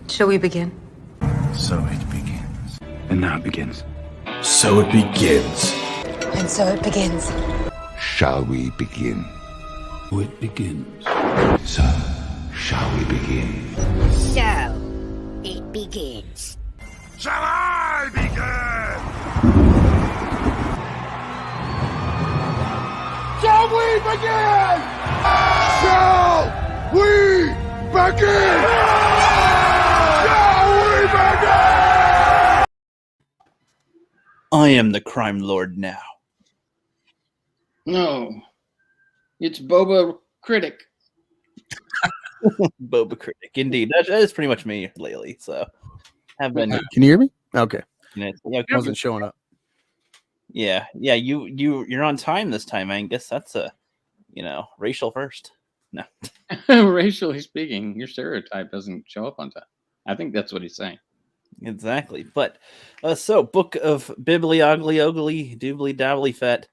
Shall we begin? So it begins. And now it begins. So it begins. And so it begins. Shall we begin? It begins. So, shall we begin? So, it begins. Shall I begin? Shall we begin? Shall we begin? Shall we begin? I am the crime lord now. No, it's Boba Critic. Boba Critic, indeed. That is pretty much me lately. So, have been. Can you hear me? Okay, Yeah, I wasn't showing up. yeah. You're on time this time, Angus. That's a, racial first. No, Racially speaking, your stereotype doesn't show up on time. I think that's what he's saying. exactly. But so Book of Bibbly Ogly Ogly Doobly Dabbly Fett,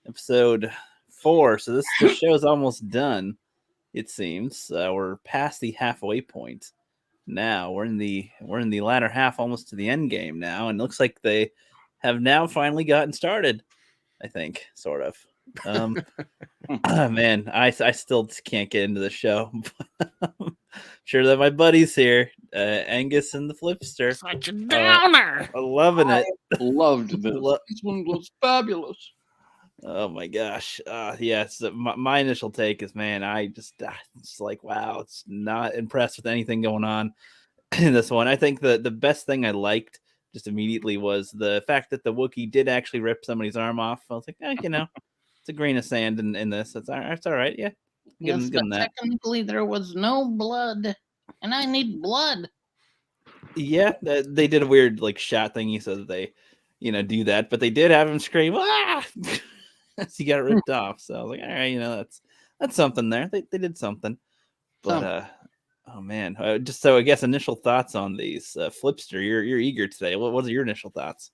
episode 4. So this show is almost done. It seems we're past the halfway point. Now we're in the latter half, almost to the end game now, and it looks like they have now finally gotten started. I think, sort of. Man, I still can't get into the show. Sure that my buddy's here, Angus and the Flipster. Such a downer. Loving it. Loved this. This one was fabulous. Oh my gosh. Yes. My initial take is, man, I just it's like, wow, it's not impressed with anything going on in this one. I think the best thing I liked just immediately was the fact that the Wookiee did actually rip somebody's arm off. I was like, it's a grain of sand in this. It's all right. Yeah. Yes, but technically there was no blood, and I need blood. Yeah, they did a weird shot thingy so that they, do that, but they did have him scream, ah! As he got ripped off. So I was like, all right, that's something there. They did something. But oh man, just so I guess initial thoughts on these. Flipster, you're eager today. What are your initial thoughts?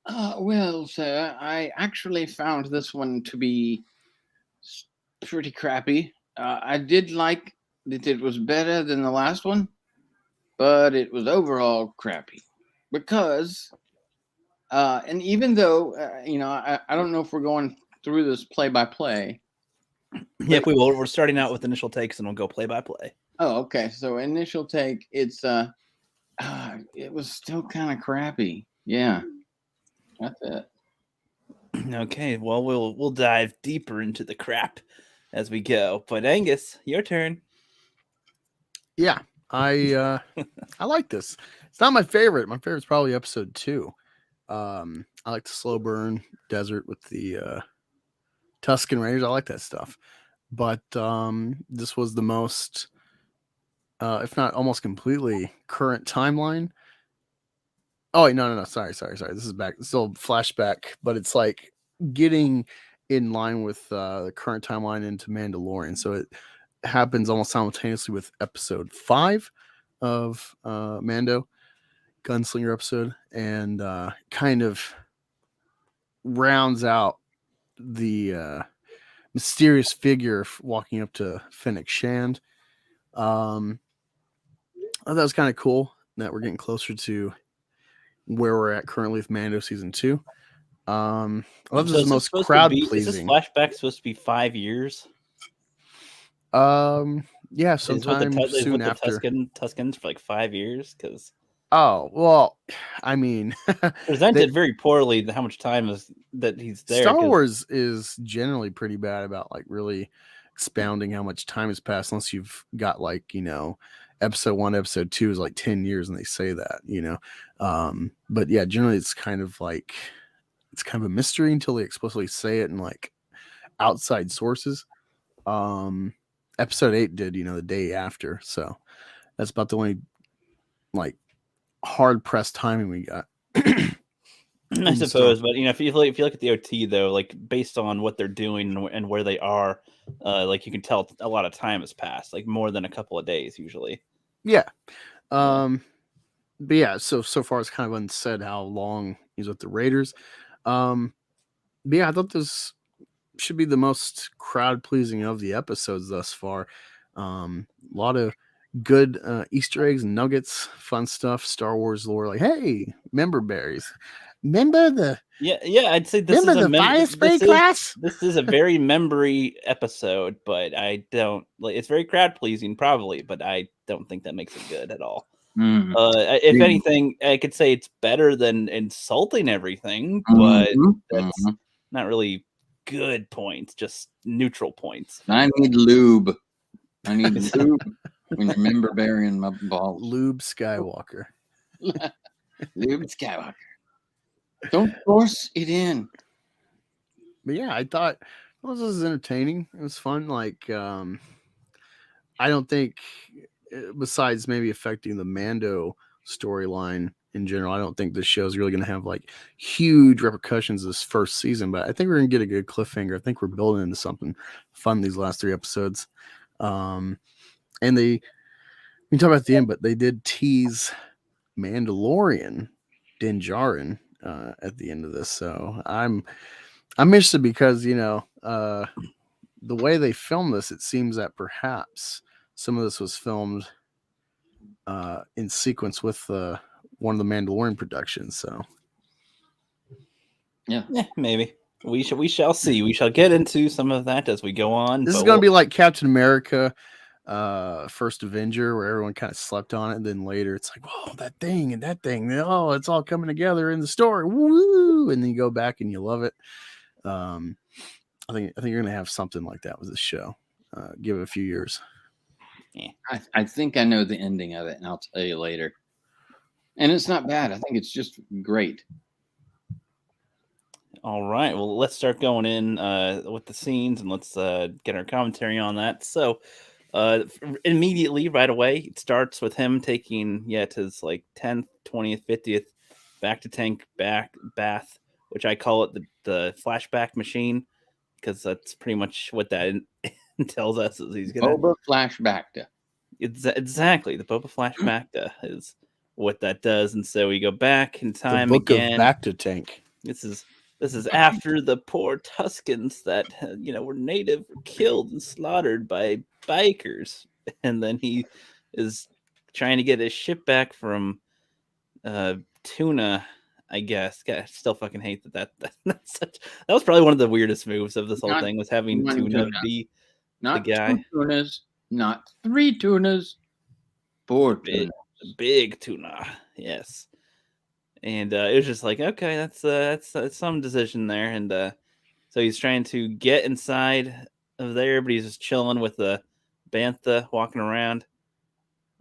Well, sir, I actually found this one to be pretty crappy. I did like that it was better than the last one, but it was overall crappy because, and even though, I don't know if we're going through this play by play. Yeah, we will. We're starting out with initial takes and we'll go play by play. Oh, okay. So initial take, it's it was still kind of crappy. Yeah, that's it. Okay, well we'll dive deeper into the crap as we go. But Angus, your turn. Yeah, I like this. It's not my favorite. My favorite's probably episode 2. I like the slow burn desert with the Tusken Raiders. I like that stuff. But this was the most, if not almost completely current timeline. Oh wait, no. Sorry. This is back. It's still flashback, but it's like getting in line with the current timeline into Mandalorian. So it happens almost simultaneously with episode 5 of Mando, Gunslinger episode, and kind of rounds out the mysterious figure walking up to Fennec Shand. That was kind of cool that we're getting closer to where we're at currently with Mando season 2. I love this most crowd pleasing. Is this flashback supposed to be 5 years? Yeah, sometime soon after. Tuskens for 5 years, because oh well, I mean, presented very poorly how much time is that he's there. Star Wars is generally pretty bad about really expounding how much time has passed, unless you've got episode 1, episode 2 is 10 years, and they say that, but yeah, generally it's kind of a mystery until they explicitly say it in outside sources. Episode 8 did, the day after, so that's about the only hard pressed timing we got. I suppose, but if you look at the OT though, based on what they're doing and where they are, you can tell a lot of time has passed, more than a couple of days usually. Yeah. But yeah, so far it's kind of unsaid how long he's with the Raiders. But yeah, I thought this should be the most crowd pleasing of the episodes thus far. A lot of good Easter eggs and nuggets, fun stuff, Star Wars lore. Like, hey, member berries. Remember the I'd say this remember is a the fire spray class? This is a very membery episode, but I don't like. It's very crowd pleasing, probably, but I don't think that makes it good at all. Mm. If anything, I could say it's better than insulting everything, but that's not really good points, just neutral points. I need lube. I need lube when you're member burying my balls. Lube Skywalker. Lube Skywalker. Don't force it in. But yeah, I thought this was entertaining. It was fun. Like, I don't think, besides maybe affecting the Mando storyline in general, I don't think this show is really going to have like huge repercussions this first season. But I think we're going to get a good cliffhanger. I think we're building into something fun these last 3 episodes. And we can talk about the end, but they did tease Mandalorian Din Djarin at the end of this, so I'm interested because the way they filmed this, it seems that perhaps some of this was filmed in sequence with one of the Mandalorian productions. So yeah, maybe we shall see. We shall get into some of that as we go on. This is going to be like Captain America. First Avenger, where everyone kind of slept on it, and then later it's like, whoa, that thing and that thing, oh, it's all coming together in the story, woo! And then you go back and you love it. I think you're gonna have something like that with this show. Give it a few years. Yeah. I think I know the ending of it, and I'll tell you later. And it's not bad. I think it's just great. All right, well, let's start going in with the scenes, and let's get our commentary on that. So immediately right away it starts with him taking his like 10th, 20th, 50th back to tank bath, which I call it the flashback machine, because that's pretty much what that tells us. Is he's gonna Boba flashback to exactly the Boba flashback to is what that does. And so we go back in time the book again. Of back to tank. This is after the poor Tuskens that were native were killed and slaughtered by bikers, and then he is trying to get his ship back from Tuna, I guess. God, I still fucking hate that was probably one of the weirdest moves of this whole thing, was having Tuna be not the guy. 2 tunas, not 3 tunas, 4 tunas. Big tuna, yes. And it was just like, okay, that's some decision there. And so he's trying to get inside of there, but he's just chilling with the Bantha walking around.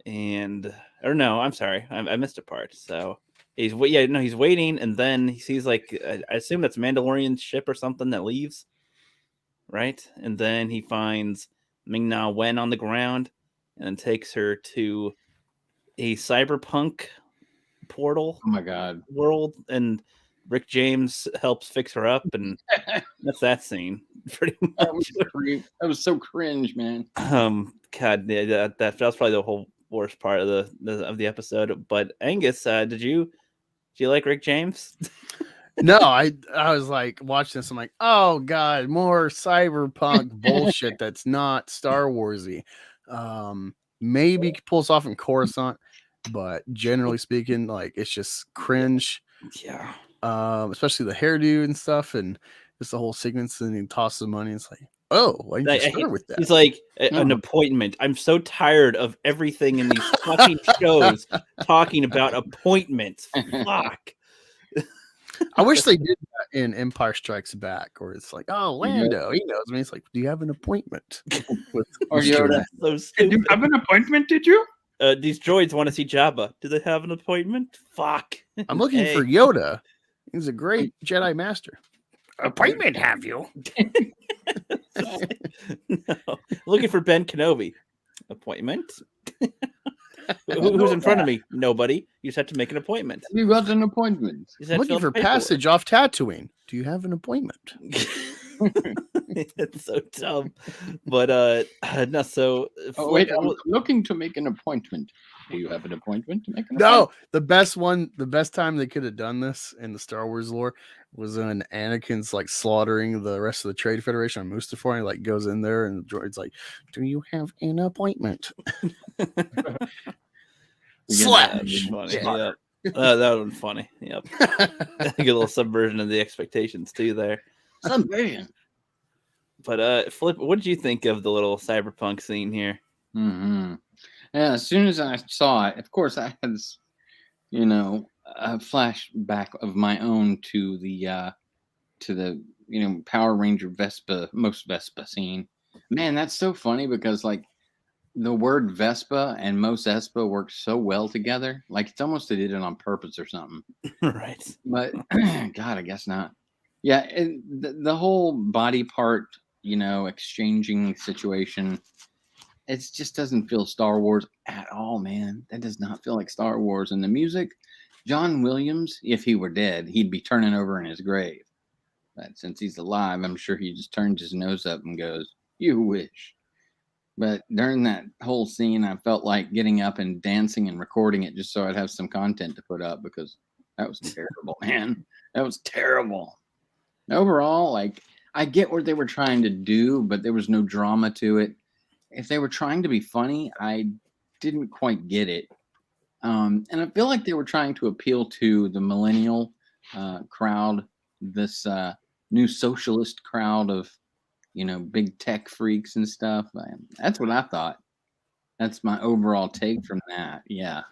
I'm sorry, I missed a part. So he's waiting, and then he sees like I assume that's a Mandalorian ship or something that leaves, right? And then he finds Ming-Na Wen on the ground, and then takes her to a cyberpunk portal. Oh my god, world, and Rick James helps fix her up, and that's that scene pretty much. That was so cringe, man. God, yeah, that was probably the whole worst part of the episode. But Angus, did you like Rick James? No, I was like watching this. I'm like, oh god, more cyberpunk bullshit that's not Star Warsy. Maybe pulls off in Coruscant, but generally speaking, like it's just cringe. Yeah. Especially the hairdo and stuff, and just the whole sequence. And he tosses the money. And it's like, oh, why didn't you start with that? He's like an appointment. I'm so tired of everything in these fucking shows talking about appointments. Fuck. I wish they did that in Empire Strikes Back, where it's like, oh, Lando, he knows me. It's like, do you have an appointment? Or Yoda. So Did you have an appointment? Did you? These droids want to see Jabba. Do they have an appointment? Fuck. I'm looking for Yoda. He's a great Jedi Master. Appointment, have you? No. Looking for Ben Kenobi. Appointment? Who's in front of me? Nobody. You just have to make an appointment. You got an appointment. I'm looking for passage off Tatooine. Do you have an appointment? It's so dumb. But no, so wait, I'm looking to make an appointment. Do you have an appointment to make an No, the best time they could have done this in the Star Wars lore was when Anakin's like slaughtering the rest of the Trade Federation on Mustafar, and he like goes in there, and the droid's like, "Do you have an appointment?" Slap. That'd be funny. Yep. That would be funny. Yep. Get a little subversion of the expectations too there. Subversion. But Flip, what did you think of the little cyberpunk scene here? Mm-hmm. Yeah, as soon as I saw it, of course, I had this, a flashback of my own to the Power Ranger most Vespa scene. Man, that's so funny because like the word Vespa and most Espa work so well together. Like it's almost they did it on purpose or something. Right. But God, I guess not. Yeah, the whole body part, exchanging situation. It just doesn't feel Star Wars at all, man. That does not feel like Star Wars. And the music, John Williams, if he were dead, he'd be turning over in his grave. But since he's alive, I'm sure he just turns his nose up and goes, "You wish." But during that whole scene, I felt like getting up and dancing and recording it just so I'd have some content to put up because that was terrible, man. That was terrible. Overall, like, I get what they were trying to do, but there was no drama to it. If they were trying to be funny, I didn't quite get it. And I feel like they were trying to appeal to the millennial crowd, this new socialist crowd of, big tech freaks and stuff. That's what I thought. That's my overall take from that. Yeah.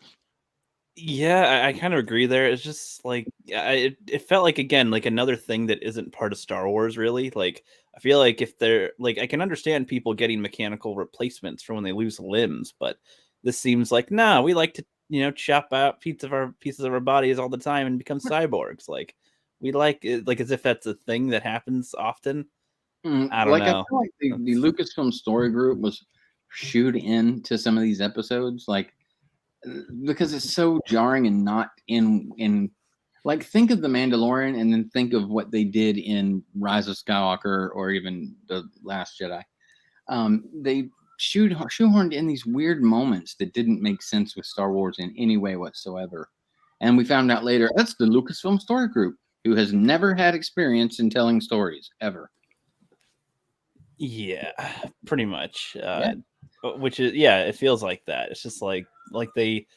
Yeah, I kind of agree there. It's just like it felt like again like another thing that isn't part of Star Wars really. Like I feel like if they're like I can understand people getting mechanical replacements for when they lose limbs, but this seems like nah, we like to chop out pieces of our bodies all the time and become cyborgs. Like we like it, like as if that's a thing that happens often. I don't know. I feel like the Lucasfilm story group was shoot into some of these episodes, like. Because it's so jarring and not in like think of the Mandalorian and then think of what they did in Rise of Skywalker or even the Last Jedi. They shoehorned in these weird moments that didn't make sense with Star Wars in any way whatsoever. And we found out later that's the Lucasfilm story group who has never had experience in telling stories ever. Yeah, pretty much. Yeah. Which is it feels like that. It's just like they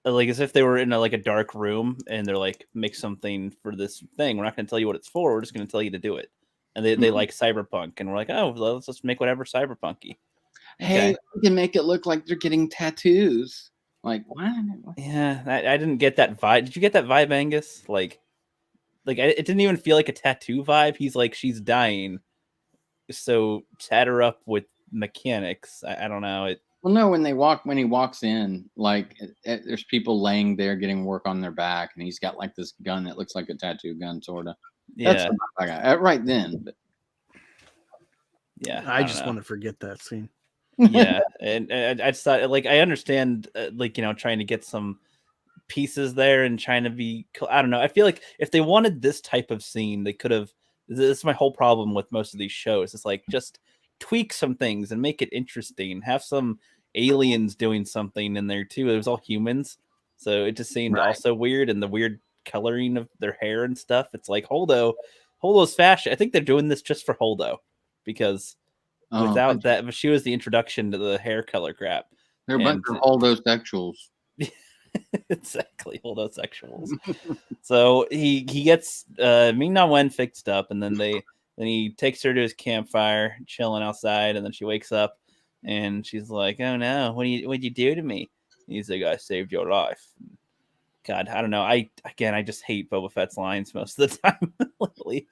like as if they were in a dark room and they're like make something for this thing. We're not going to tell you what it's for. We're just going to tell you to do it. And they like cyberpunk and we're like, oh, let's just make whatever cyberpunky. Hey, Okay. we can make it look like they're getting tattoos. Like what? Yeah, I didn't get that vibe. Did you get that vibe, Angus? Like it didn't even feel like a tattoo vibe. He's like she's dying, so tat her up with mechanics. I don't know it. Well, no, when he walks in, like there's people laying there getting work on their back, and he's got like this gun that looks like a tattoo gun, sort of. Yeah, that's what I got right then. But. Yeah, I just want to forget that scene. Yeah, and I just thought like I understand trying to get some pieces there and trying to be. I don't know. I feel like if they wanted this type of scene, they could have. This is my whole problem with most of these shows. It's like just tweak some things and make it interesting. Have some aliens doing something in there too. It was all humans, so it just seemed also weird, and the weird coloring of their hair and stuff. It's like Holdo's fashion. I think they're doing this just for Holdo because without that, she was the introduction to the hair color crap. They're a bunch of Holdosexuals. Exactly, Holdosexuals. So he gets Ming-Na Wen fixed up, and then he takes her to his campfire, chilling outside, and then she wakes up and she's like, "Oh no, what'd you do to me?" And he's like, "I saved your life." God, I don't know. I just hate Boba Fett's lines most of the time. Lately.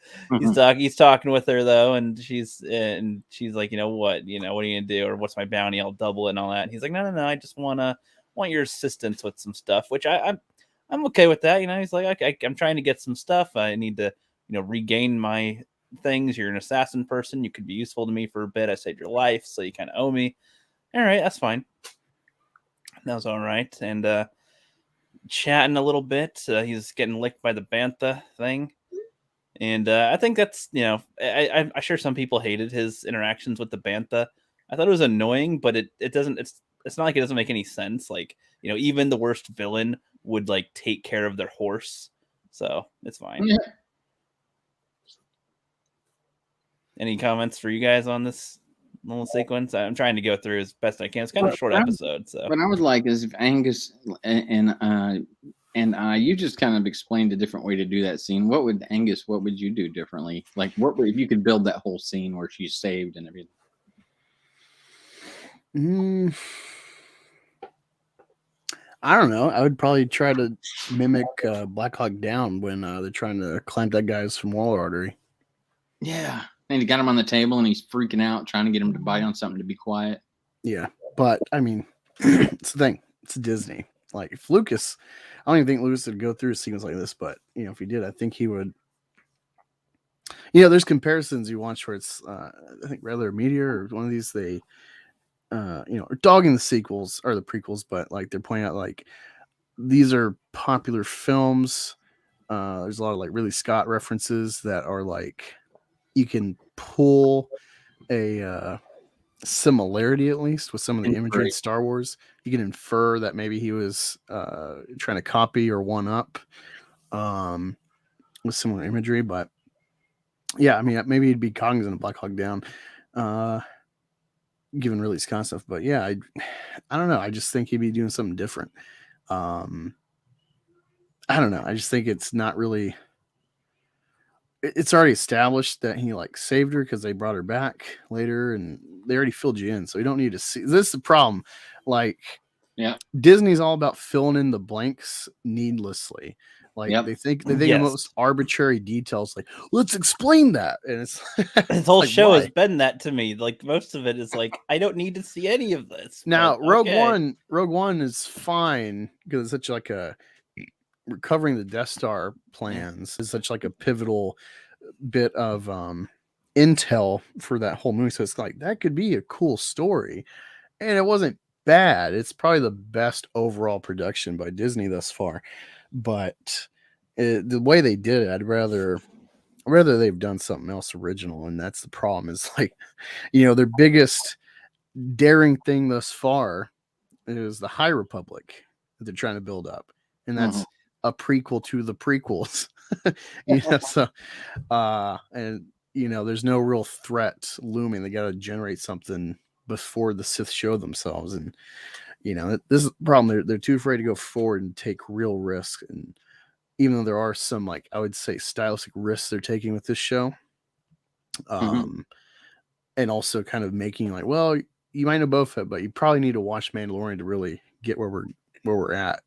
He's talking with her though, and she's like, what are you gonna do, or what's my bounty? I'll double it and all that. And he's like, no, I just want your assistance with some stuff, which I'm okay with that. He's like, I'm trying to get some stuff. I need to regain my things. You're an assassin person. You could be useful to me for a bit. I saved your life, so you kind of owe me. All right, that's fine. That was all right. And chatting a little bit. He's getting licked by the bantha thing. And I think that's, I'm sure some people hated his interactions with the bantha. I thought it was annoying, but it doesn't, it's not like it doesn't make any sense. Like, you know, even the worst villain would like take care of their horse, so it's fine. Yeah. Any comments for you guys on this little sequence? I'm trying to go through as best I can. It's kind of a short episode, so. What I would like is if Angus and you just kind of explained a different way to do that scene. What would you do differently? Like, if you could build that whole scene where she's saved and everything? I don't know. I would probably try to mimic Black Hawk Down when they're trying to clamp that guy's femoral artery. Yeah. And he got him on the table and he's freaking out, trying to get him to bite on something to be quiet. Yeah. But, I mean, it's the thing. It's Disney. Like, if Lucas, I don't even think Lucas would go through a sequence like this, but, you know, if he did, I think he would. You know, there's comparisons you watch where it's, I think, Rather Meteor or one of these, they, you know, are dogging the sequels or the prequels, but, like, they're pointing out, like, these are popular films. There's a lot of, like, Ridley Scott references that are, like, you can pull a similarity, at least, with some of the imagery in Star Wars. You can infer that maybe he was trying to copy or one up with similar imagery. But yeah, I mean, maybe he'd be cognizant of Black Hawk Down, given Ridley Scott stuff. But yeah, I don't know. I just think he'd be doing something different. I don't know. I just think it's not really. It's already established that he like saved her because they brought her back later, and they already filled you in, so you don't need to see. This is the problem. Like, yeah, Disney's all about filling in the blanks needlessly. Like, they think of the most arbitrary details. Like, let's explain that, and it's his whole like, show why? has been that to me. Like, most of it is like, I don't need to see any of this. Now, but, Rogue okay. One is fine because it's such like a recovering the Death Star plans is such like a pivotal bit of intel for that whole movie. So it's like that could be a cool story, and it wasn't bad. It's probably the best overall production by Disney thus far. But the way they did it, I'd rather they've done something else original, and that's the problem. Is like, you know, their biggest daring thing thus far is the High Republic that they're trying to build up, and that's a prequel to the prequels. You know, so and you know, there's no real threat looming. They got to generate something before the Sith show themselves, and you know, this is the problem. They're too afraid to go forward and take real risks. And even though there are some, like, I would say, stylistic risks they're taking with this show, and also kind of making like, well, you might know Boba Fett, but you probably need to watch Mandalorian to really get where we're at.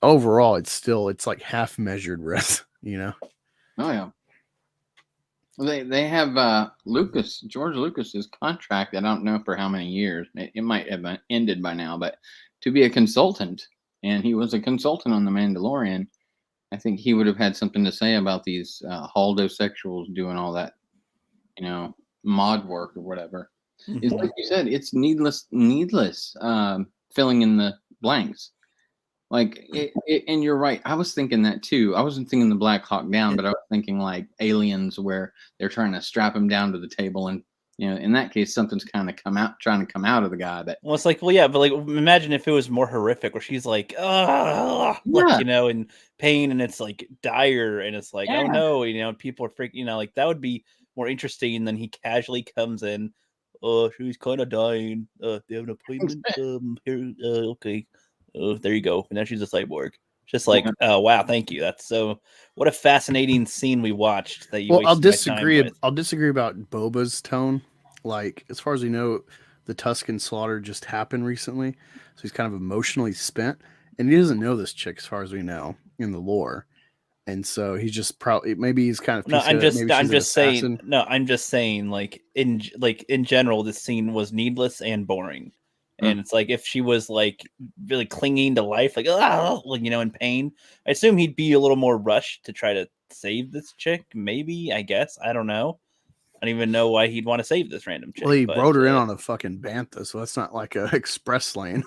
Overall, it's like half measured risk, you know. Oh yeah. Well, they have George Lucas's contract. I don't know for how many years. It might have ended by now, but to be a consultant, and he was a consultant on The Mandalorian. I think he would have had something to say about these haldosexuals doing all that, you know, mod work or whatever. It's like you said, it's needless filling in the blanks. Like, and you're right. I was thinking that too. I wasn't thinking the Black Hawk Down, but I was thinking like Aliens, where they're trying to strap him down to the table, and you know, in that case, something's kind of trying to come out of the guy. But well, it's like, well, yeah, but like, imagine if it was more horrific, where she's like, like, you know, in pain, and it's like dire, and it's like, oh no, you know, people are freaking, you know, like that would be more interesting than he casually comes in. Oh, she's kind of dying. They have an appointment. Here, okay. There you go. And now she's a cyborg. Just like, oh wow, thank you. That's so. What a fascinating scene we watched. That you. Well, I'll disagree. I'll disagree about Boba's tone. Like, as far as we know, the Tusken slaughter just happened recently, so he's kind of emotionally spent, and he doesn't know this chick, as far as we know in the lore. And so he's just probably, maybe he's kind of. No, I'm just saying. No, I'm just saying. Like in general, this scene was needless and boring. And it's like, if she was like really clinging to life, like, you know, in pain, I assume he'd be a little more rushed to try to save this chick. Maybe, I guess. I don't know. I don't even know why he'd want to save this random chick. Well, he rode her in on a fucking bantha, so that's not like an express lane.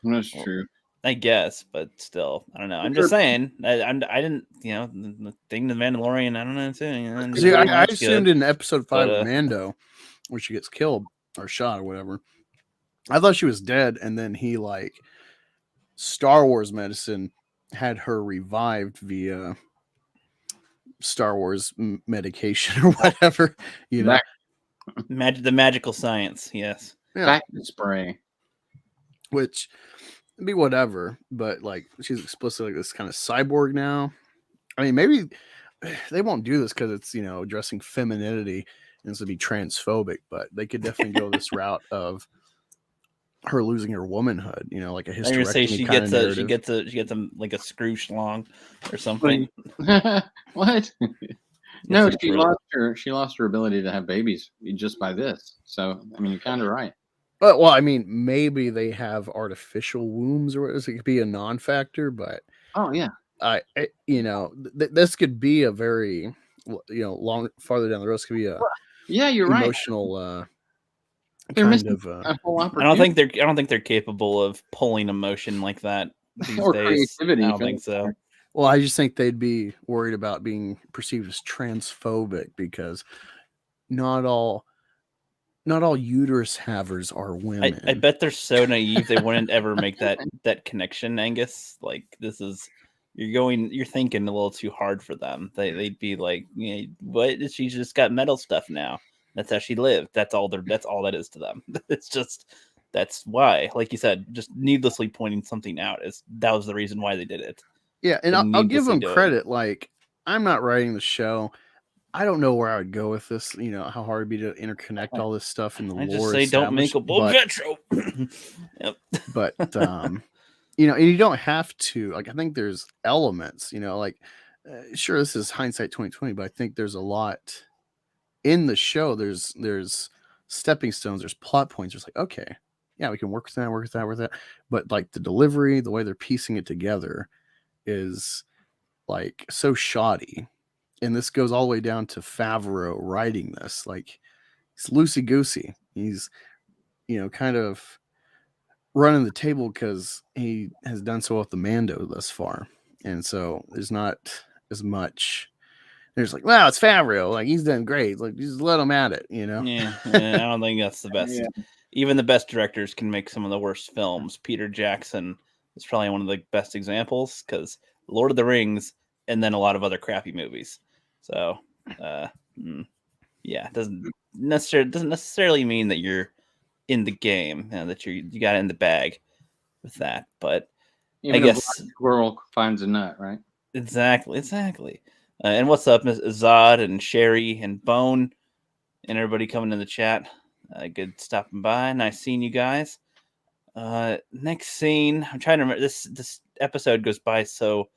That's true. I guess, but still, I don't know. I'm just saying. I didn't, you know, the thing, the Mandalorian. I don't know. Too, see, I assumed in episode 5 of Mando, where she gets killed or shot or whatever, I thought she was dead, and then he like Star Wars medicine had her revived via Star Wars medication or whatever, you know. The magical science, yes. Yeah. Back to spray. Which be whatever, but like she's explicitly like this kind of cyborg now. I mean, maybe they won't do this because it's, you know, addressing femininity and this would be transphobic, but they could definitely go this route of her losing her womanhood, you know, like a hysterectomy. I'm gonna say she kind gets of she gets a like a screw schlong or something. What? No, It's she lost her ability to have babies just by this. So I mean, you're kind of right. But well, I mean, maybe they have artificial wombs or what is it? Could be a non-factor, but Oh yeah, you know, this could be a very, you know, farther down the road, this could be a yeah, you're right. emotional They're kind missing of. a whole I opportunity. don't think they're capable of pulling emotion like that these Or days. creativity, I don't for think that so. matter. Well, I just think they'd be worried about being perceived as transphobic because not all uterus havers are women. I bet they're so naive they wouldn't ever make that connection, Angus. Like this is you're thinking a little too hard for them. They'd be like, what? She just got metal stuff now. That's how she lived. That's all that is to them. It's just that's why, like you said, just needlessly pointing something out that was the reason why they did it. Yeah, and I'll give them needlessly do it. credit. Like, I'm not writing the show. I don't know where I would go with this. You know how hard it'd be to interconnect all this stuff in the I lore. just say don't make a Boba Fett show. Yep. But you know, and you don't have to. Like, I think there's elements. You know, like sure, this is hindsight 2020, but I think there's a lot in the show. There's stepping stones. There's plot points. There's like, okay, yeah, we can work with that, work with that. But like the delivery, the way they're piecing it together is like so shoddy, and this goes all the way down to Favreau writing this. Like he's loosey goosey. He's, you know, kind of running the table because he has done so with the Mando thus far, and so there's not as much. There's like, wow, it's Favreau. Like he's done great. Like just let him at it, you know. Yeah, I don't think that's the best. Yeah. Even the best directors can make some of the worst films. Peter Jackson is probably one of the best examples because Lord of the Rings and then a lot of other crappy movies. So, yeah, doesn't necessarily mean that you're in the game and that you got it in the bag with that. But Even I guess a black squirrel finds a nut, right? exactly. And what's up, Ms. Zod and Sherry and Bone and everybody coming in the chat? Good stopping by. Nice seeing you guys. Next scene. I'm trying to remember. This episode goes by so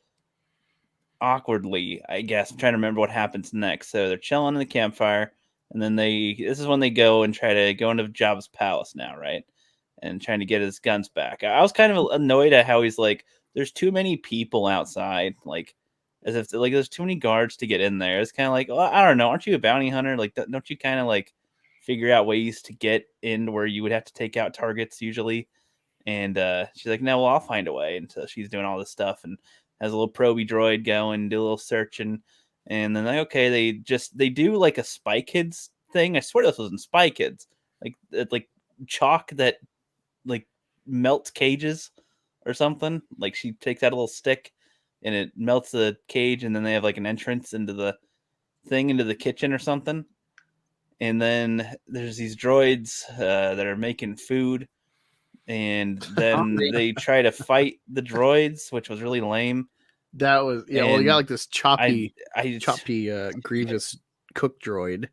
awkwardly, I guess. I'm trying to remember what happens next. So they're chilling in the campfire, and then this is when they go and try to go into Jabba's palace now, right? And trying to get his guns back. I was kind of annoyed at how he's like, there's too many people outside, like as if like there's too many guards to get in there. It's kind of like, well, I don't know, aren't you a bounty hunter? Like, don't you kind of like figure out ways to get in where you would have to take out targets usually? And she's like, no, well, I'll find a way. And so she's doing all this stuff and has a little probey droid go and do a little searching. And then like, okay, they do like a Spy Kids thing. I swear this was in Spy Kids. Like chalk that like melts cages or something. Like she takes out a little stick and it melts the cage, and then they have like an entrance into the thing, into the kitchen or something. And then there's these droids that are making food, and then they try to fight the droids, which was really lame. That was well, you got like this choppy Grievous cook droid.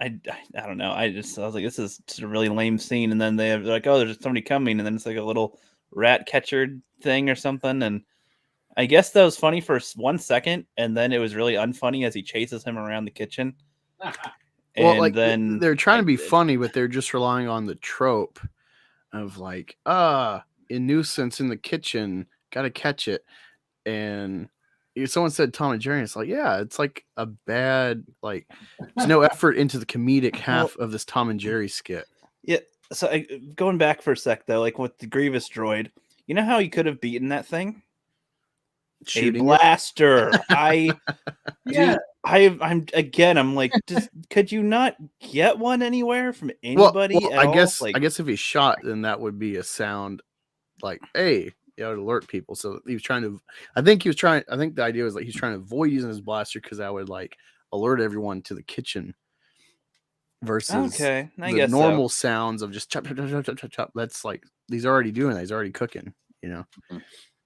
I don't know. I was like, this is just a really lame scene. And then they're like, oh, there's somebody coming, and then it's like a little rat catcher thing or something. And I guess that was funny for 1 second, and then it was really unfunny as he chases him around the kitchen. Well, like then they're trying to be funny, but they're just relying on the trope of like, a nuisance in the kitchen, gotta catch it. And someone said Tom and Jerry, it's like, yeah, it's like a bad, like there's no effort into the comedic half of this Tom and Jerry skit. Yeah. So going back for a sec though, like with the Grievous droid, you know how he could have beaten that thing? Shooting a blaster. I'm like, just could you not get one anywhere from anybody at I all? guess Like, I guess if he shot, then that would be a sound like, hey, you know, to alert people. So he was trying to. I think the idea was like he's trying to avoid using his blaster because that would like alert everyone to the kitchen. Versus okay, I the guess normal sounds of just chop, chop, chop, chop, chop, chop, chop. That's like he's already doing that. He's already cooking. You know,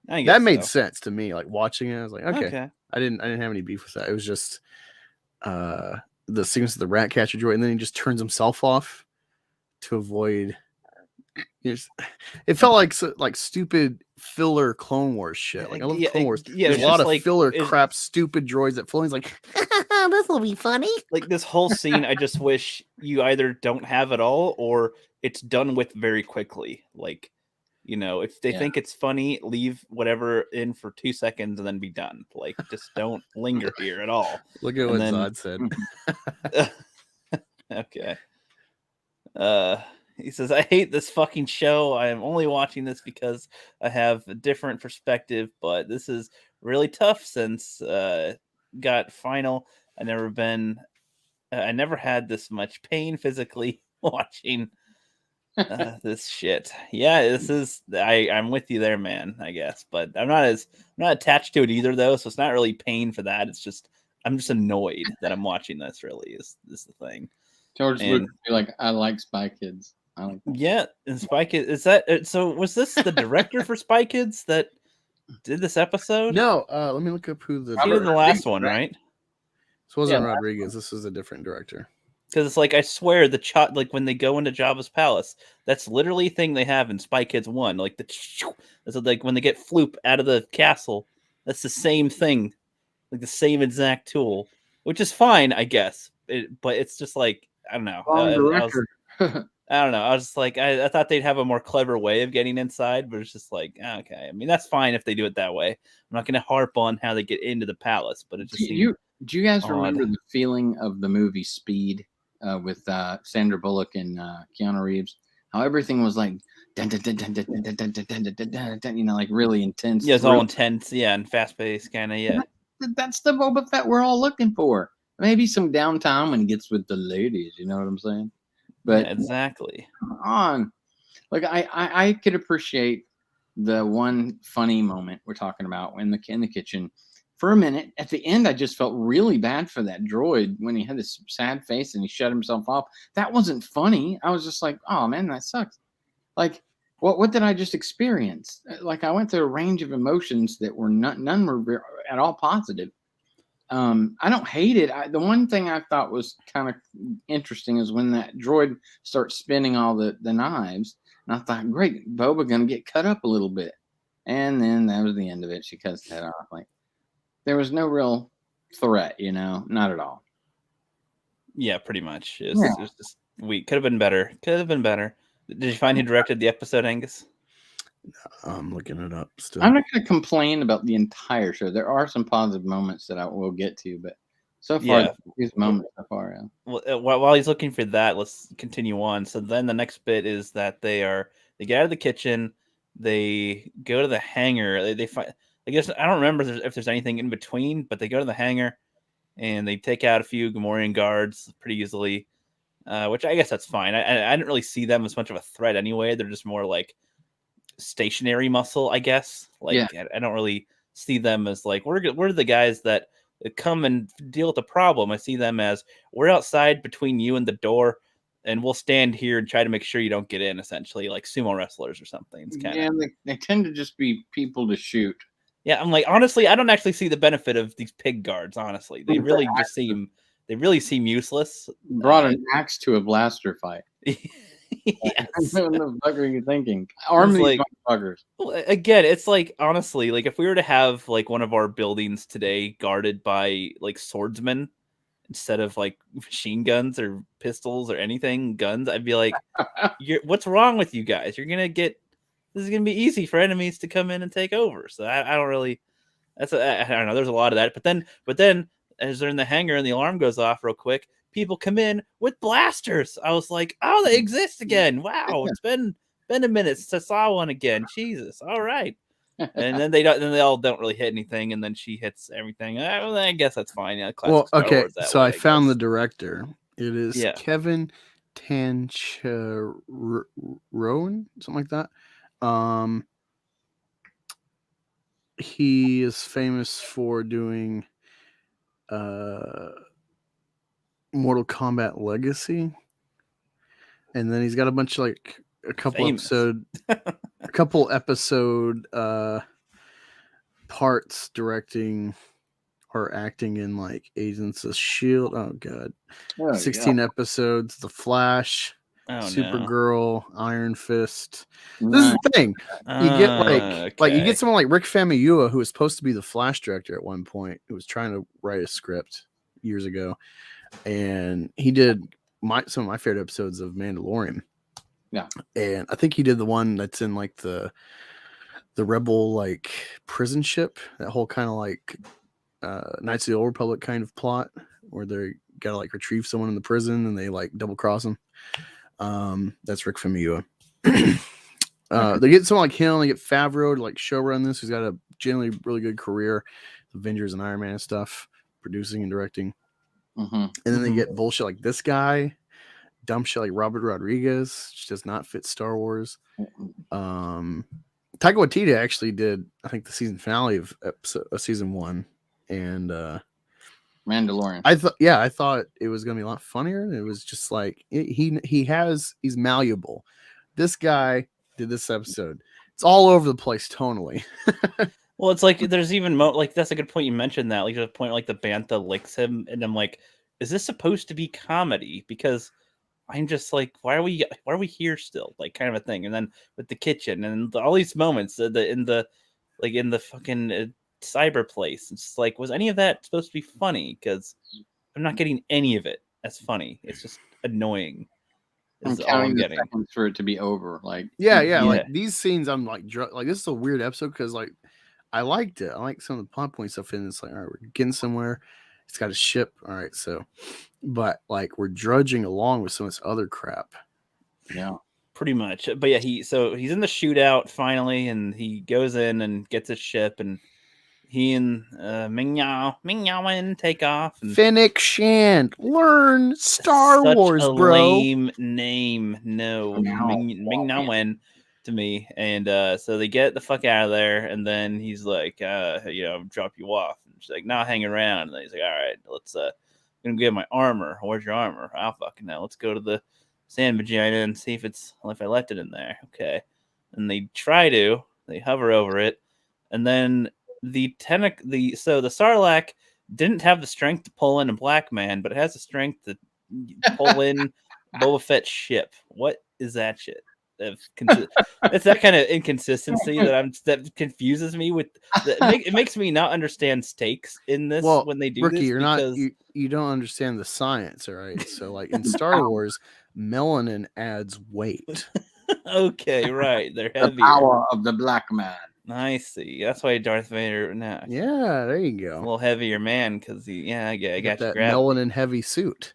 I guess that made so. sense to me. Like watching it, I was like, okay. Okay. I didn't have any beef with that. It was just the sequence of the rat catcher droid, and then he just turns himself off to avoid. It felt like stupid filler Clone Wars shit. Like I love Clone Wars. Yeah, There's it's a lot just of like- filler it's- crap, stupid droids that Filoni's like, this will be funny. Like this whole scene, I just wish you either don't have it all or it's done with very quickly. Like, you know, if they think it's funny, leave whatever in for 2 seconds and then be done. Like, just don't linger here at all. Look at And what then- Zod said. Okay. He says, I hate this fucking show. I am only watching this because I have a different perspective, but this is really tough since got final. I never had this much pain physically watching this shit. Yeah, this is I'm with you there, man, I guess. But I'm not attached to it either though, so it's not really pain for that. It's just I'm just annoyed that I'm watching this really is the thing. George And- would be like, I like Spy Kids. I like that. Yeah, and Spy Kids is that so was this the director for Spy Kids that did this episode? No, let me look up who the He did the Robert last Rodriguez, one, right? right? This wasn't Yeah. Rodriguez. This was a different director. Because it's like I swear like when they go into Jabba's palace, that's literally a thing they have in Spy Kids 1. Like that's like when they get Floop out of the castle, that's the same thing, like the same exact tool, which is fine, I guess. But it's just like I don't know. Wrong director. I don't know. I was just like, I thought they'd have a more clever way of getting inside, but it's just like, okay. I mean, that's fine if they do it that way. I'm not going to harp on how they get into the palace, but it just seemed Do you guys odd. remember the feeling of the movie Speed with Sandra Bullock and Keanu Reeves? How everything was like, dun, dun, dun, dun, dun, dun, dun, dun, dun, dun, dun, dun, dun, you know, like really intense. yeah, it's all thrill. intense, yeah, and fast paced, kind of, yeah. That's the Boba Fett we're all looking for. Maybe some downtime when he gets with the ladies. You know what I'm saying? But Yeah, exactly. come on, like I could appreciate the one funny moment we're talking about in the kitchen. For a minute, at the end, I just felt really bad for that droid when he had this sad face and he shut himself off. That wasn't funny. I was just like, oh man, that sucks. Like, what did I just experience? Like, I went through a range of emotions that were none were at all positive. I don't hate it. The one thing I thought was kind of interesting is when that droid starts spinning all the knives, and I thought, great, Boba gonna get cut up a little bit, and then that was the end of it. She cuts the head off. Like, there was no real threat, you know, not at all. Yeah, pretty much. It was just weak. Could have been better. Could have been better. Did you find who directed the episode, Angus? I'm looking it up still. I'm not going to complain about the entire show. There are some positive moments that I will get to, but so far, Yeah. these moments so far, yeah. Well, while he's looking for that, let's continue on. So then the next bit is that they get out of the kitchen, they go to the hangar. They find. I guess I don't remember if there's anything in between, but they go to the hangar and they take out a few Gamorrean guards pretty easily, which I guess that's fine. I didn't really see them as much of a threat anyway. They're just more like stationary muscle, I guess. Like I don't really see them as like we're the guys that come and deal with the problem. I see them as we're outside between you and the door, and we'll stand here and try to make sure you don't get in. Essentially, like sumo wrestlers or something. It's kind of They tend to just be people to shoot. yeah. I'm like honestly, I don't actually see the benefit of these pig guards. Honestly, they really just seem useless. Brought an axe to a blaster fight. Yes. What the fuck are you thinking? Arm these like- motherfuckers. Well, again, it's like honestly, like if we were to have like one of our buildings today guarded by like swordsmen instead of like machine guns or pistols or anything, guns, I'd be like, what's wrong with you guys? This is gonna be easy for enemies to come in and take over. So I don't really. I don't know. There's a lot of that, but then as they're in the hangar and the alarm goes off real quick, people come in with blasters. I was like, oh, they exist again. Wow, it's been a minute since I saw one again. Jesus. All right. And then they all don't really hit anything, and then she hits everything. Well, I guess that's fine. Yeah, classic Well, Star okay. Wars that So way, I found the guess. director. It is Kevin Tancharoen, something like that. He is famous for doing Mortal Kombat Legacy, and then he's got a bunch of a couple episode parts directing or acting in Agents of S.H.I.E.L.D. Oh god, 16 episodes. The Flash, Supergirl, Iron Fist. This is the thing. You get you get someone like Rick Famuyiwa, who was supposed to be the Flash director at one point, who was trying to write a script years ago, and he did some of my favorite episodes of Mandalorian. Yeah, and I think he did the one that's in the rebel prison ship, that whole kind of Knights of the Old Republic kind of plot where they gotta retrieve someone in the prison and they double cross them. That's Rick Famuyiwa. They get someone like him. They get Favreau to showrun this, who's got a generally really good career, Avengers and Iron Man and stuff, producing and directing. And then they get bullshit like this guy, dumb shit like Robert Rodriguez, which does not fit Star Wars. Taika Waititi actually did, I think, the season finale of season 1, and Mandalorian. I thought it was gonna be a lot funnier. It was just he's malleable. This guy did this episode. It's all over the place tonally. Well, it's there's even that's a good point you mentioned that. There's a point the Bantha licks him, and I'm like, is this supposed to be comedy? Because I'm just why are we here still? Kind of a thing. And then with the kitchen and all these moments in the fucking cyber place, it's was any of that supposed to be funny? Because I'm not getting any of it as funny. It's just annoying. I'm counting the seconds for it to be over. These scenes, I'm this is a weird episode because I liked it. I like some of the plot point stuff in it. It's all right, we're getting somewhere. It's got a ship. All right, so, but we're drudging along with some of this other crap. Yeah, pretty much. But yeah, he's in the shootout finally, and he goes in and gets his ship, and he and Ming-Yawen take off. And Fennec Shand, learn Star Wars, a bro. Lame name, no, Ming-Yawen to me. And so they get the fuck out of there, and then he's like, drop you off. And she's like, nah, hang around. And then he's like, all right, let's gonna get my armor. Where's your armor? I'll fucking know. Let's go to the sand vagina and see if I left it in there. Okay. And they hover over it, and then the Sarlacc didn't have the strength to pull in a black man, but it has the strength to pull in Boba Fett's ship. What is that shit? It's that kind of inconsistency that confuses me. It makes me not understand stakes in this when they do Rookie, this. You don't understand the science, all right? So in Star Wars, melanin adds weight. Okay, right. They're heavier. The power of the black man. I see. That's why Darth Vader. Nah, yeah, there you go. A little heavier man because I got that melanin heavy suit.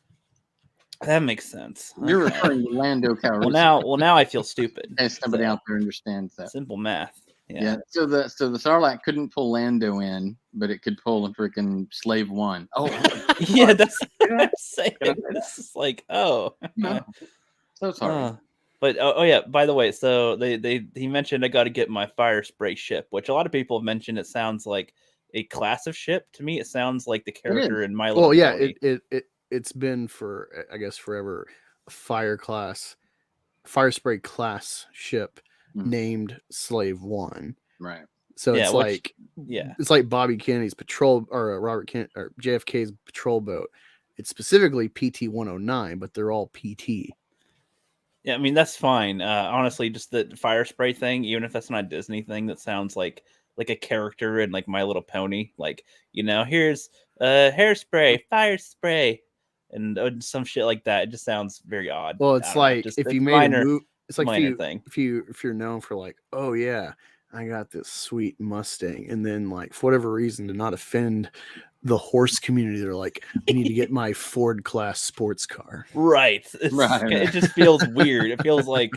That makes sense. You're referring to Lando Calrissian. Well, now I feel stupid. And somebody out there understands that. Simple math. Yeah. So the Sarlacc couldn't pull Lando in, but it could pull a freaking Slave One. Oh, yeah. That's what I'm saying. This is no. So sorry. But yeah. By the way, so he mentioned I got to get my fire spray ship, which a lot of people have mentioned. It sounds like a class of ship to me. It sounds like the character in My Little Pony. It's been for, I guess, forever, a fire spray class ship named Slave One. Right. So it's it's like Bobby Kennedy's patrol, or Robert Kennedy, or JFK's patrol boat. It's specifically PT 109, but they're all PT. Yeah, I mean, that's fine. Honestly, just the fire spray thing, even if that's not a Disney thing, that sounds like a character in My Little Pony. Here's hairspray, fire spray, and some shit like that. It just sounds very odd. Well, it's if you made a movie, it's like if you're known for oh yeah, I got this sweet Mustang, and then for whatever reason, to not offend the horse community, they're like, I need to get my Ford class sports car. Right. It just feels weird. It feels like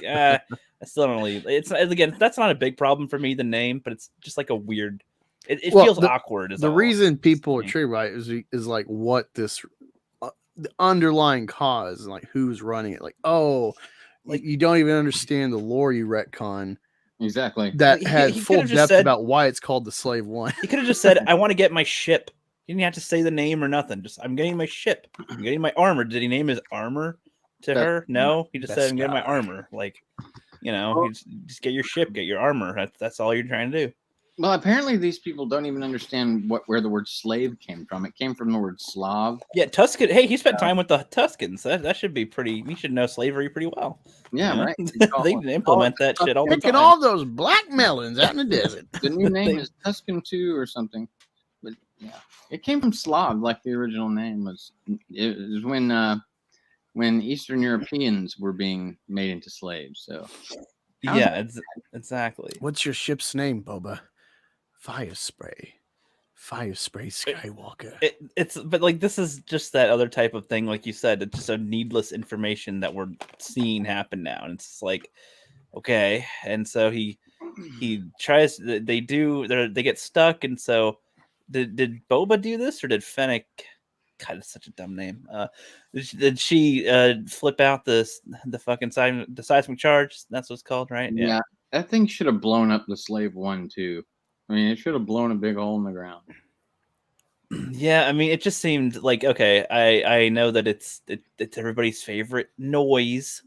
I still don't really. It's again, that's not a big problem for me. The name, but it's just like a weird. It Well, feels awkward. The reason people are triggered by it is like what this the underlying cause, like who's running it. Like, oh, like you don't even understand the lore you retcon. Exactly. That had he full could've just depth said- about why it's called the Slave One. He could have just said, "I want to get my ship." He didn't have to say the name or nothing. Just, I'm getting my ship. I'm getting my armor. Did he name his armor to her? No, he just said, "I'm getting my armor." Like, you just get your ship, get your armor. That's all you're trying to do. Well, apparently these people don't even understand where the word slave came from. It came from the word Slav. Yeah, Tuscan. Hey, he spent time with the Tuscans. That should be pretty. He should know slavery pretty well. Yeah, right. They implement that shit all the Picking time. all those black melons out in the desert. The new name is Tuscan 2 or something. But yeah, it came from Slav, like the original name was. It was when Eastern Europeans were being made into slaves. So Yeah, exactly. What's your ship's name, Boba? Fire spray Skywalker. But like this is just that other type of thing, like you said. It's just a needless information that we're seeing happen now, and it's just like, okay. And so he tries. They get stuck, and so did Boba do this or did Fennec? God, it's such a dumb name. Did she flip out the fucking seismic charge? That's what it's called, right? yeah, that thing should have blown up the Slave One too. I mean, it should have blown a big hole in the ground. Yeah, I mean, it just seemed like, okay, I know that it's everybody's favorite noise,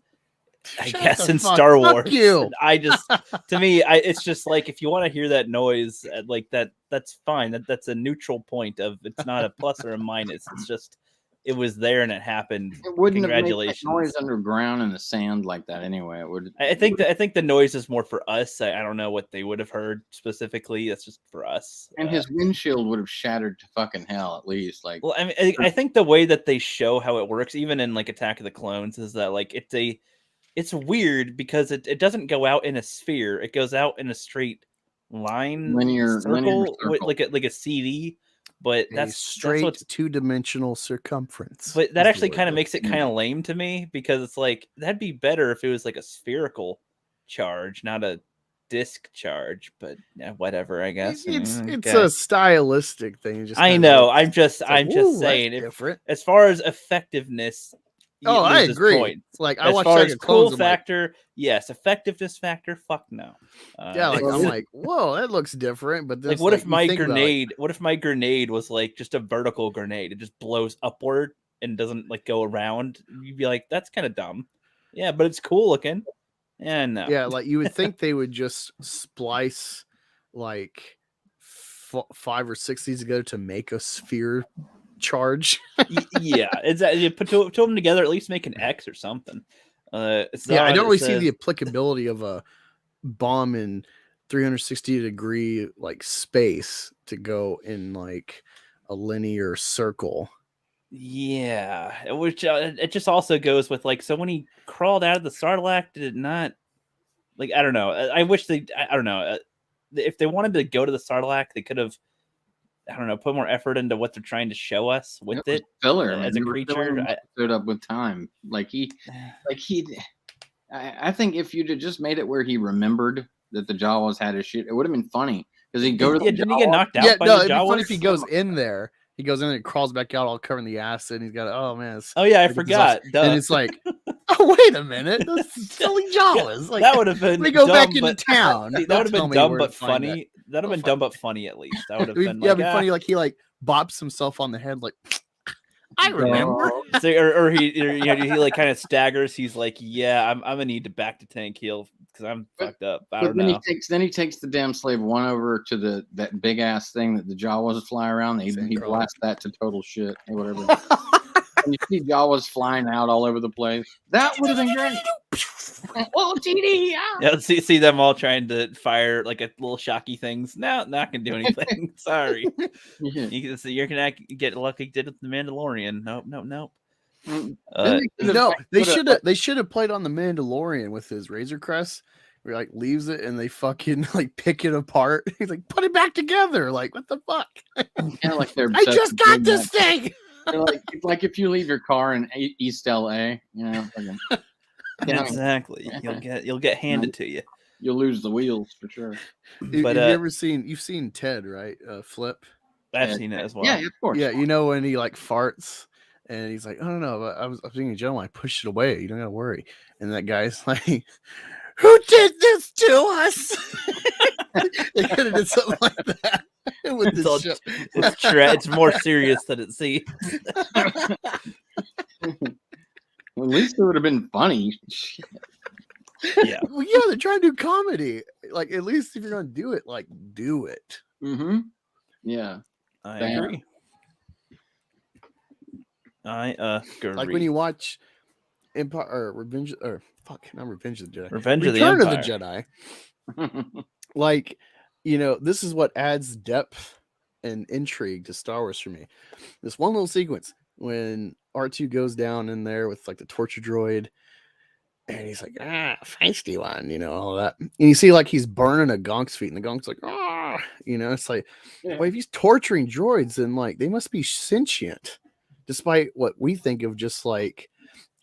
I guess, in Star Wars. You. I just, to me, it's just like, if you want to hear that noise, like that's fine. That's a neutral point of, it's not a plus or a minus. It's just, it was there and it happened. It wouldn't have made that Congratulations. noise underground in the sand like that anyway. It would. I think the noise is more for us. I don't know what they would have heard specifically. That's just for us. And his windshield would have shattered to fucking hell at least. Like, Well, I mean, I think the way that they show how it works, even in like Attack of the Clones, is that like it's weird because it doesn't go out in a sphere. It goes out in a straight line, linear circle. with like a CD. But that's straight what's, two-dimensional circumference. but that actually kind of makes it kind of lame to me, because it's like, that'd be better if it was like a spherical charge, not a disc charge. But yeah, whatever, I guess. It's Okay. a stylistic thing. Just I kinda know. like- I'm just like, ooh, saying, that's different. as far as effectiveness. Oh, I loses agree. point. It's like I As watched far Attack as of the cool Clones, I'm like, factor, yes. Effectiveness factor, fuck no. yeah, like I'm like, whoa, that looks different. But like, this, what if you my think about, grenade? What if my grenade was like just a vertical grenade? It just blows upward and doesn't like go around. You'd be like, that's kind of dumb. Yeah, but it's cool looking. Yeah, no. yeah, like you would think they would just splice like 5 or 6 of these together to make a sphere charge. Yeah, exactly. You put two of them together, at least make an X or something. Yeah, I don't really see the applicability of a bomb in 360-degree like space to go in like a linear circle. Yeah, which it just also goes with like, so when he crawled out of the Sarlacc, did it not? Like, I don't know. I wish they. I don't know. If they wanted to go to the Sarlacc, they could have, I don't know, put more effort into what they're trying to show us with it filler as a creature. Stood up with time. I think if you'd have just made it where he remembered that the Jawas had his shit, it would have been funny, because he'd go to the didn't he get knocked out Yeah, by no, the it'd be Jawas? funny if he goes in there. He goes in and crawls back out all covered in the acid. And he's got, oh man. Oh yeah, I it's forgot. awesome. And it's like, oh wait a minute, those silly Jawas. Like, that would have been. let me go dumb, back into but- town. See, that Don't would have tell been me dumb where to but find funny. That would have been dumb but funny at least. That would have It'd been it'd be like, funny, like he like bops himself on the head, like I remember. So, or he like kind of staggers. He's like, yeah, I'm gonna need to back to Tank Hill because I'm fucked up. I don't Then know. he takes the damn Slave One over to that big ass thing that the Jawas fly around. He blasts that to total shit or whatever. And you see Jawas flying out all over the place. That would have been great. Oh, TD! Yeah, see them all trying to fire like a little shocky things. No, not gonna do anything. Sorry. Yeah. You're gonna get lucky. Did it with the Mandalorian? Nope. No, they should have played on the Mandalorian with his Razor Crest. Where he like leaves it and they fucking like pick it apart. He's like, put it back together. Like, what the fuck? Kind of like they're I just got this thing. They're like if you leave your car in East LA, fucking Exactly. You'll get handed to you. You'll lose the wheels for sure. But Have you ever seen Ted, right? Flip. I've seen it as well. Yeah, of course. Yeah, you know when he like farts and he's like, I don't know, I was being a gentleman, I pushed it away. You don't gotta worry. And that guy's like, who did this to us? They could have did something like that. With this show. It's more serious than it seems. Well, at least it would have been funny. Shit. Yeah. Well, yeah, they're trying to do comedy. Like, at least if you're gonna do it, like, do it. Mm-hmm. Yeah. I agree. I agree. Like when you watch Empire or Revenge or not Revenge of the Jedi. Revenge Return of the of the Jedi. Like, you know, this is what adds depth and intrigue to Star Wars for me. This one little sequence when R2 goes down in there with like the torture droid and he's like, feisty one, you know, all that. And you see like he's burning a gonk's feet and the gonk's like, you know, it's like, well, if he's torturing droids, then like they must be sentient, despite what we think of just like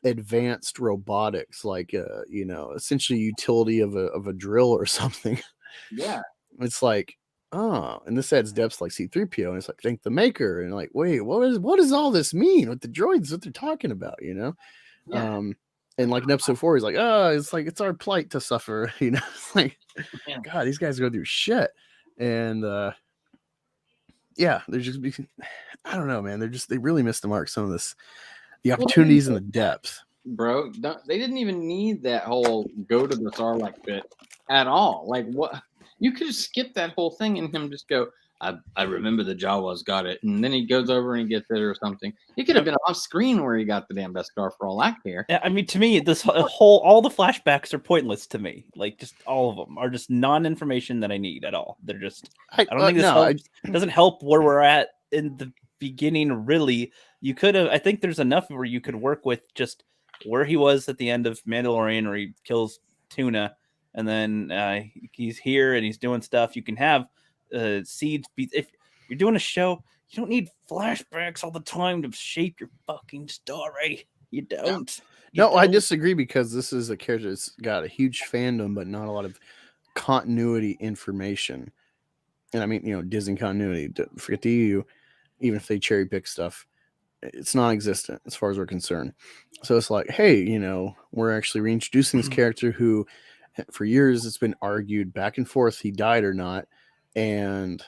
advanced robotics, like you know, essentially utility of a drill or something. Yeah. It's like, oh, and this adds depth like C-3PO, and it's like, thank the maker, and like, wait, what does all this mean with the droids that they're talking about, you know? Yeah. And like in episode 4, he's like, oh, it's like it's our plight to suffer, you know. It's like, God, these guys go through shit. And yeah, they're just I don't know, man. They really missed the mark. Some of this, the opportunities and the depth. Bro, they didn't even need that whole go to the Sarlacc pit at all. Like, what? You could just skip that whole thing and him just go, I remember the Jawas got it. And then he goes over and he gets it or something. He could have been off screen where he got the damn Beskar for all I care. Yeah, I mean, to me, this all the flashbacks are pointless to me. Like, just all of them are just non-information that I need at all. They're just, I don't think this helps. It doesn't help where we're at in the beginning, really. You could have, I think there's enough where you could work with just where he was at the end of Mandalorian, where he kills Tuna, and then he's here and he's doing stuff. You can have seeds. If you're doing a show, you don't need flashbacks all the time to shape your fucking story. You don't. No, I disagree, because this is a character that's got a huge fandom, but not a lot of continuity information. And I mean, you know, Disney continuity. Forget the EU, even if they cherry pick stuff, it's non-existent as far as we're concerned. So it's like, hey, you know, we're actually reintroducing this character who, for years, it's been argued back and forth he died or not, and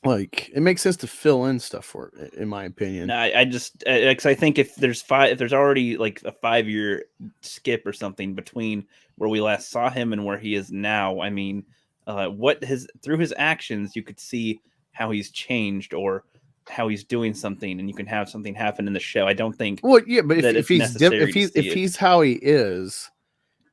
like it makes sense to fill in stuff for it, in my opinion. I just because I think if there's already like a 5-year skip or something between where we last saw him and where he is now, I mean, through his actions you could see how he's changed or how he's doing something, and you can have something happen in the show. I don't think. Well, yeah, but if he's how he is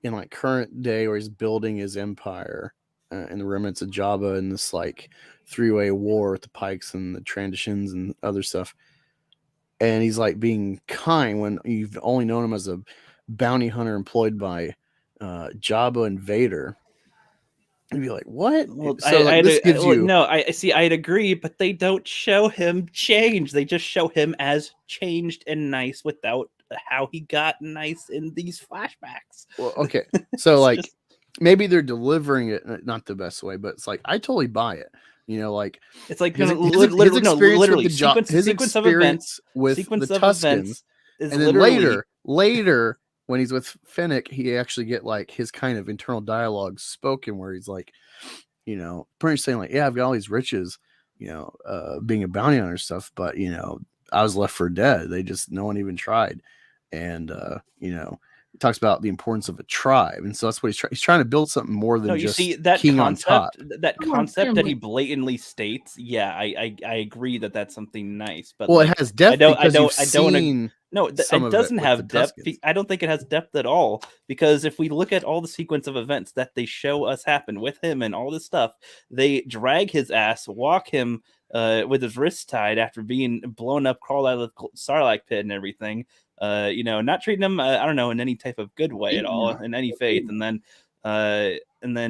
in like current day, where he's building his empire and the remnants of Jabba in this like 3-way war with the Pikes and the Transitions and other stuff, and he's like being kind when you've only known him as a bounty hunter employed by Jabba and Vader. You'd be like, what? Well, so this gives you... No, I see. I'd agree, but they don't show him change. They just show him as changed and nice without how he got nice in these flashbacks. Well, okay, so like maybe they're delivering it not the best way, but it's like I totally buy it. You know, like it's like literally sequence of events with the Tuskens, and then later when he's with Fennec, he actually get like his kind of internal dialogue spoken where he's like, you know, pretty much saying like, yeah, I've got all these riches, you know, being a bounty hunter stuff, but you know, I was left for dead. No one even tried. And, you know, he talks about the importance of a tribe. And so that's what he's trying to build something more than just that king concept, on top. That concept that he blatantly states. Yeah, I agree that that's something nice, but well, it has depth. It doesn't have depth. I don't think it has depth at all, because if we look at all the sequence of events that they show us happen with him and all this stuff, they drag his ass, walk him with his wrists tied after being blown up, crawled out of the Sarlacc pit and everything. You know, not treating him, I don't know, in any type of good way at all, in any faith, and then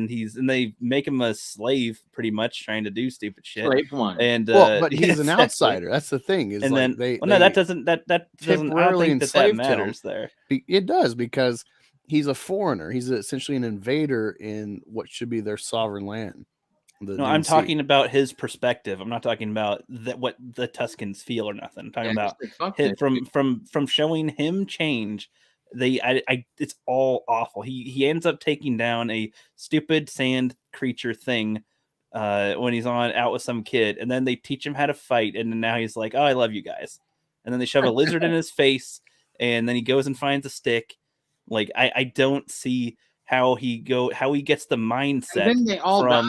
they make him a slave, pretty much trying to do stupid shit. And but he's an outsider. That's the thing. That doesn't. I don't think that matters there. It does, because he's a foreigner. He's essentially an invader in what should be their sovereign land. No, I'm talking about his perspective. I'm not talking about what the Tuscans feel or nothing. I'm talking about from showing him change. It's all awful. He ends up taking down a stupid sand creature thing when he's out with some kid, and then they teach him how to fight, and now he's like, "Oh, I love you guys," and then they shove a lizard in his face, and then he goes and finds a stick. Like I don't see how he gets the mindset. And then they all die.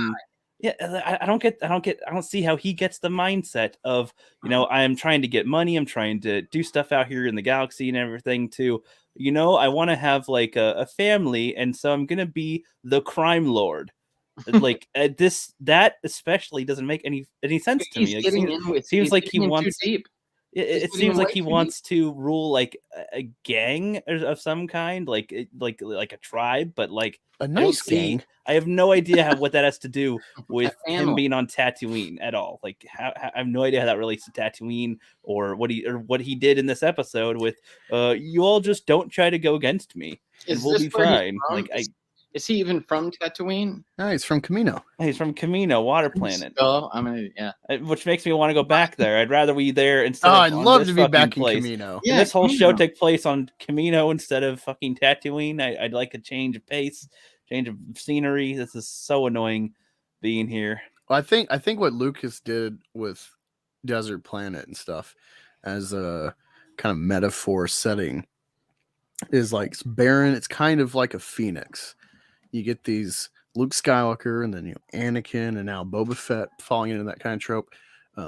Yeah, I don't see how he gets the mindset of, I'm trying to get money, I'm trying to do stuff out here in the galaxy and everything to, I want to have like a family, and so I'm gonna be the crime lord. Like that especially doesn't make any sense to me. It seems like he wants too deep. It seems like he wants to rule like a gang of some kind, like a tribe, but like a nice gang. I have no idea what that has to do with him being on Tatooine at all. Like, I have no idea how that relates to Tatooine or what he did in this episode with, you all just don't try to go against me, and we'll be fine. Like, is he even from Tatooine? No, he's from Kamino. He's from Kamino, water planet. Oh, which makes me want to go back there. I'd rather be there instead. I'd love to be back in Kamino. Yeah, this whole show took place on Kamino instead of fucking Tatooine. I'd like a change of pace, change of scenery. This is so annoying being here. Well, I think what Lucas did with Desert Planet and stuff as a kind of metaphor setting is like it's barren. It's kind of like a phoenix. You get these Luke Skywalker and then Anakin and now Boba Fett falling into that kind of trope.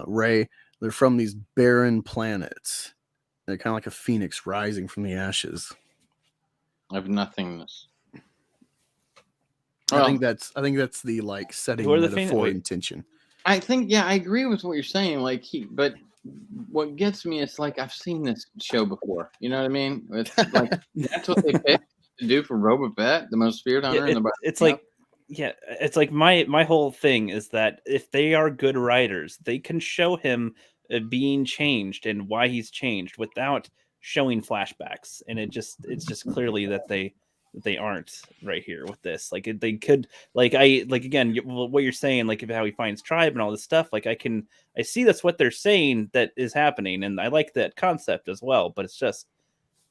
Rey, they're from these barren planets. They're kind of like a phoenix rising from the ashes of nothingness. I think that's the like setting metaphor intention. I think I agree with what you're saying. But what gets me is like I've seen this show before. You know what I mean? It's like that's what they picked to do for Boba Fett, the most feared hunter in the. It's like, it's like my whole thing is that if they are good writers, they can show him being changed and why he's changed without showing flashbacks, and it's just clearly that they aren't right here with this. Like they could, again, what you're saying, like how he finds tribe and all this stuff. Like I see that's what they're saying that is happening, and I like that concept as well. But it's just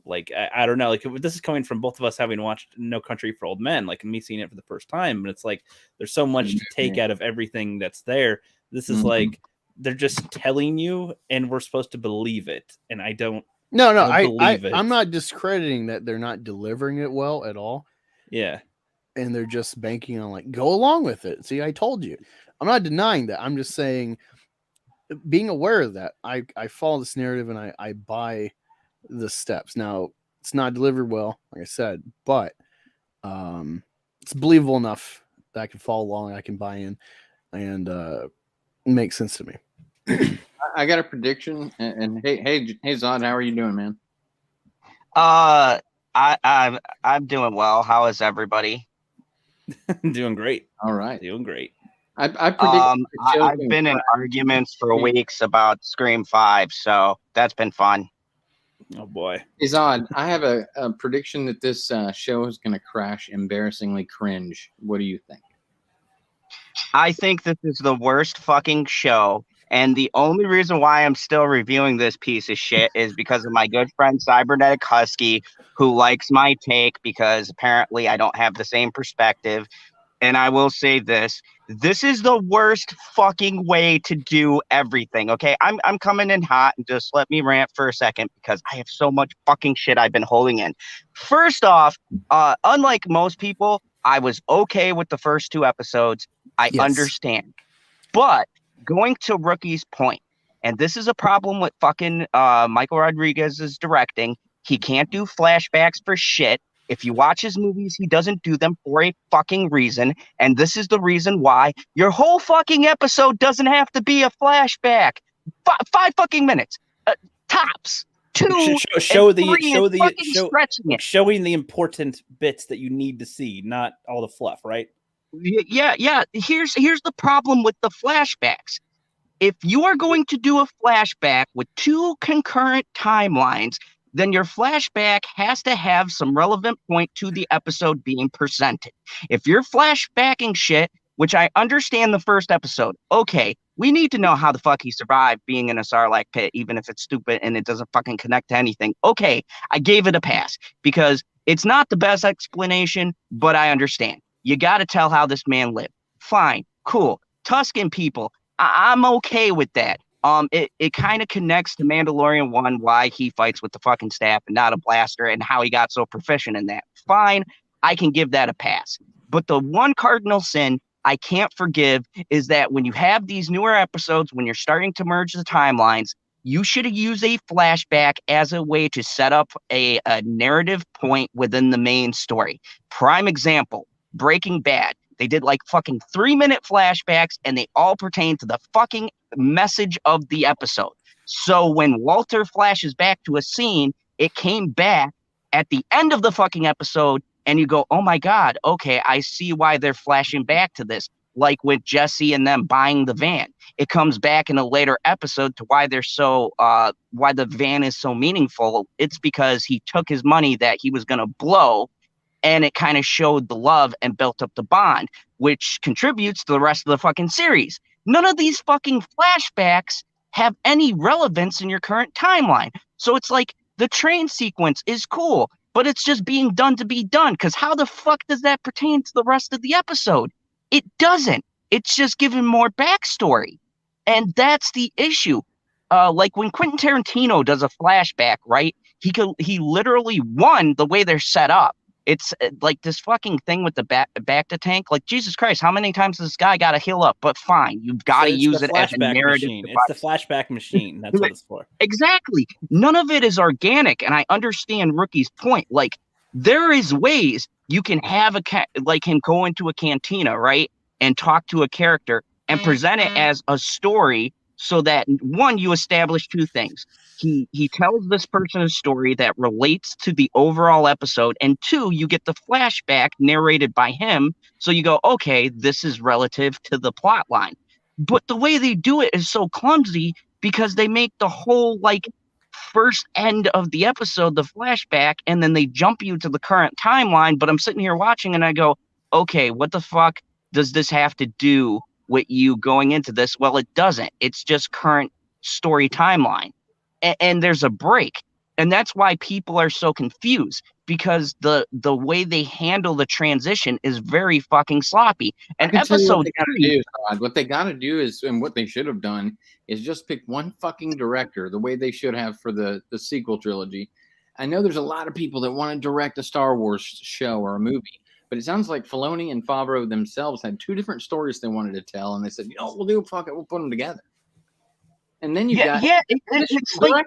like I don't know. Like this is coming from both of us having watched No Country for Old Men, like me seeing it for the first time, and it's like there's so much to take out of everything that's there. This is like they're just telling you, and we're supposed to believe it, and I don't. No, I'm not discrediting that they're not delivering it well at all. Yeah. And they're just banking on like, go along with it. See, I told you. I'm not denying that. I'm just saying, being aware of that, I follow this narrative and I buy the steps. Now, it's not delivered well, like I said, but it's believable enough that I can follow along, I can buy in, and it makes sense to me. I got a prediction, and hey, Zod, how are you doing, man? I'm doing well. How is everybody? Doing great. All right, doing great. I predict. I've been in arguments for weeks about Scream 5, so that's been fun. Oh boy, hey, Zod, I have a prediction that this show is going to crash embarrassingly cringe. What do you think? I think this is the worst fucking show. And the only reason why I'm still reviewing this piece of shit is because of my good friend Cybernetic Husky, who likes my take because apparently I don't have the same perspective. And I will say this is the worst fucking way to do everything. Okay, I'm coming in hot, and just let me rant for a second because I have so much fucking shit I've been holding in. First off, unlike most people, I was okay with the first 2 episodes. I understand. But going to Rookie's point, and this is a problem with fucking Michael Rodriguez's directing. He can't do flashbacks for shit. If you watch his movies, he doesn't do them for a fucking reason. And this is the reason why your whole fucking episode doesn't have to be a flashback. 5 fucking minutes. Tops. 2 showing the important bits that you need to see, not all the fluff, right? Yeah. Here's the problem with the flashbacks. If you are going to do a flashback with 2 concurrent timelines, then your flashback has to have some relevant point to the episode being presented. If you're flashbacking shit, which I understand the first episode, okay, we need to know how the fuck he survived being in a Sarlacc pit, even if it's stupid and it doesn't fucking connect to anything. Okay, I gave it a pass because it's not the best explanation, but I understand. You got to tell how this man lived. Fine, cool. Tuscan people, I'm okay with that. It kind of connects to Mandalorian 1, why he fights with the fucking staff and not a blaster, and how he got so proficient in that. Fine, I can give that a pass. But the one cardinal sin I can't forgive is that when you have these newer episodes, when you're starting to merge the timelines, you should use a flashback as a way to set up a narrative point within the main story. Prime example, Breaking Bad. They did like fucking 3-minute flashbacks and they all pertain to the fucking message of the episode. So when Walter flashes back to a scene, it came back at the end of the fucking episode and you go, oh my God, okay, I see why they're flashing back to this. Like with Jesse and them buying the van. It comes back in a later episode to why they're so, why the van is so meaningful. It's because he took his money that he was going to blow, and it kind of showed the love and built up the bond, which contributes to the rest of the fucking series. None of these fucking flashbacks have any relevance in your current timeline. So it's like the train sequence is cool, but it's just being done to be done. Because how the fuck does that pertain to the rest of the episode? It doesn't. It's just giving more backstory. And that's the issue. Like when Quentin Tarantino does a flashback, right? He literally won the way they're set up. It's like this fucking thing with the Bacta tank. Like, Jesus Christ, how many times has this guy got to heal up? But fine, you've got to use it as a narrative machine. device. It's the flashback machine. That's what it's for. Exactly. None of it is organic. And I understand Rookie's point. Like, there is ways you can have like him go into a cantina, right? And talk to a character and present it as a story so that, one, you establish two things. He tells this person a story that relates to the overall episode, and two, you get the flashback narrated by him, so you go, okay, this is relative to the plot line. But the way they do it is so clumsy because they make the whole, like, first end of the episode the flashback, and then they jump you to the current timeline, but I'm sitting here watching and I go, okay, what the fuck does this have to do with you going into this? Well, it doesn't. It's just current story timeline. And there's a break. And that's why people are so confused, because the way they handle the transition is very fucking sloppy. And episode 3, what they got to do is, and what they should have done is just pick one fucking director, the way they should have for the sequel trilogy. I know there's a lot of people that want to direct a Star Wars show or a movie, but it sounds like Filoni and Favreau themselves had two different stories they wanted to tell, and they said, we'll do it, fuck it, we'll put them together. And then you got it's like,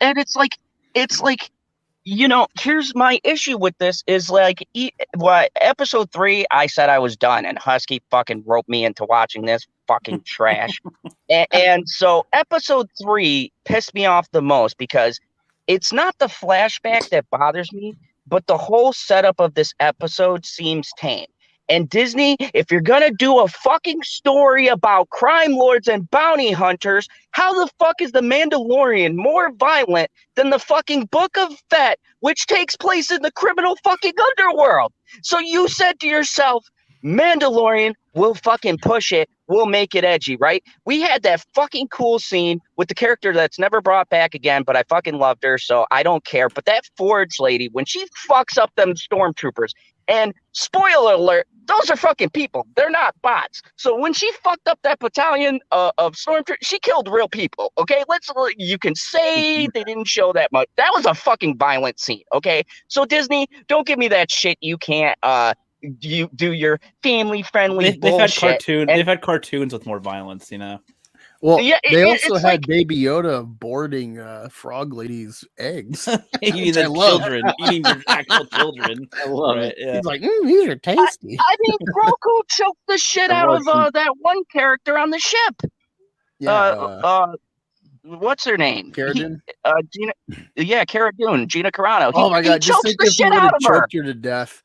and it's like, here's my issue with this is like, episode 3, I said I was done, and Husky fucking roped me into watching this fucking trash. and so episode 3 pissed me off the most because it's not the flashback that bothers me, but the whole setup of this episode seems tame. And Disney, if you're going to do a fucking story about crime lords and bounty hunters, how the fuck is The Mandalorian more violent than the fucking Book of Fett, which takes place in the criminal fucking underworld? So you said to yourself, Mandalorian, we'll fucking push it. We'll make it edgy, right? We had that fucking cool scene with the character that's never brought back again, but I fucking loved her, so I don't care. But that Forge lady, when she fucks up them stormtroopers, and spoiler alert, those are fucking people. They're not bots. So when she fucked up that battalion of stormtroopers, she killed real people, okay? You can say they didn't show that much. That was a fucking violent scene, okay? So Disney, don't give me that shit. You can't you do your family-friendly bullshit. They've had cartoons with more violence, Well, yeah, they also had Baby Yoda boarding Frog Lady's eggs. Eating the children, eating their actual children. I love it. Yeah. He's like, these are tasty. I mean, Grogu choked the shit out of that one character on the ship. Yeah. What's her name? Cara Dune? Cara Dune, Gina Carano. Oh my God! Just think the if shit they would out have of her. choked her to death,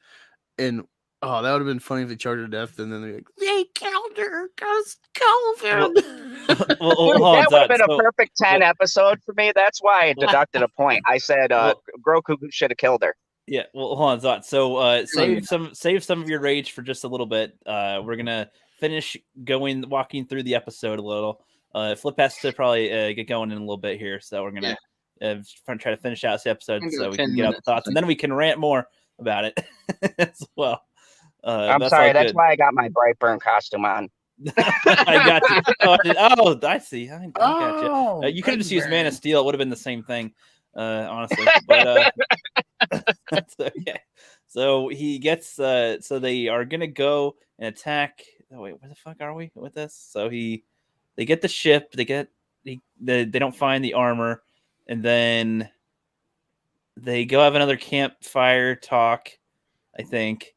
and that would have been funny if they choked her to death, and then they're like, they killed daughter got COVID. Well, Dude, hold on, that would have Zod. been a perfect 10 episode for me. That's why I deducted a point. I said Grogu should have killed her. Yeah, well, hold on, Zod. So yeah. save some of your rage for just a little bit. We're gonna finish walking through the episode a little. Flip has to probably get going in a little bit here, so we're gonna try to finish out this episode so we can get out the thoughts, and then we can rant more about it as well. I'm sorry, that's why I got my Brightburn costume on. I got you. I see. I got you. You could have just used Man of Steel. It would have been the same thing, honestly. But that's okay. So he gets. So they are gonna go and attack. Oh wait, where the fuck are we with this? So they get the ship. They don't find the armor, and then they go have another campfire talk, I think.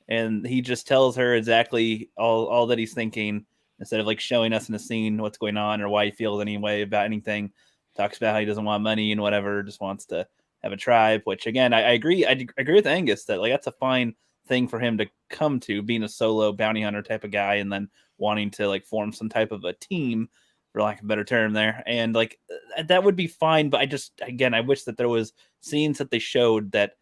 And he just tells her exactly all that he's thinking instead of like showing us in the scene what's going on or why he feels any way about anything. Talks about how he doesn't want money and whatever, just wants to have a tribe, which again, I agree. I agree with Angus that like that's a fine thing for him to come to, being a solo bounty hunter type of guy and then wanting to like form some type of a team, for lack of a better term there. And like that would be fine. But I wish that there was scenes that they showed that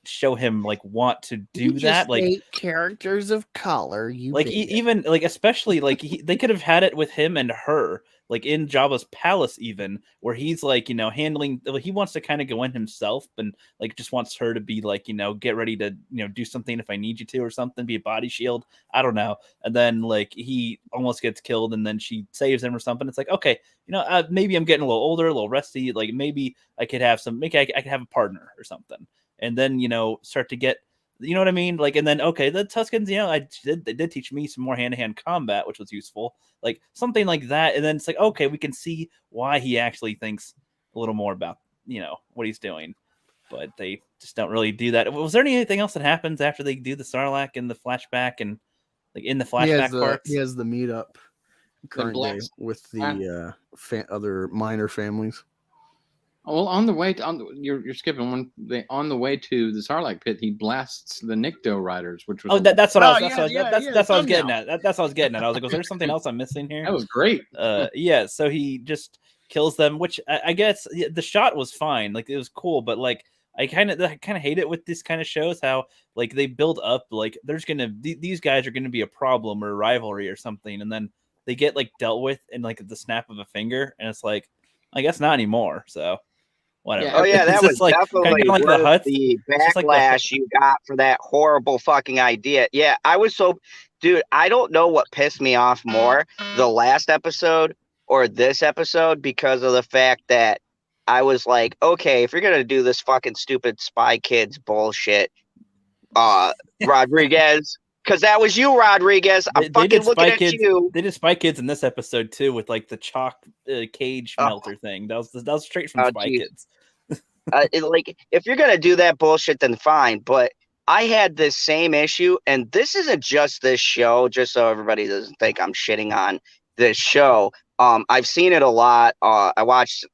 show him like want to do that, like characters of color, like even like especially like they could have had it with him and her, like in Jabba's palace, even where he's like, you know, handling, he wants to kind of go in himself and like just wants her to be like, you know, get ready to, you know, do something if I need you to or something, be a body shield, I don't know. And then like he almost gets killed and then she saves him or something. It's like, okay, you know, maybe I'm getting a little older, a little rusty, like maybe I could have I could have a partner or something. And then, you know, start to get, you know what I mean? Like, and then, okay, the Tuskens, you know, they did teach me some more hand-to-hand combat, which was useful. Like, something like that. And then it's like, okay, we can see why he actually thinks a little more about, you know, what he's doing. But they just don't really do that. Was there anything else that happens after they do the Sarlacc and the flashback and, like, in the flashback parts? He has the meetup current day with the other minor families. Well, on the way to, you're skipping one. On the way to the Sarlacc pit, he blasts the Nikto riders, which was that's what I was getting at. That's what I was getting at. I was like, was there something else I'm missing here? That was great. Yeah. So he just kills them, which I guess the shot was fine. Like it was cool, but like I kind of hate it with this kind of shows how like they build up like there's these guys are gonna be a problem or a rivalry or something, and then they get like dealt with in like the snap of a finger, and it's like I guess not anymore. So. Whatever. Oh yeah, that was like, definitely like the backlash you got for that horrible fucking idea. Yeah, I was dude, I don't know what pissed me off more, the last episode or this episode, because of the fact that I was like, okay, if you're gonna do this fucking stupid Spy Kids bullshit, Rodriguez, because that was you, Rodriguez. I'm fucking looking at you. They did Spy Kids in this episode too, with like the chalk cage melter thing. That was straight from Spy Kids. Like, if you're gonna do that bullshit, then fine. But I had this same issue, and this isn't just this show. Just so everybody doesn't think I'm shitting on this show. I've seen it a lot. I watched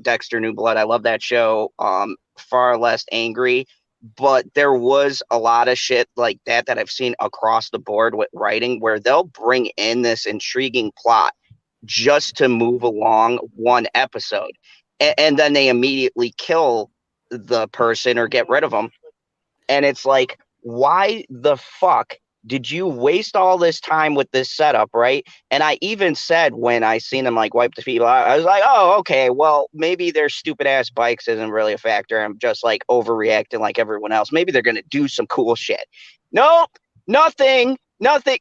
Dexter New Blood. I love that show. Far less angry. But there was a lot of shit like that I've seen across the board with writing, where they'll bring in this intriguing plot just to move along one episode. And then they immediately kill the person or get rid of them. And it's like, why the fuck did you waste all this time with this setup, right? And I even said when I seen them like wipe the people out, I was like, oh, okay, well, maybe their stupid ass bikes isn't really a factor. I'm just like overreacting like everyone else. Maybe they're going to do some cool shit. Nope, nothing,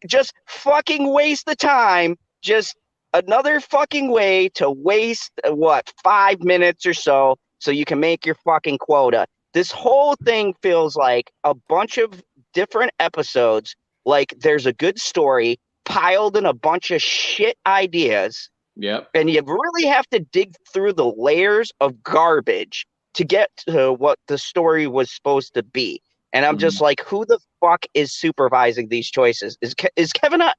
just fucking waste the time. Just another fucking way to waste, 5 minutes or so you can make your fucking quota. This whole thing feels like a bunch of different episodes. Like there's a good story piled in a bunch of shit ideas. Yep. And you really have to dig through the layers of garbage to get to what the story was supposed to be. And I'm just like, who the fuck is supervising these choices? Is Kevin not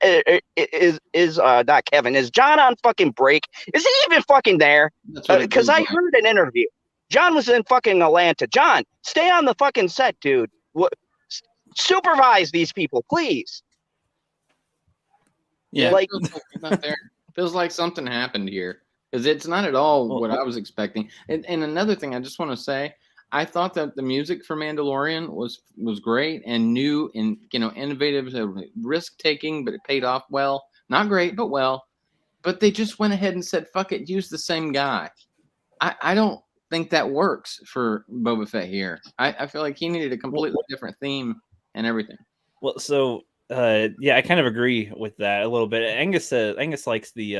Kevin? Is John on fucking break? Is he even fucking there? Because I heard an interview. John was in fucking Atlanta. John, stay on the fucking set, dude. Supervise these people, please. Yeah. Like, it feels like he's not there. Feels like something happened here because it's not at all what I was expecting. And another thing I just want to say, I thought that the music for Mandalorian was great and new and innovative, risk taking, but it paid off well. Not great, but well. But they just went ahead and said, "Fuck it, use the same guy." I don't think that works for Boba Fett here. I feel like he needed a completely different theme and everything. Well, so yeah, I kind of agree with that a little bit. Angus likes the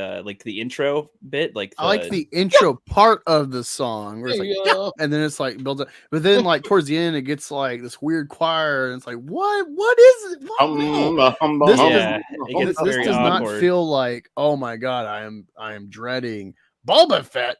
intro bit, like I like the intro part of the song where it's like, Yeah. and then it's like builds up, but then like towards the end it gets like this weird choir, and it's like, what is it? What? No. This yeah, it gets this very does not awkward. feel like, oh my god, I am dreading Boba Fett.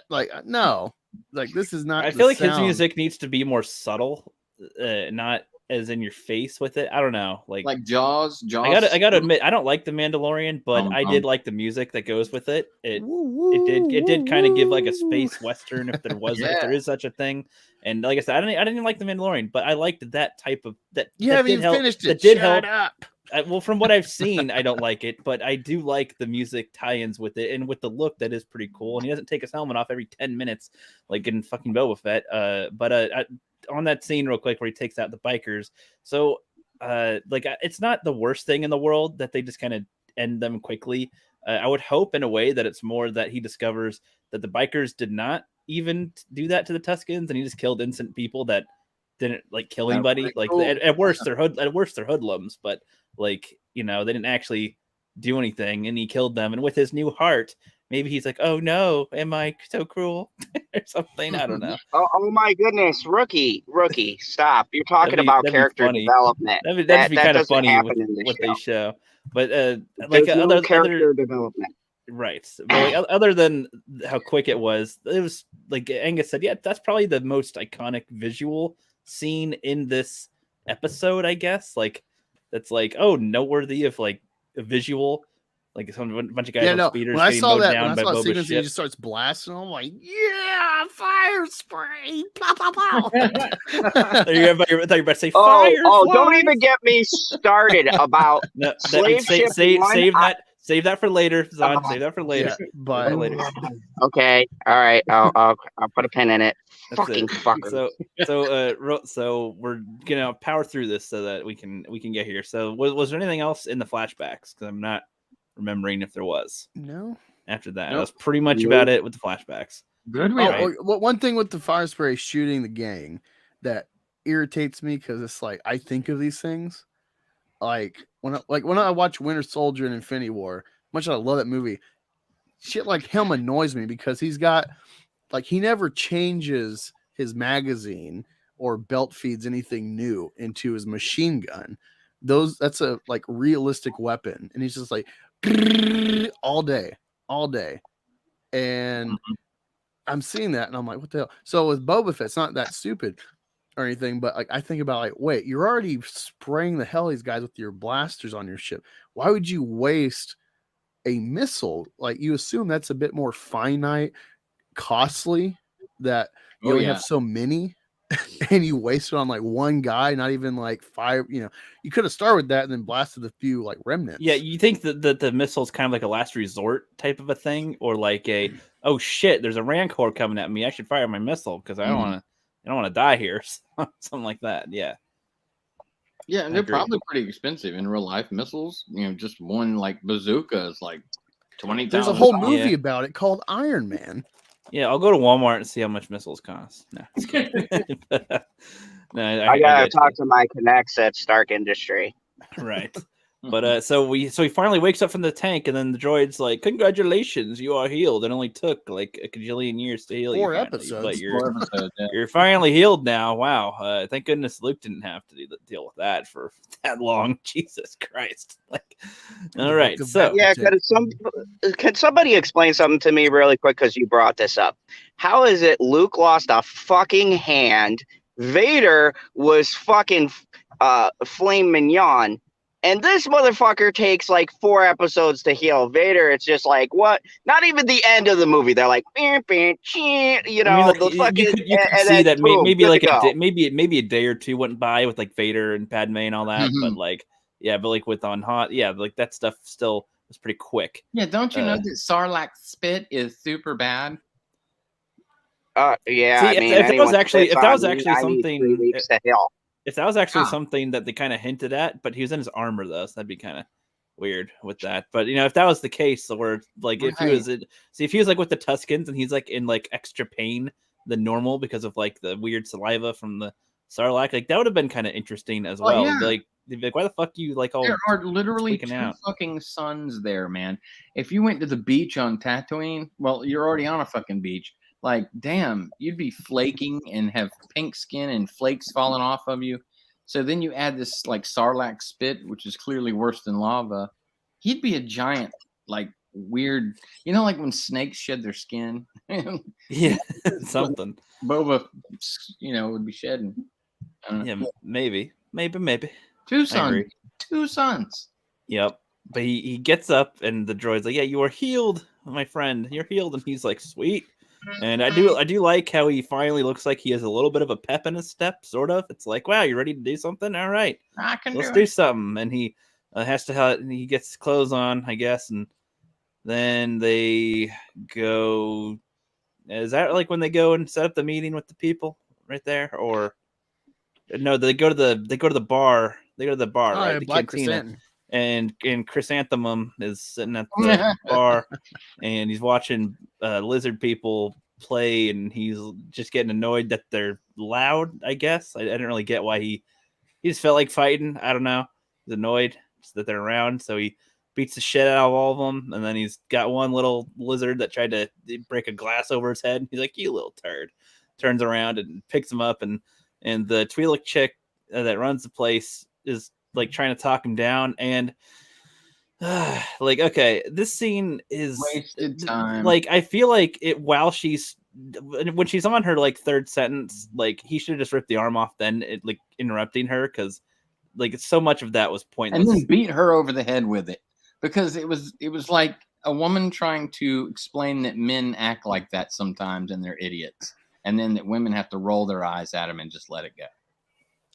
Like, no, like this is not. I feel like his music needs to be more subtle, not as in your face with it. I don't know, like Jaws. I gotta admit, I don't like the Mandalorian, but I did like the music that goes with it. It did kind of give like a space western if there was if there is such a thing. And like I said, I didn't like the Mandalorian, but I liked that type of that. You that haven't did even help, finished it. That did Shut help. up. Well, from what I've seen, I don't like it, but I do like the music tie-ins with it, and with the look that is pretty cool. And he doesn't take his helmet off every 10 minutes, like in fucking Boba Fett. On that scene, real quick, where he takes out the bikers, so it's not the worst thing in the world that they just kind of end them quickly. I would hope, in a way, that it's more that he discovers that the bikers did not even do that to the Tuskens, and he just killed innocent people that didn't like kill anybody. Like cool. At worst, they're hoodlums, but like, they didn't actually do anything, and he killed them. And with his new heart, maybe he's like, oh no, am I so cruel or something? I don't know. Oh my goodness, rookie, stop! You're talking about character development. That'd be kind of funny with what they show. But other character development, right? But other than how quick it was like Angus said, yeah, that's probably the most iconic visual scene in this episode, I guess. Like that's like, oh, noteworthy of like a visual, like a bunch of guys on speeders. When I saw that, down when I saw Boba's he just starts blasting, I'm like, yeah, fire spray, pow pow pow. I thought you were about to say fire. Oh, don't even get me started about Save that for later, Zahn. Save that for later. Yeah, but later. Okay, all right, I'll put a pin in it. That's fucking fucker. So we're gonna power through this so that we can get here. So was there anything else in the flashbacks? Because I'm not remembering if there was. No. After that, that was pretty much about it with the flashbacks. Good. One thing with the fire spray shooting the gang that irritates me, because it's like I think of these things like when I watch Winter Soldier and Infinity War. Much as I love that movie, shit like him annoys me because he's got like he never changes his magazine or belt feeds anything new into his machine gun. That's a like realistic weapon, and he's just like all day. And I'm seeing that and I'm like, what the hell? So with Boba Fett, it's not that stupid or anything, but like I think about like, wait, you're already spraying the hell these guys with your blasters on your ship. Why would you waste a missile? Like you assume that's a bit more finite, costly, that you only have so many and you waste it on like one guy, not even like five. You could have started with that and then blasted a few like remnants. Yeah, you think that the missile is kind of like a last resort type of a thing, or like a, oh shit, there's a Rancor coming at me, I should fire my missile because I don't want to die here. Something like that. Yeah, and they're probably pretty expensive in real life. Missiles, just one like bazooka is like $20,000. There's a whole movie about it called Iron Man. Yeah, I'll go to Walmart and see how much missiles cost. No, I gotta talk to my connects at Stark Industry. Right. But so he finally wakes up from the tank, and then the droid's like, "Congratulations, you are healed. It only took like a cajillion years to heal you. 4 episodes, but you're finally healed now. Wow! Thank goodness Luke didn't have to deal with that for that long. Jesus Christ! Like, all right. So yeah, can somebody explain something to me really quick? Because you brought this up. How is it Luke lost a fucking hand? Vader was fucking flame mignon. And this motherfucker takes like 4 episodes to heal. Vader, it's just like, what? Not even the end of the movie. They're like, the fucking. You could see that maybe like maybe a day or two went by with like Vader and Padme and all that, but like Yeah, but like with on hot, yeah, like that stuff still was pretty quick. Yeah, don't you know that Sarlacc spit is super bad? Yeah, See, I mean, if that was anyone actually spits if that on was me, actually I need 3 something weeks to heal. if that was actually Ah. something that they kind of hinted at, but he was in his armor though, so that'd be kind of weird with that. But you know, if that was the case, where like if he was if he was like with the Tuscans and he's like in like extra pain than normal because of like the weird saliva from the Sarlacc, like that would have been kind of interesting as well. Yeah. Like, they'd be like, why the fuck do you like all There are literally freaking 2 out? fucking suns there, man. If you went to the beach on Tatooine, well, you're already on a fucking beach. Like, damn, you'd be flaking and have pink skin and flakes falling off of you. So then you add this like Sarlacc spit, which is clearly worse than lava. He'd be a giant, like weird, you know, like when snakes shed their skin. Yeah, something. Boba, you know, would be shedding. I don't know. Yeah, maybe. 2 I suns. agree. 2 suns. Yep. But he gets up and the droid's like, yeah, you are healed, my friend. You're healed. And he's like, sweet. And I do like how he finally looks like he has a little bit of a pep in his step, sort of. It's like, wow, you ready to do something? All right, let's do something. And he has to he gets his clothes on, I guess, and then they go. Is that like when they go and set up the meeting with the people right there, or no? They go to the bar. They go to the bar, Oh, right? yeah, The Black cantina. Chrysanthemum. And Chrysanthemum is sitting at the bar, and he's watching lizard people play, and he's just getting annoyed that they're loud. I guess I didn't really get why he just felt like fighting. I don't know. He's annoyed just that they're around, so he beats the shit out of all of them. And then he's got one little lizard that tried to break a glass over his head. He's like, "You little turd!" Turns around and picks him up, and the Twi'lek chick that runs the place is like trying to talk him down, and like, okay, this scene is wasted time. Like, I feel like it while when she's on her like 3rd sentence, like he should have just ripped the arm off then, like interrupting her, because like so much of that was pointless. And then beat her over the head with it, because it was like a woman trying to explain that men act like that sometimes and they're idiots, and then that women have to roll their eyes at them and just let it go.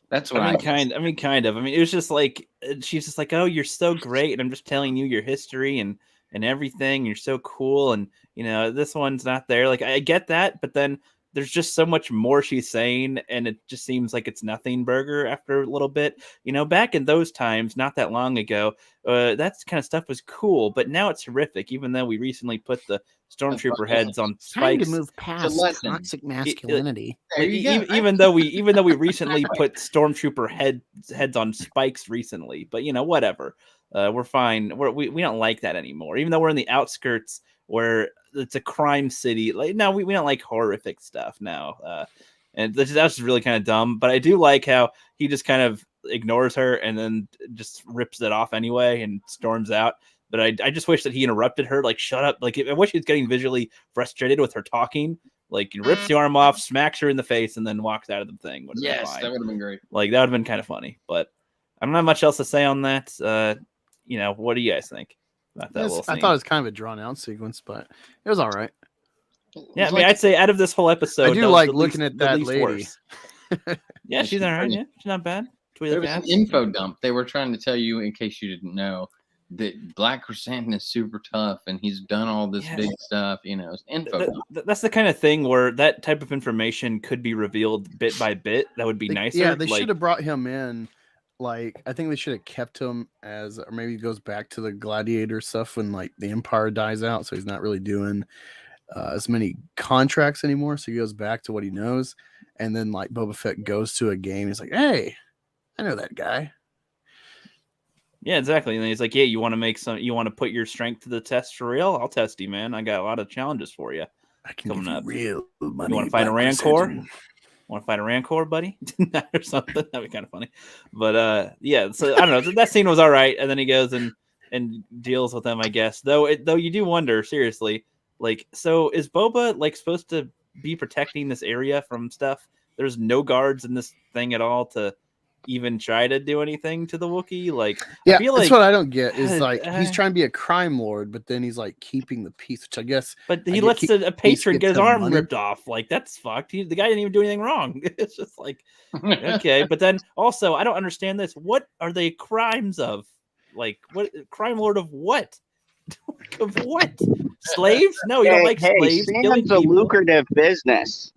That's what kind of. I mean, it was just like she's just like, "Oh, you're so great," and I'm just telling you your history and everything. You're so cool, and you know this one's not there. Like, I get that, but then there's just so much more she's saying, and it just seems like it's nothing burger after a little bit. You know, back in those times, not that long ago, that kind of stuff was cool, but now it's horrific. Even though we recently put the stormtrooper heads on Trying spikes, to move past toxic masculinity. even though we recently put stormtrooper heads on spikes recently, but you know, whatever. We're fine. We don't like that anymore. Even though we're in the outskirts where it's a crime city, like no, we don't like horrific stuff now. And that's just really kind of dumb. But I do like how he just kind of ignores her and then just rips it off anyway and storms out. But I just wish that he interrupted her. Like, shut up. Like, I wish he's getting visually frustrated with her talking. Like, he rips the arm off, smacks her in the face, and then walks out of the thing. Yes, that would have been great. Like, that would have been kind of funny. But I don't have much else to say on that. You know, what do you guys think about that little scene? I thought it was kind of a drawn out sequence, but it was all right. Yeah, I mean, I'd say out of this whole episode, I do like looking at that lady. Yeah, she's all right. Yeah, she's not bad. There was an info dump. They were trying to tell you, in case you didn't know, that Black Chrysanthemum is super tough and he's done all this big stuff. You know, it's info dump. That's the kind of thing where that type of information could be revealed bit by bit. That would be nicer. Yeah, they should have brought him in. Like, I think they should have kept him as, or maybe he goes back to the gladiator stuff when like the Empire dies out, so he's not really doing as many contracts anymore. So he goes back to what he knows, and then like Boba Fett goes to a game. He's like, "Hey, I know that guy." Yeah, exactly. And he's like, "Yeah, you want to put your strength to the test for real? I'll test you, man. I got a lot of challenges for you. I can coming give you up. real money. You want to fight a Rancor? Want to fight a Rancor, buddy? Or something? That'd be kind of funny. But yeah. So I don't know. That scene was all right, and then he goes and deals with them, I guess. Though you do wonder seriously, like, so is Boba like supposed to be protecting this area from stuff? There's no guards in this thing at all to even try to do anything to the Wookiee. Like, Yeah, I feel that's like what I don't get. Is like he's uh, trying to be a crime lord, but then he's like keeping the peace, which I guess. but I he get lets keep- a patron peace get his gets him arm money. ripped off. Like, that's fucked. The guy didn't even do anything wrong. It's just like, okay. But then also, I don't understand this. What are they crimes of? Like, what crime lord of what? Of what? Slaves? No, you don't like slaves. Killing Sam's a people. lucrative business.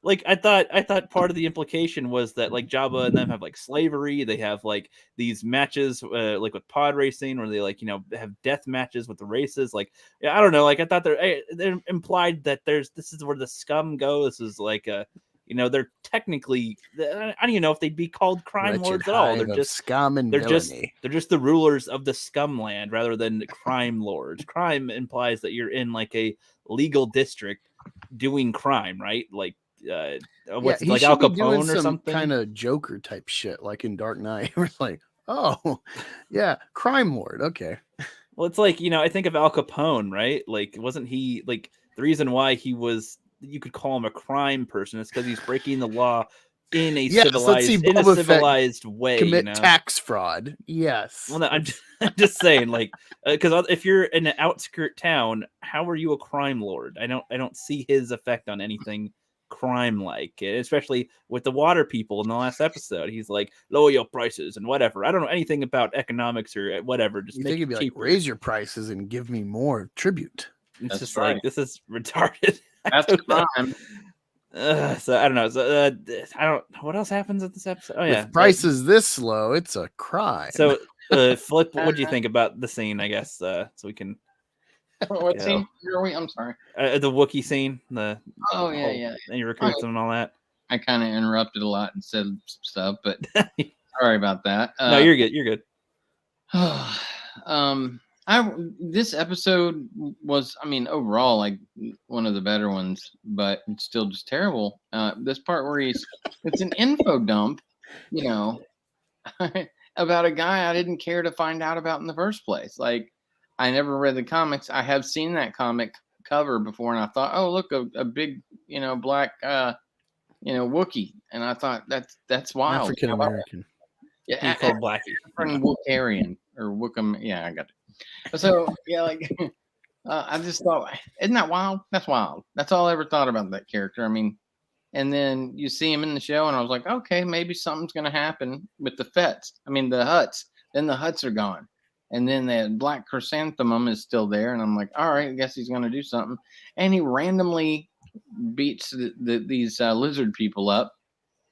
Like I thought part of the implication was that like Jabba and them have like slavery. They have like these matches like with pod racing where they like, you know, have death matches with the races. Like, yeah, I don't know. Like I thought they're implied that this is where the scum go. This is like a, you know, they're technically, I don't even know if they'd be called crime Wretched lords at all. hive They're of just scum and they're villainy. just the rulers of the scum land rather than crime lords. Crime implies that you're in like a legal district doing crime, right? Like what's he like should Al be doing Capone or some something? kind of Joker type shit, like in Dark Knight. We're like, oh, yeah, crime lord. Okay. Well, it's like, you know, I think of Al Capone, right? Like, wasn't he like the reason why he was? You could call him a crime person. It's because he's breaking the law in a Yes, let's see Boba Fett civilized way. Commit you know? tax fraud. Yes. Well, no, I'm just saying, like, because if you're in an outskirt town, how are you a crime lord? I don't see his effect on anything crime like, especially with the water people in the last episode. He's like, lower your prices and whatever. I don't know anything about economics or whatever. Just You make think it it'd be cheaper. like, raise your prices and give me more tribute. It's That's just right. like, this is retarded. That's crime. So I don't know. So I don't. What else happens at this episode? Oh yeah, With prices this low, it's a crime. So Flip, what do you think about the scene? I guess so we can. What Yeah. scene are we? I'm sorry. The Wookiee scene. The Oh yeah. And you recruits them and all that. I kind of interrupted a lot and said some stuff, but sorry about that. No, you're good. You're good. This episode was, I mean, overall, like one of the better ones, but it's still just terrible. This part where it's an info dump, you know, about a guy I didn't care to find out about in the first place. Like, I never read the comics. I have seen that comic cover before, and I thought, oh, look, a big, you know, black, Wookiee, and I thought that's wild. African American. Yeah, He's called Blackie. Wookarian or Wookum. Yeah, I got it. So yeah, like I just thought, isn't that wild? That's wild. That's all I ever thought about that character. I mean, and then you see him in the show, and I was like, okay, maybe something's gonna happen with the Fets. I mean, the Huts. Then the Huts are gone, and then the Black Chrysanthemum is still there, and I'm like, all right, I guess he's gonna do something. And he randomly beats these lizard people up.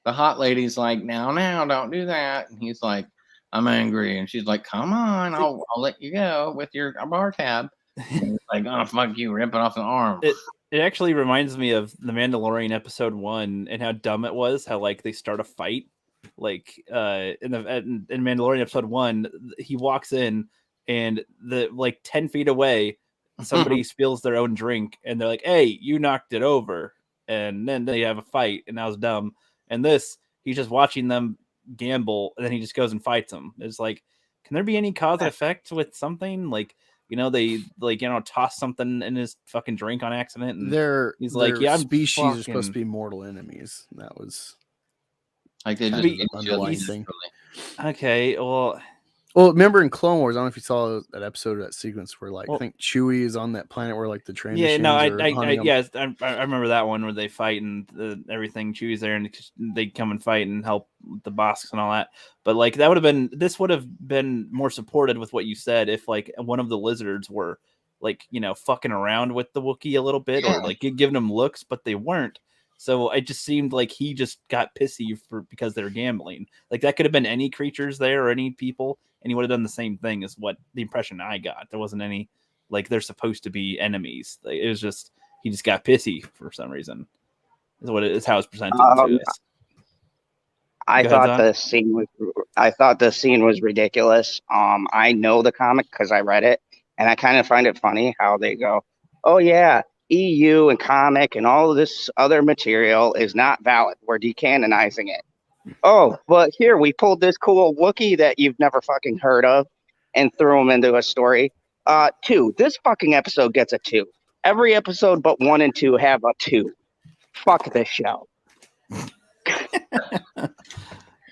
The hot lady's like, now, don't do that. And he's like, I'm angry. And she's like, come on, I'll let you go with your bar tab. And he's like, oh, fuck you, rip it off an arm. It actually reminds me of the Mandalorian episode 1 and how dumb it was, how like they start a fight. Like in Mandalorian episode 1, he walks in and the like 10 feet away, somebody spills their own drink and they're like, hey, you knocked it over. And then they have a fight, and that was dumb. And this, he's just watching them gamble, and then he just goes and fights them. It's like, can there be any cause and effect with something? Like, you know, they like, you know, toss something in his fucking drink on accident, and he's like, yeah, I'm species fucking... are supposed to be mortal enemies. That was like they just just underlying thing. Okay, well, remember in Clone Wars, I don't know if you saw that episode of that sequence where, like, well, I think Chewie is on that planet where, like, the train. Yeah, no, I remember that one where they fight and everything. Chewie's there and they come and fight and help the Bosks and all that. But like this would have been more supported with what you said if like one of the lizards were like, you know, fucking around with the Wookiee a little bit or like giving them looks, but they weren't. So it just seemed like he just got pissy because they were gambling. Like that could have been any creatures there or any people, and he would have done the same thing as what the impression I got. There wasn't any like they're supposed to be enemies. It was just he just got pissy for some reason. Is how it's presented to us. I thought the scene was ridiculous. I know the comic because I read it, and I kind of find it funny how they go, "Oh yeah, EU and comic and all of this other material is not valid. We're decanonizing it. Oh, but here we pulled this cool Wookiee that you've never fucking heard of and threw him into a story. 2. This fucking episode gets a 2. Every episode but 1 and 2 have a 2. Fuck this show."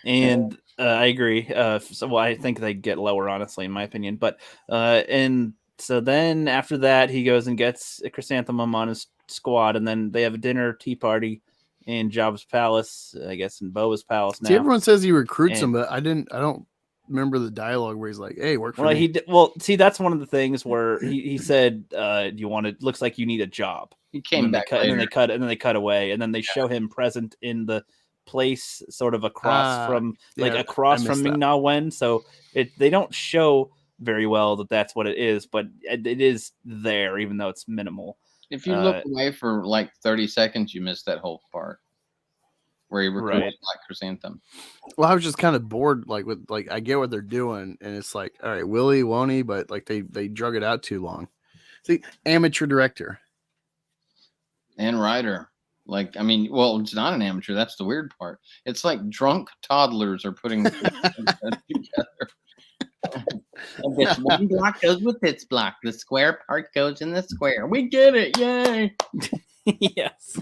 And I agree. Well, I think they get lower, honestly, in my opinion. But and so then after that, he goes and gets a chrysanthemum on his squad, and then they have a dinner tea party in Jabba's palace, I guess in Boba's palace now. See, everyone says he recruits And- him, but I don't remember the dialogue where he's like, "Hey, work for Well, me." see, that's one of the things where he said, "Do you want it? Looks like you need a job." He came and then back they cut, later. and then they cut, and then they cut away, and then they show him present in the place, sort of across from, like yeah, across I from missed that. Ming-Na Wen. So they don't show very well that that's what it is, but it is there, even though it's minimal. If you look away for like 30 seconds, you miss that whole part where he recruits Black Chrysanthemum. Well, I was just kind of bored, I get what they're doing, and it's like, all right, will he, won't he? But like they drug it out too long. See, amateur director and writer. Like, I mean, well, it's not an amateur. That's the weird part. It's like drunk toddlers are putting together. And this one block goes with its block. The square part goes in the square. We get it. Yay. Yes.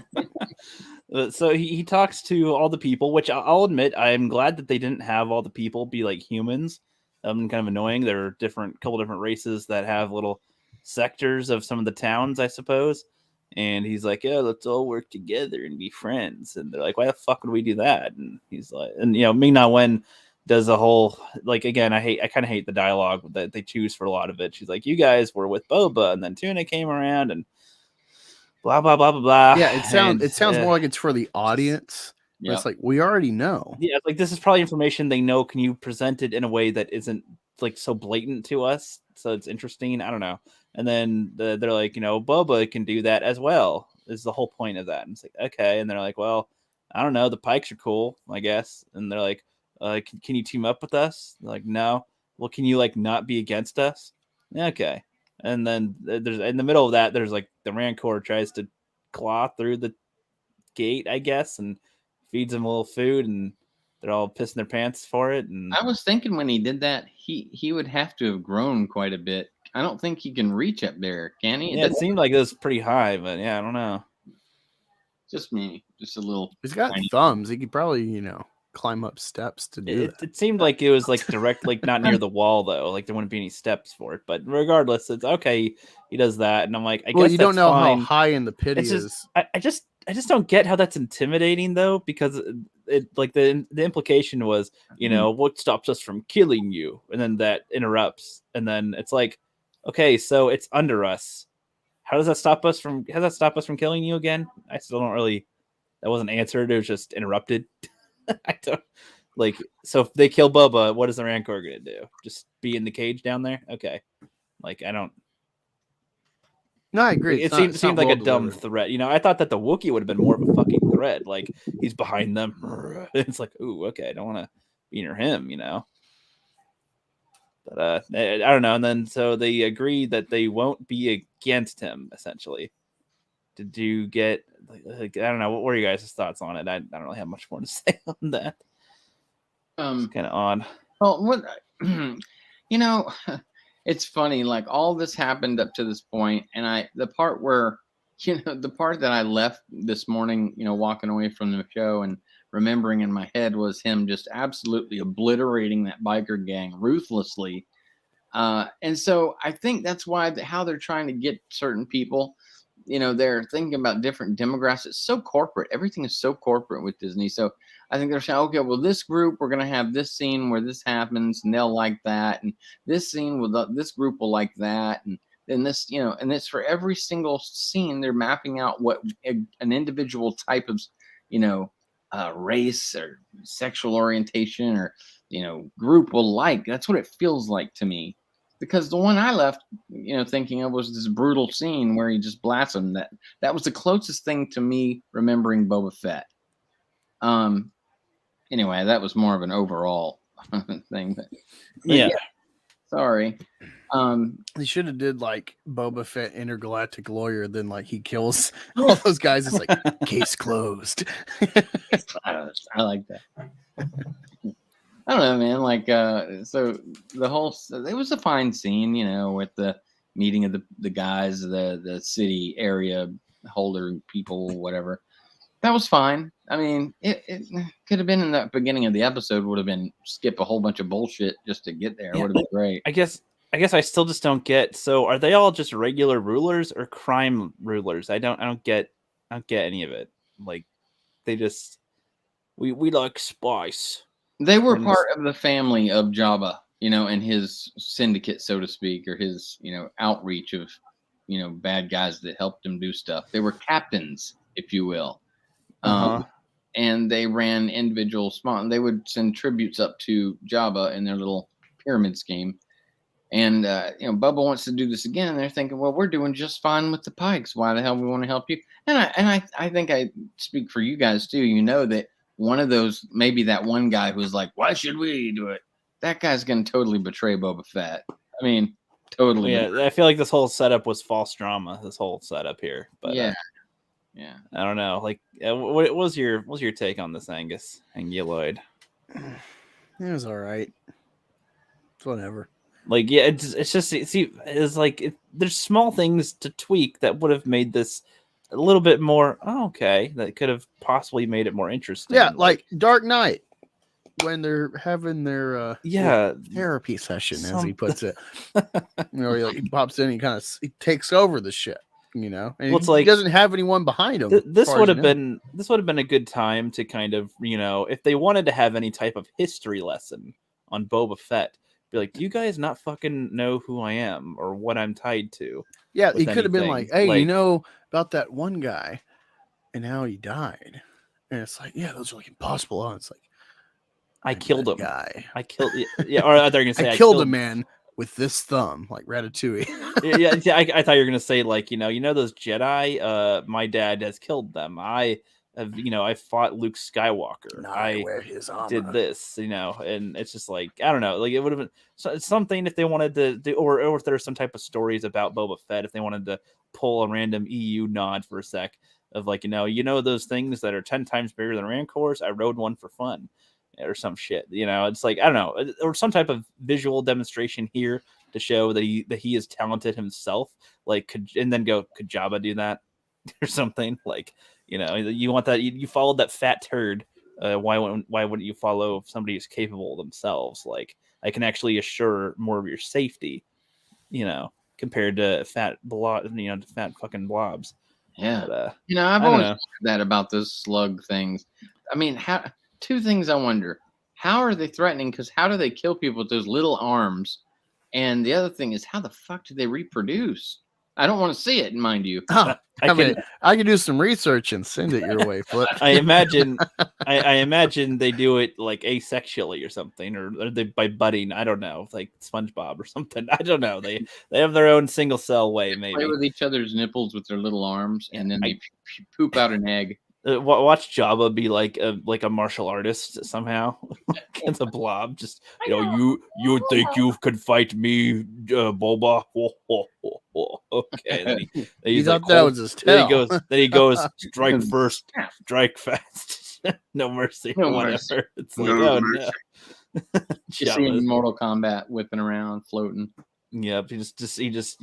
So he talks to all the people, which I'll admit, I'm glad that they didn't have all the people be like humans. Kind of annoying. There are couple different races that have little sectors of some of the towns, I suppose. And he's like, "Yeah, let's all work together and be friends." And they're like, "Why the fuck would we do that?" And he's like, and Ming-Na Wen does a whole, like, again, I kind of hate the dialogue that they choose for a lot of it. She's like, "You guys were with Boba, and then Tuna came around, and blah blah blah blah blah." Yeah, it sounds more like it's for the audience. Yeah, it's like we already know. Yeah, like this is probably information they know. Can you present it in a way that isn't like so blatant to us, so it's interesting? I don't know. And then they're like, Boba can do that as well. Is the whole point of that? And it's like, okay. And they're like, well, I don't know. The Pikes are cool, I guess. And they're like, can you team up with us? They're like, no. Well, can you like not be against us? Okay. And then there's in the middle of that, there's like the Rancor tries to claw through the gate, I guess, and feeds them a little food, and they're all pissing their pants for it. And I was thinking when he did that, he would have to have grown quite a bit. I don't think he can reach up there, can he? Yeah, it seemed like it was pretty high, but yeah, I don't know. Just me, just a little. He's got thumbs. He could probably, climb up steps to do that. It seemed like it was like direct, like not near the wall though. Like there wouldn't be any steps for it. But regardless, it's okay. He does that, and I'm like, I guess you don't know fine. how high in the pit he is. I just don't get how that's intimidating though, because it like the implication was, what stops us from killing you, and then that interrupts, and then it's like, okay, so it's under us. How does that stop us from killing you again? I still don't really. That wasn't answered. It was just interrupted. I don't like. So if they kill Boba, what is the Rancor gonna do? Just be in the cage down there? Okay. Like I don't. No, I agree. It seemed like a dumb threat. I thought that the Wookiee would have been more of a fucking threat. Like he's behind them. It's like, ooh, okay, I don't want to be near him. But I don't know. And then so they agree that they won't be against him, essentially. Did you get like I don't know, what were you guys' thoughts on it? I don't really have much more to say on that. It's kind of odd. Well, what it's funny, like all this happened up to this point, and the part where the part that I left this morning, walking away from the show and remembering in my head was him just absolutely obliterating that biker gang ruthlessly. And so I think that's why how they're trying to get certain people, they're thinking about different demographics. It's so corporate. Everything is so corporate with Disney. So I think they're saying, okay, well, this group, we're going to have this scene where this happens and they'll like that. And this scene with this group will like that. And then this, and it's for every single scene, they're mapping out what an individual type of, race or sexual orientation or, group will like. That's what it feels like to me. Because the one I left, thinking of was this brutal scene where he just blasts him. That was the closest thing to me remembering Boba Fett. Anyway, that was more of an overall thing. But yeah. Sorry. He should have did like Boba Fett intergalactic lawyer, then like he kills all those guys. It's like case closed. I like that. I don't know, man. Like, so the whole it was a fine scene, with the meeting of the guys, the city area holder people, whatever. That was fine. I mean, it could have been in the beginning of the episode. Would have been skip a whole bunch of bullshit just to get there. Yeah. Would have been great. I guess I still just don't get. So are they all just regular rulers or crime rulers? I don't get any of it. Like they just we like spice. They were And part of the family of Jabba, and his syndicate, so to speak, or his, outreach of, bad guys that helped him do stuff. They were captains, if you will. And they ran individual small. They would send tributes up to Jabba in their little pyramid scheme. And Bubba wants to do this again, and they're thinking, well, we're doing just fine with the Pikes. Why the hell we want to help you? And I think I speak for you guys too. You know that one of those, maybe that one guy who's like, why should we do it? That guy's gonna totally betray Boba Fett. I mean, totally. Yeah, I feel like this whole setup was false drama. This whole setup here, but yeah. I don't know. Like, what was your take on this, Angus Anguloid? It was all right. It's whatever. Like, yeah, it's just it's like there's small things to tweak that would have made this a little bit more okay. That could have possibly made it more interesting. Yeah, like Dark Knight when they're having their therapy session, as he puts it. He pops in, he takes over the shit. And it's he doesn't have anyone behind him. This would have been a good time to kind of, if they wanted to have any type of history lesson on Boba Fett, be like, do you guys not fucking know who I am or what I'm tied to? Yeah, he could have been like, hey, you know about that one guy and how he died. And it's like, yeah, those are like impossible odds. It's like, I killed him. Guy. I killed, yeah, or they're gonna say I killed a man with this thumb, like Ratatouille. yeah, I thought you were gonna say like, you know those Jedi. My dad has killed them. I have, I fought Luke Skywalker. I wear his armor. Did this, and it's just like I don't know. Like it would have been something if they wanted to do, or if there's some type of stories about Boba Fett, if they wanted to pull a random EU nod for a sec of like, those things that are 10 times bigger than Rancors. I rode one for fun. Or some shit, it's like I don't know, or some type of visual demonstration here to show that he is talented himself. Like, could Jabba do that or something? Like, you want that you followed that fat turd. Why wouldn't you follow somebody who's capable themselves? Like, I can actually assure more of your safety, compared to fat fat fucking blobs. Yeah, but, I've always said that about those slug things. I mean, two things I wonder. How are they threatening? Because how do they kill people with those little arms? And the other thing is, how the fuck do they reproduce? I don't want to see it, mind you. I can do some research and send it your way, Flip. I imagine they do it like asexually or something, or they by budding. I don't know, like SpongeBob or something. I don't know. They have their own single cell way. Maybe play with each other's nipples with their little arms, and then they poop out an egg. Watch Jabba be like a martial artist somehow. It's a blob. Just you think you could fight me, Boba? Okay. Then he's thought like, that was his tail. Then he goes, strike first, strike fast, no mercy, whatever. It's like, oh no. Just seeing Mortal Kombat whipping around, floating. Yep. He just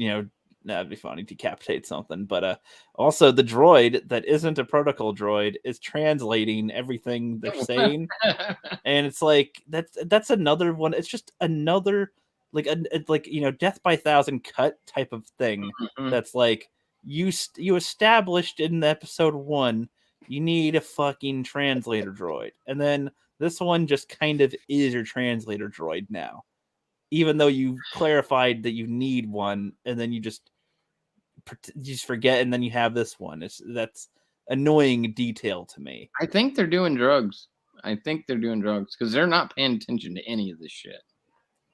that'd be funny. Decapitate something. But also the droid that isn't a protocol droid is translating everything they're saying. And it's like that's another one. It's just another like death by 1,000 cut type of thing. Mm-hmm. That's like you established in episode 1 you need a fucking translator droid. And then this one just kind of is your translator droid now. Even though you clarified that you need one, and then you just forget, and then you have this one. That's annoying detail to me. I think they're doing drugs. Because they're not paying attention to any of this shit.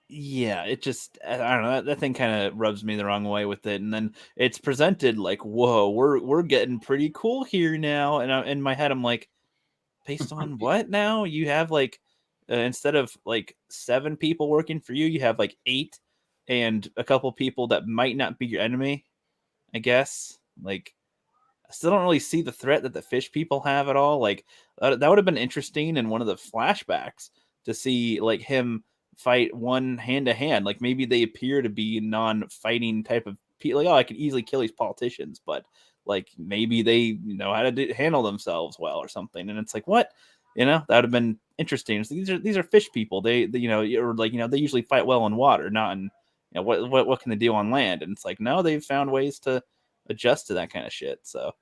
Yeah, it just I don't know. That thing kind of rubs me the wrong way with it, and then it's presented like, whoa, we're getting pretty cool here now, and in my head I'm like, based on what now? You have like. Instead of like 7 people working for you, you have like 8 and a couple people that might not be your enemy, I guess. Like, I still don't really see the threat that the fish people have at all. Like, that would have been interesting in one of the flashbacks to see like him fight one hand to hand. Like, maybe they appear to be non-fighting type of like, oh, I could easily kill these politicians, but like maybe they know how to handle themselves well or something. And it's like, what, that would have been interesting. So these are fish people. They or like they usually fight well in water, not in what can they do on land? And it's like, no, they've found ways to adjust to that kind of shit. So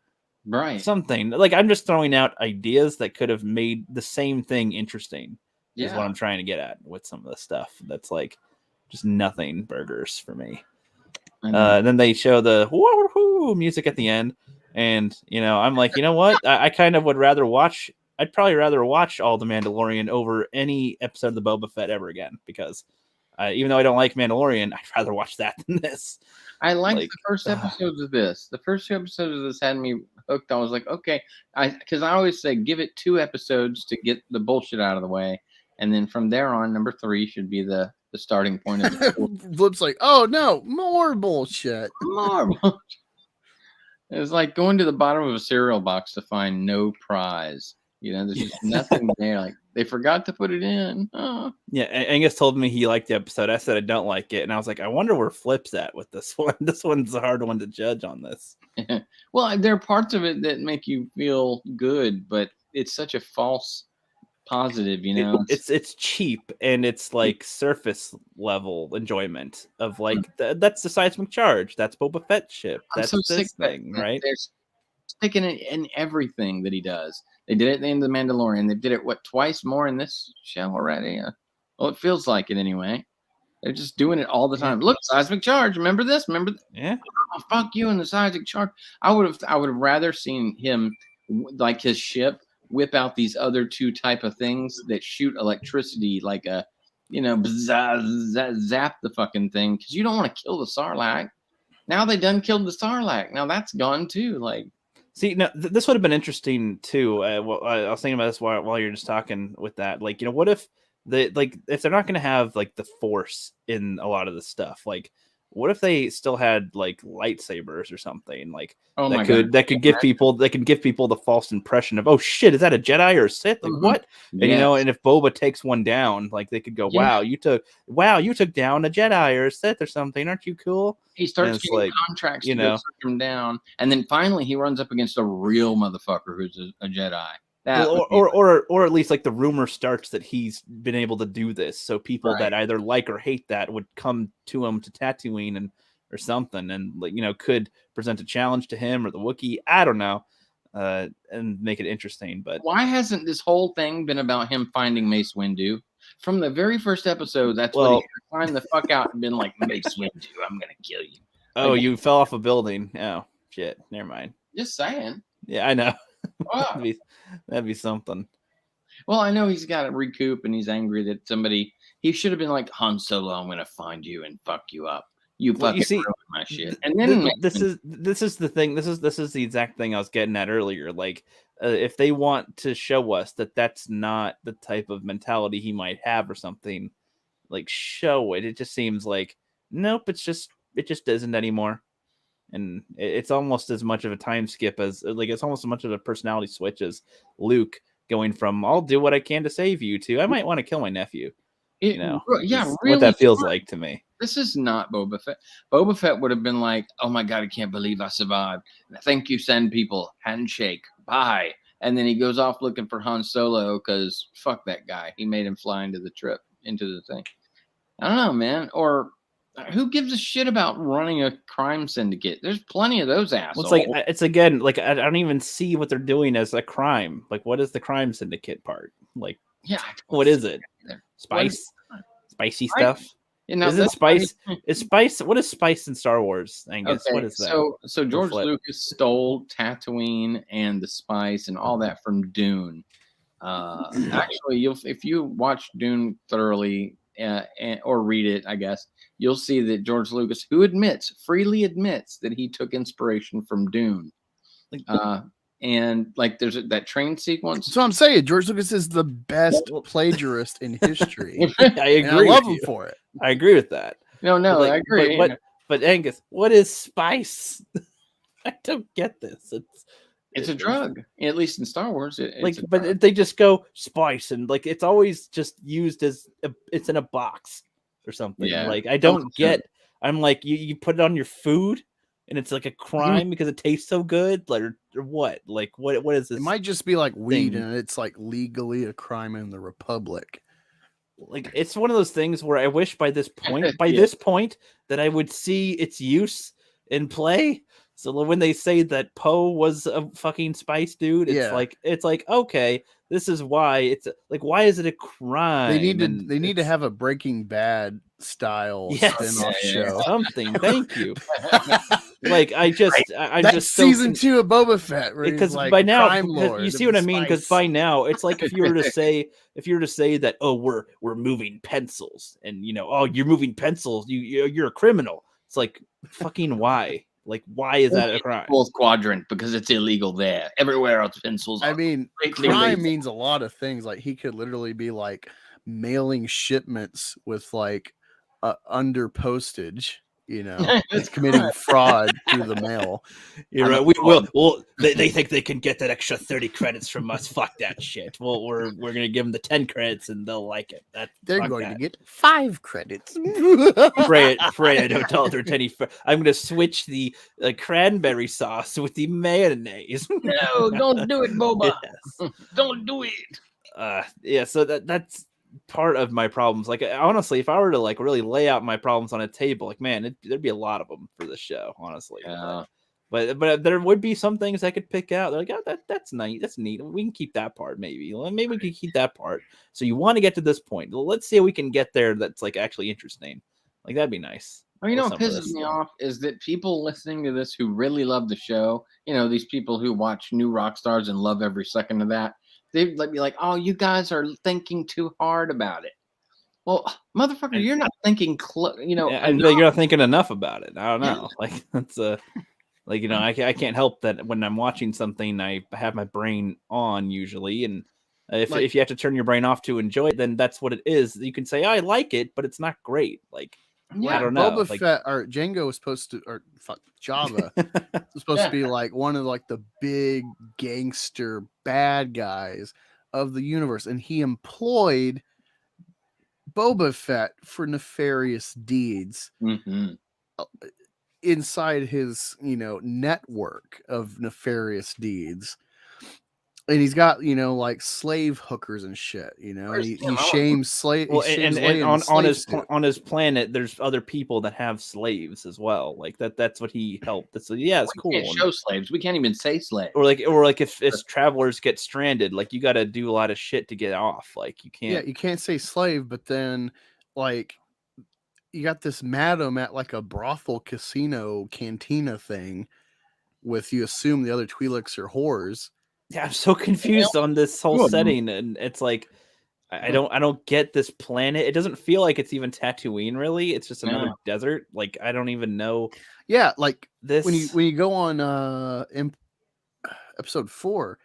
Right. something like I'm just throwing out ideas that could have made the same thing interesting. Is what I'm trying to get at with some of the stuff that's like just nothing burgers for me. Then they show the woo music at the end, and I'm like, you know what? I kind of would rather watch. I'd probably rather watch all the Mandalorian over any episode of the Boba Fett ever again, because even though I don't like Mandalorian, I'd rather watch that than this. I liked the first episodes of this. The first 2 episodes of this had me hooked. I was like, okay, because I always say give it 2 episodes to get the bullshit out of the way, and then from there on, number 3 should be the starting point of the Flip's like, oh no, more bullshit. More bullshit. It was like going to the bottom of a cereal box to find no prize. There's just nothing there. Like they forgot to put it in. Oh. Yeah, Angus told me he liked the episode. I said I don't like it, and I was like, I wonder where Flip's at with this one. This one's a hard one to judge on this. Well, there are parts of it that make you feel good, but it's such a false positive. It's cheap, and it's like surface level enjoyment of like that's the seismic charge. That's Boba Fett ship. That's this thing, right? They're sticking it in everything that he does. They did it at the end of The Mandalorian. They did it, twice more in this show already? Well, it feels like it anyway. They're just doing it all the time. Look, seismic charge. Remember this? Remember? Yeah. Oh, fuck you and the seismic charge. I would have rather seen him, like his ship, whip out these other 2 type of things that shoot electricity, like a, zap the fucking thing, because you don't want to kill the Sarlacc. Now they done killed the Sarlacc. Now that's gone too. Like. See, now this would have been interesting too. I was thinking about this while you're just talking with that. Like, what if if they're not going to have like the Force in a lot of the stuff, like what if they still had like lightsabers or something like that could give people the false impression of, oh shit, is that a Jedi or a Sith? Like what? And and if Boba takes one down, like they could go, wow, you took down a Jedi or a Sith or something. Aren't you cool? He starts getting contracts to go suck him down, and then finally he runs up against a real motherfucker who's a Jedi. Or at least like the rumor starts that he's been able to do this, so people that either like or hate that would come to him to Tatooine or something, and like could present a challenge to him or the Wookiee. I don't know, and make it interesting. But why hasn't this whole thing been about him finding Mace Windu? From the very first episode, that's what he climbed the fuck out and been like, Mace Windu, I'm gonna kill you. Oh, you fell off a building. Oh shit, never mind. Just saying. Yeah, I know. Wow. That'd be something. Well, I know he's got to recoup, and he's angry that he should have been like, Han Solo, I'm gonna find you and fuck you up. You fucking ruined my shit. And then this is the thing. This is the exact thing I was getting at earlier. Like, if they want to show us that that's not the type of mentality he might have or something, like show it. It just seems like nope. It just isn't anymore. And it's almost as much of a time skip as it's almost as much of a personality switch as Luke going from I'll do what I can to save you to I might want to kill my nephew. Really, what that feels like to me. This is not Boba Fett. Boba Fett would have been like, oh my God, I can't believe I survived. Thank you, send people. Handshake. Bye. And then he goes off looking for Han Solo because fuck that guy. He made him fly into the thing. I don't know, man. Or who gives a shit about running a crime syndicate? There's plenty of those assholes. Well, it's again, like I don't even see what they're doing as a crime. Like, what is the crime syndicate part? Like, what is it? Spicy stuff. Is it spice? Is spice? What is spice in Star Wars, Angus? Okay, what is that? So George Lucas stole Tatooine and the spice and all that from Dune. Actually, if you watch Dune thoroughly or read it, I guess you'll see that George Lucas, who freely admits that he took inspiration from Dune. And like there's that train sequence. So I'm saying George Lucas is the best plagiarist in history. I agree. I love him for it. I agree with that. No, I agree. But Angus, what is spice? I don't get this. It's a drug, at least in Star Wars. But they just go spice, and like it's always just used as it's in a box or something. Yeah. Like I don't get. I'm like you put it on your food. and it's like a crime because it tastes so good, like or what? Like what is this? It might just be like weed, thing? and it's like legally a crime in the Republic. Like it's one of those things where I wish by this point, Yeah. that I would see its use in play. So when they say that Poe was a fucking spice dude, it's like okay, this is why it's like why is it a crime? They need to have a Breaking Bad style spin-off show. Something. Thank you. Like I'm That's just season 2 of Boba Fett, where because he's like by now crime lord you see of what I the mean. Because spice. by now it's like if you were to say that we're moving pencils and you're moving pencils you're a criminal. It's like fucking why? Like why is that a crime? Fourth quadrant because it's illegal there. Everywhere else, pencils. I mean, completely crime legal. means a lot of things. Like he could literally be like mailing shipments with like under postage. It's committing fraud through the mail. You're right. We will. Well, they think they can get that extra 30 credits from us. Fuck that shit. Well, we're gonna give them the 10 credits and they'll like it. They're going to get 5 credits. Pray I don't tell there's any. I'm gonna switch the cranberry sauce with the mayonnaise. No, don't do it, Boba. Yes. Don't do it. Yeah. So that's part of my problems. Like honestly, if I were to like really lay out my problems on a table, like man, there'd be a lot of them for this show. Honestly. Yeah. But there would be some things I could pick out. They're like, oh, that's nice. That's neat. We can keep that part, maybe. Maybe we can keep that part. So you want to get to this point. Well, let's see if we can get there that's like actually interesting. Like that'd be nice. Well, what pisses me off is that people listening to this who really love the show, these people who watch New Rock Stars and love every second of that, they'd be like, oh, you guys are thinking too hard about it. Well, motherfucker, you're not thinking, and you're not thinking enough about it. I don't know. Like that's I can't help that when I'm watching something, I have my brain on usually, and if you have to turn your brain off to enjoy it, then that's what it is. You can say, oh, I like it, but it's not great. Like I don't know. Boba Fett or Django was supposed to, or Java was supposed to be like one of like the big gangster bad guys of the universe, and he employed Boba Fett for nefarious deeds. Mm-hmm. Inside his network of nefarious deeds, and he's got like slave hookers and shit, and he shames slave. Well, and on his planet, there's other people that have slaves as well. Like that's what he helped. So yeah, it's cool. We can't show slaves. We can't even say slaves. Or like if travelers get stranded, like you got to do a lot of shit to get off. Like you can't. Yeah, you can't say slave, but then like. You got this madam at like a brothel casino cantina thing with you assume the other Twi'leks are whores. Yeah, I'm so confused on this whole setting, and it's like I don't get this planet. It doesn't feel like it's even Tatooine, really. It's just another desert. Like I don't even know. Yeah, like this when you go on episode 4,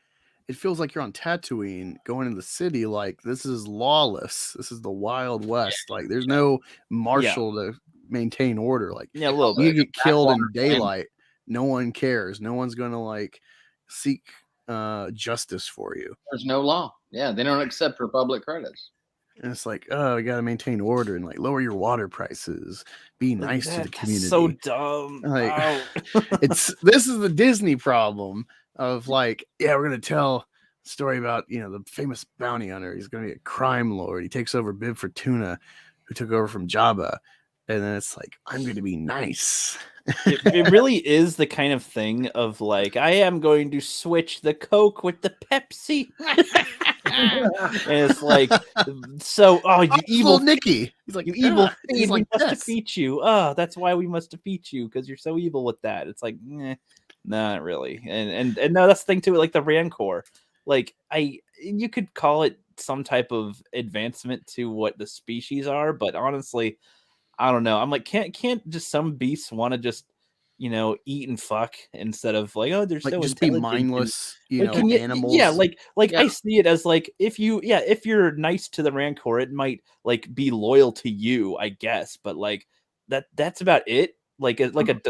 it feels like you're on Tatooine going in the city. Like this is lawless. This is the Wild West. Like there's no marshal to maintain order. Like a little you bit. get killed in daylight. No one cares. No one's going to like seek justice for you. There's no law. Yeah, they don't accept Republic credits. And it's like, oh, we got to maintain order and like lower your water prices. Be nice to the community. So dumb. Like, this is the Disney problem. Of like, yeah, we're gonna tell a story about the famous bounty hunter. He's gonna be a crime lord. He takes over Bib Fortuna, who took over from Jabba, and then it's like, I'm gonna be nice. It really is the kind of thing of like, I am going to switch the Coke with the Pepsi. And it's like, so you evil Nicky. He's like, you evil he's thief, like, we must defeat you. Oh, that's why we must defeat you, because you're so evil with that. It's like, not really. And no, that's the thing too, like the Rancor. Like you could call it some type of advancement to what the species are, but honestly, I don't know. I'm like, can't just some beasts want to just eat and fuck instead of like, oh, they're like so just be mindless, animals. Yeah, like I see it as like if you're nice to the Rancor, it might like be loyal to you, I guess, but like that's about it. Like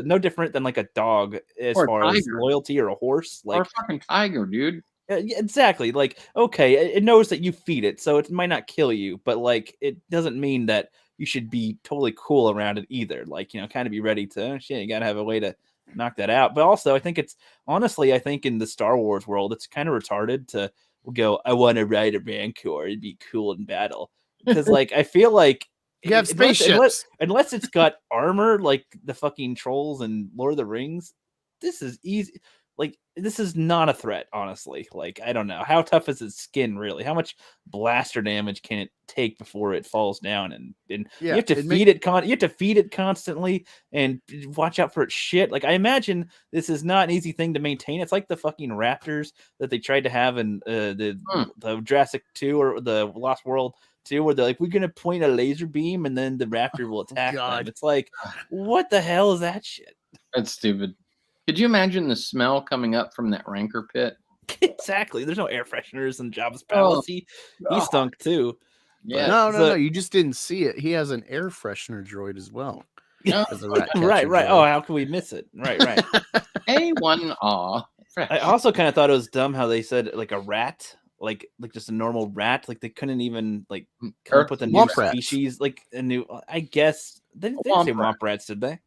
no different than like a dog as far as loyalty, or a horse, like or a fucking tiger, dude. Yeah, exactly. Like, okay, it knows that you feed it, so it might not kill you, but like it doesn't mean that you should be totally cool around it either. Like, kind of be ready to, you gotta have a way to knock that out. But also, I think it's honestly, I think in the Star Wars world, it's kind of retarded to go, I want to ride a Rancor. It'd be cool in battle. Because, like, I feel like You have spaceships. unless it's got armor like the fucking trolls and Lord of the Rings, this is easy. Like, this is not a threat, honestly. Like, I don't know. How tough is its skin, really? How much blaster damage can it take before it falls down? And you have to feed it you have to feed it constantly and watch out for its shit. Like, I imagine this is not an easy thing to maintain. It's like the fucking raptors that they tried to have in the Jurassic 2 or the Lost World 2, where they're like, we're gonna point a laser beam and then the raptor will attack them. It's like, what the hell is that shit? That's stupid. Could you imagine the smell coming up from that rancor pit? Exactly. There's no air fresheners in Jabba's palace. He stunk too. Yeah. No. You just didn't see it. He has an air freshener droid as well. As a rat right. droid. Oh, how can we miss it? Right. A1 I also kind of thought it was dumb how they said like a rat, like just a normal rat. Like they couldn't even like come up with a new species, like a new. I guess they didn't say womp rats, did they?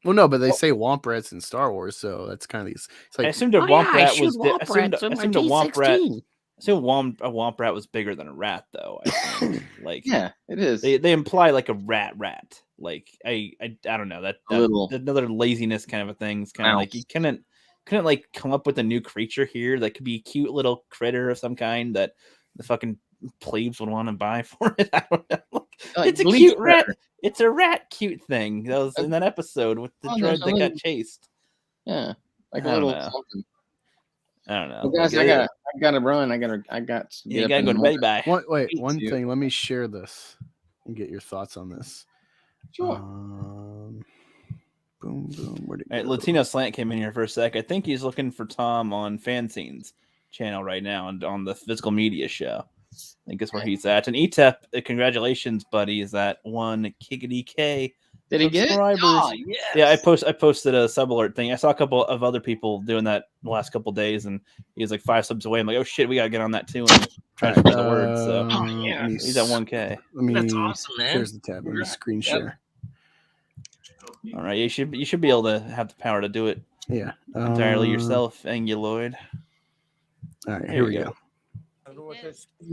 Well, no, but they say womp rats in Star Wars, so that's kind of these. It's like, I assumed a womp rat was. I assumed a womp rat. I assumed a womp rat was bigger than a rat, though. I think. Like, yeah, it is. They imply like a rat. Like I don't know that another laziness kind of a thing. It's kind of like you couldn't like come up with a new creature here that could be a cute little critter of some kind that the fucking plebes would want to buy for it. I don't know. It's a cute rat. It's a rat cute thing. That was in that episode with the droid that got chased. Yeah. Like a little something. I don't know. Well, guys, I gotta run. I got to you gotta go to bed. Bye. One thing. Let me share this and get your thoughts on this. Sure. Boom, boom. All right, Latino Slant came in here for a sec. I think he's looking for Tom on FANZCENE's channel right now and on the physical media show. I think that's where he's at. And ETEP, congratulations, buddy, is at 1 K. Did he get it? Oh, yes. Yeah, I posted a sub alert thing. I saw a couple of other people doing that the last couple of days, and he was like 5 subs away. I'm like, oh shit, we gotta get on that too and try to spread the word. So he's at 1K. That's awesome, man. Here's the tab. Let me screen share. All right, you should be able to have the power to do it. Yeah, entirely yourself, Anguloid. All right, here we go.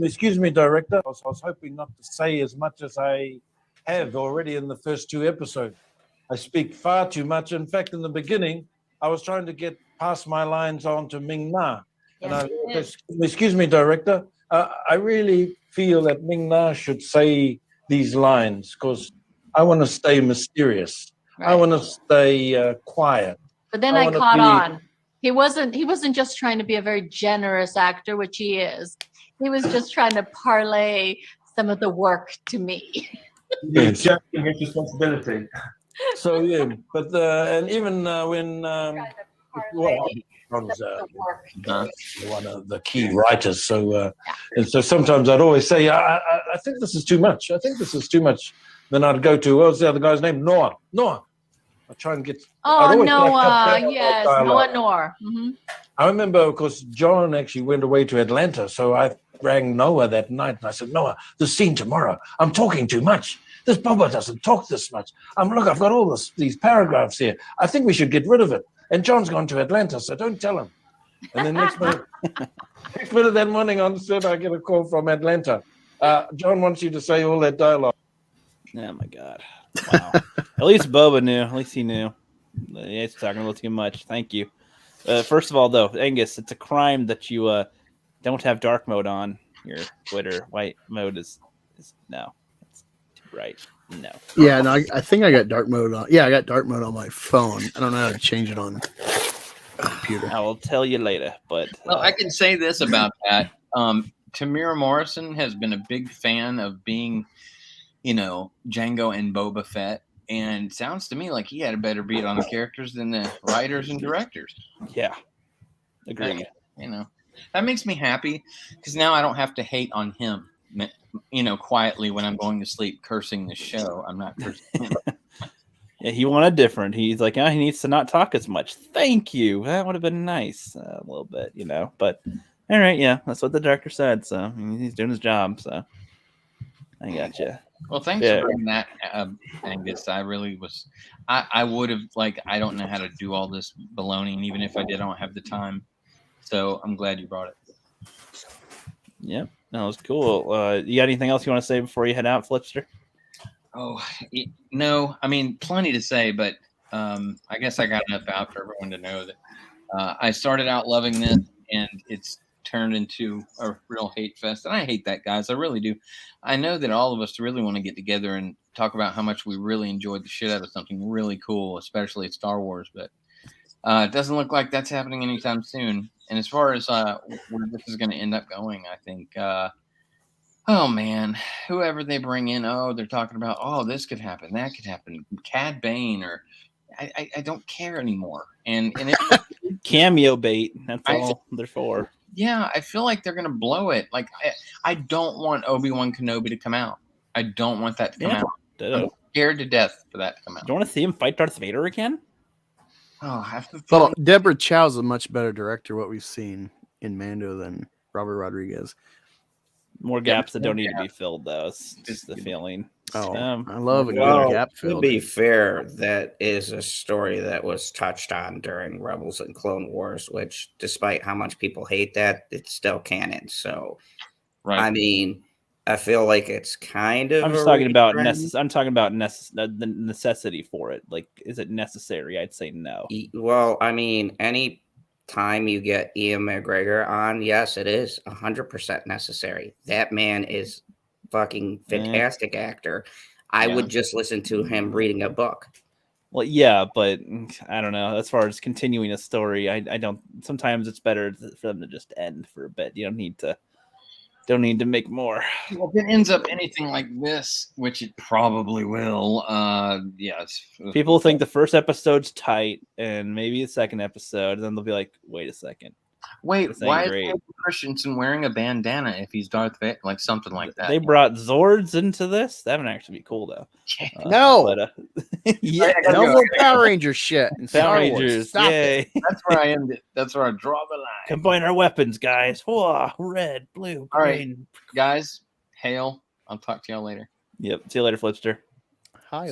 Excuse me, Director. I was hoping not to say as much as I have already in the first 2 episodes. I speak far too much. In fact, in the beginning, I was trying to get past my lines on to Ming Na. Excuse me, Director. I really feel that Ming Na should say these lines because I want to stay mysterious. Right. I want to stay quiet. But then I caught on. He wasn't just trying to be a very generous actor, which he is. He was just trying to parlay some of the work to me. His responsibility. So yeah, but and even when Ron's one of the key writers, so and so sometimes I'd always say, I think this is too much. I think this is too much. Then I'd go to what's the other guy's name? Noah. I try and get. Noah, yes, Noah. Mm-hmm. I remember, of course, John actually went away to Atlanta, so I rang Noah that night and I said, Noah, the scene tomorrow, I'm talking too much. This Boba doesn't talk this much. Look, I've got all these paragraphs here. I think we should get rid of it. And John's gone to Atlanta, so don't tell him. And then next minute that morning on set, I get a call from Atlanta. John wants you to say all that dialogue. Oh my God. Wow. At least Boba knew. At least he knew. He's talking a little too much. Thank you. First of all, though, Angus, it's a crime that you don't have dark mode on your Twitter. White mode is no. It's too bright. No. Yeah, no, I think I got dark mode on. Yeah, I got dark mode on my phone. I don't know how to change it on a computer. I will tell you later. But I can say this about that. Tamira Morrison has been a big fan of being, Jango and Boba Fett. And sounds to me like he had a better beat on the characters than the writers and directors. Yeah. Agreed. That makes me happy because now I don't have to hate on him, quietly when I'm going to sleep cursing the show. I'm not cursing him. Yeah, he wanted different. He's like, he needs to not talk as much. Thank you. That would have been nice a little bit, But all right, yeah, that's what the director said. So he's doing his job. So I gotcha. Well, thanks for bringing that, Angus. I really was. I would have I don't know how to do all this baloney, and even if I did, I don't have the time. So I'm glad you brought it. Yep, that was cool. You got anything else you want to say before you head out, Flipster? Oh no, I mean plenty to say, but I guess I got enough out for everyone to know that I started out loving this, and it's turned into a real hate fest. And I hate that, guys. I really do. I know that all of us really want to get together and talk about how much we really enjoyed the shit out of something really cool, especially Star Wars. But it doesn't look like that's happening anytime soon. And as far as where this is going to end up going, I think, oh man, whoever they bring in, they're talking about, this could happen, that could happen, Cad Bane, or I don't care anymore. And it's cameo bait. That's all they're for. Yeah, I feel like they're gonna blow it. Like I don't want Obi-Wan Kenobi to come out. I don't want that to come out. I'm scared to death for that to come out. Do you want to see him fight Darth Vader again? Oh, I have to. Well, Deborah Chow's a much better director. What we've seen in Mando than Robert Rodriguez. More gaps that don't need to be filled, though. It's just the feeling. I love a good gap fill. To be fair, that is a story that was touched on during Rebels and Clone Wars, which, despite how much people hate that, it's still canon. So, I mean, I feel like it's kind of. I'm just talking about. I'm talking about the necessity for it. Like, is it necessary? I'd say no. Well, I mean, any time you get Ian McGregor on, yes, it is 100% necessary. That man is fucking fantastic actor. I would just listen to him reading a book. Well, yeah, but I don't know. As far as continuing a story, I don't. Sometimes it's better for them to just end for a bit. You don't need to make more. Well, if it ends up anything like this, which it probably will, yes. People think the first episode's tight, and maybe the second episode, and then they'll be like, "Wait a second, why is Hayden Christensen wearing a bandana if he's Darth Vader, like something like that?" They brought Zords into this. That would actually be cool, though. No, yeah, no more Power Ranger shit. Power Rangers, yay! That's where I end it. That's where I draw the line. Combine our weapons, guys. Whoa, red, blue, green. All right, guys. Hail. I'll talk to y'all later. Yep. See you later, Flipster.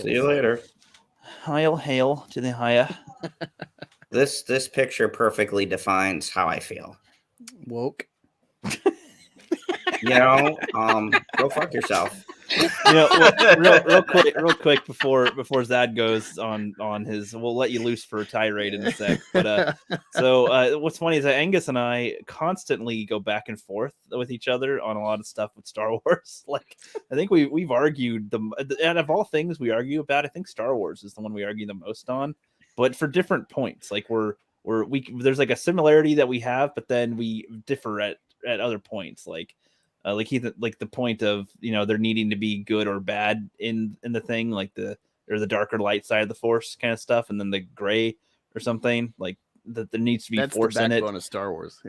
See you later. Hail to the Haya. This picture perfectly defines how I feel. Woke. Go fuck yourself. Real quick before Zad goes on his, we'll let you loose for a tirade in a sec. But so what's funny is that Angus and I constantly go back and forth with each other on a lot of stuff with Star Wars. Like, I think we've argued out of all things we argue about, I think Star Wars is the one we argue the most on, but for different points. Like there's like a similarity that we have, but then we differ at other points. Like the point of, there needing to be good or bad in the thing, like the darker light side of the Force kind of stuff, and then the gray or something, like that there needs to be Force in it. That's the backbone of Star Wars.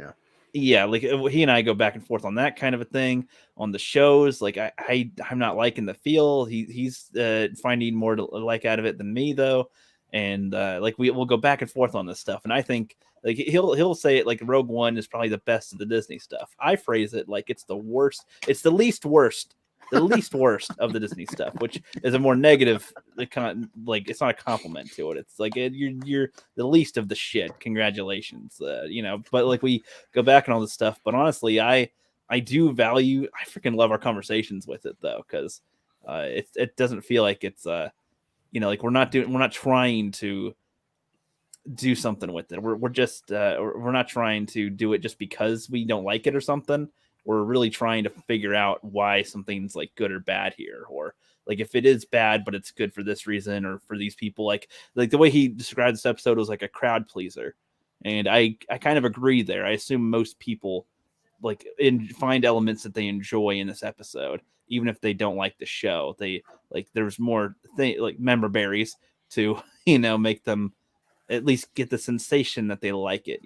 Yeah, like he and I go back and forth on that kind of a thing. On the shows, like I'm not liking the feel. He's finding more to like out of it than me, though. And like we'll go back and forth on this stuff, and I think like he'll say it like Rogue One is probably the best of the Disney stuff. I phrase it like it's the worst. It's the least worst of the Disney stuff, which is a more negative kind of, like, it's not a compliment to it. It's like you're the least of the shit. Congratulations, But like we go back and all this stuff. But honestly, I do value. I freaking love our conversations with it, though, because it doesn't feel like it's like we're not trying to do something with it. We're just we're not trying to do it just because we don't like it or something. We're really trying to figure out why something's like good or bad here, or like if it is bad but it's good for this reason or for these people. Like the way he described this episode was like a crowd pleaser, and I kind of agree there. I assume most people like find elements that they enjoy in this episode, even if they don't like the show. They like there's more like member berries to make them at least get the sensation that they like it,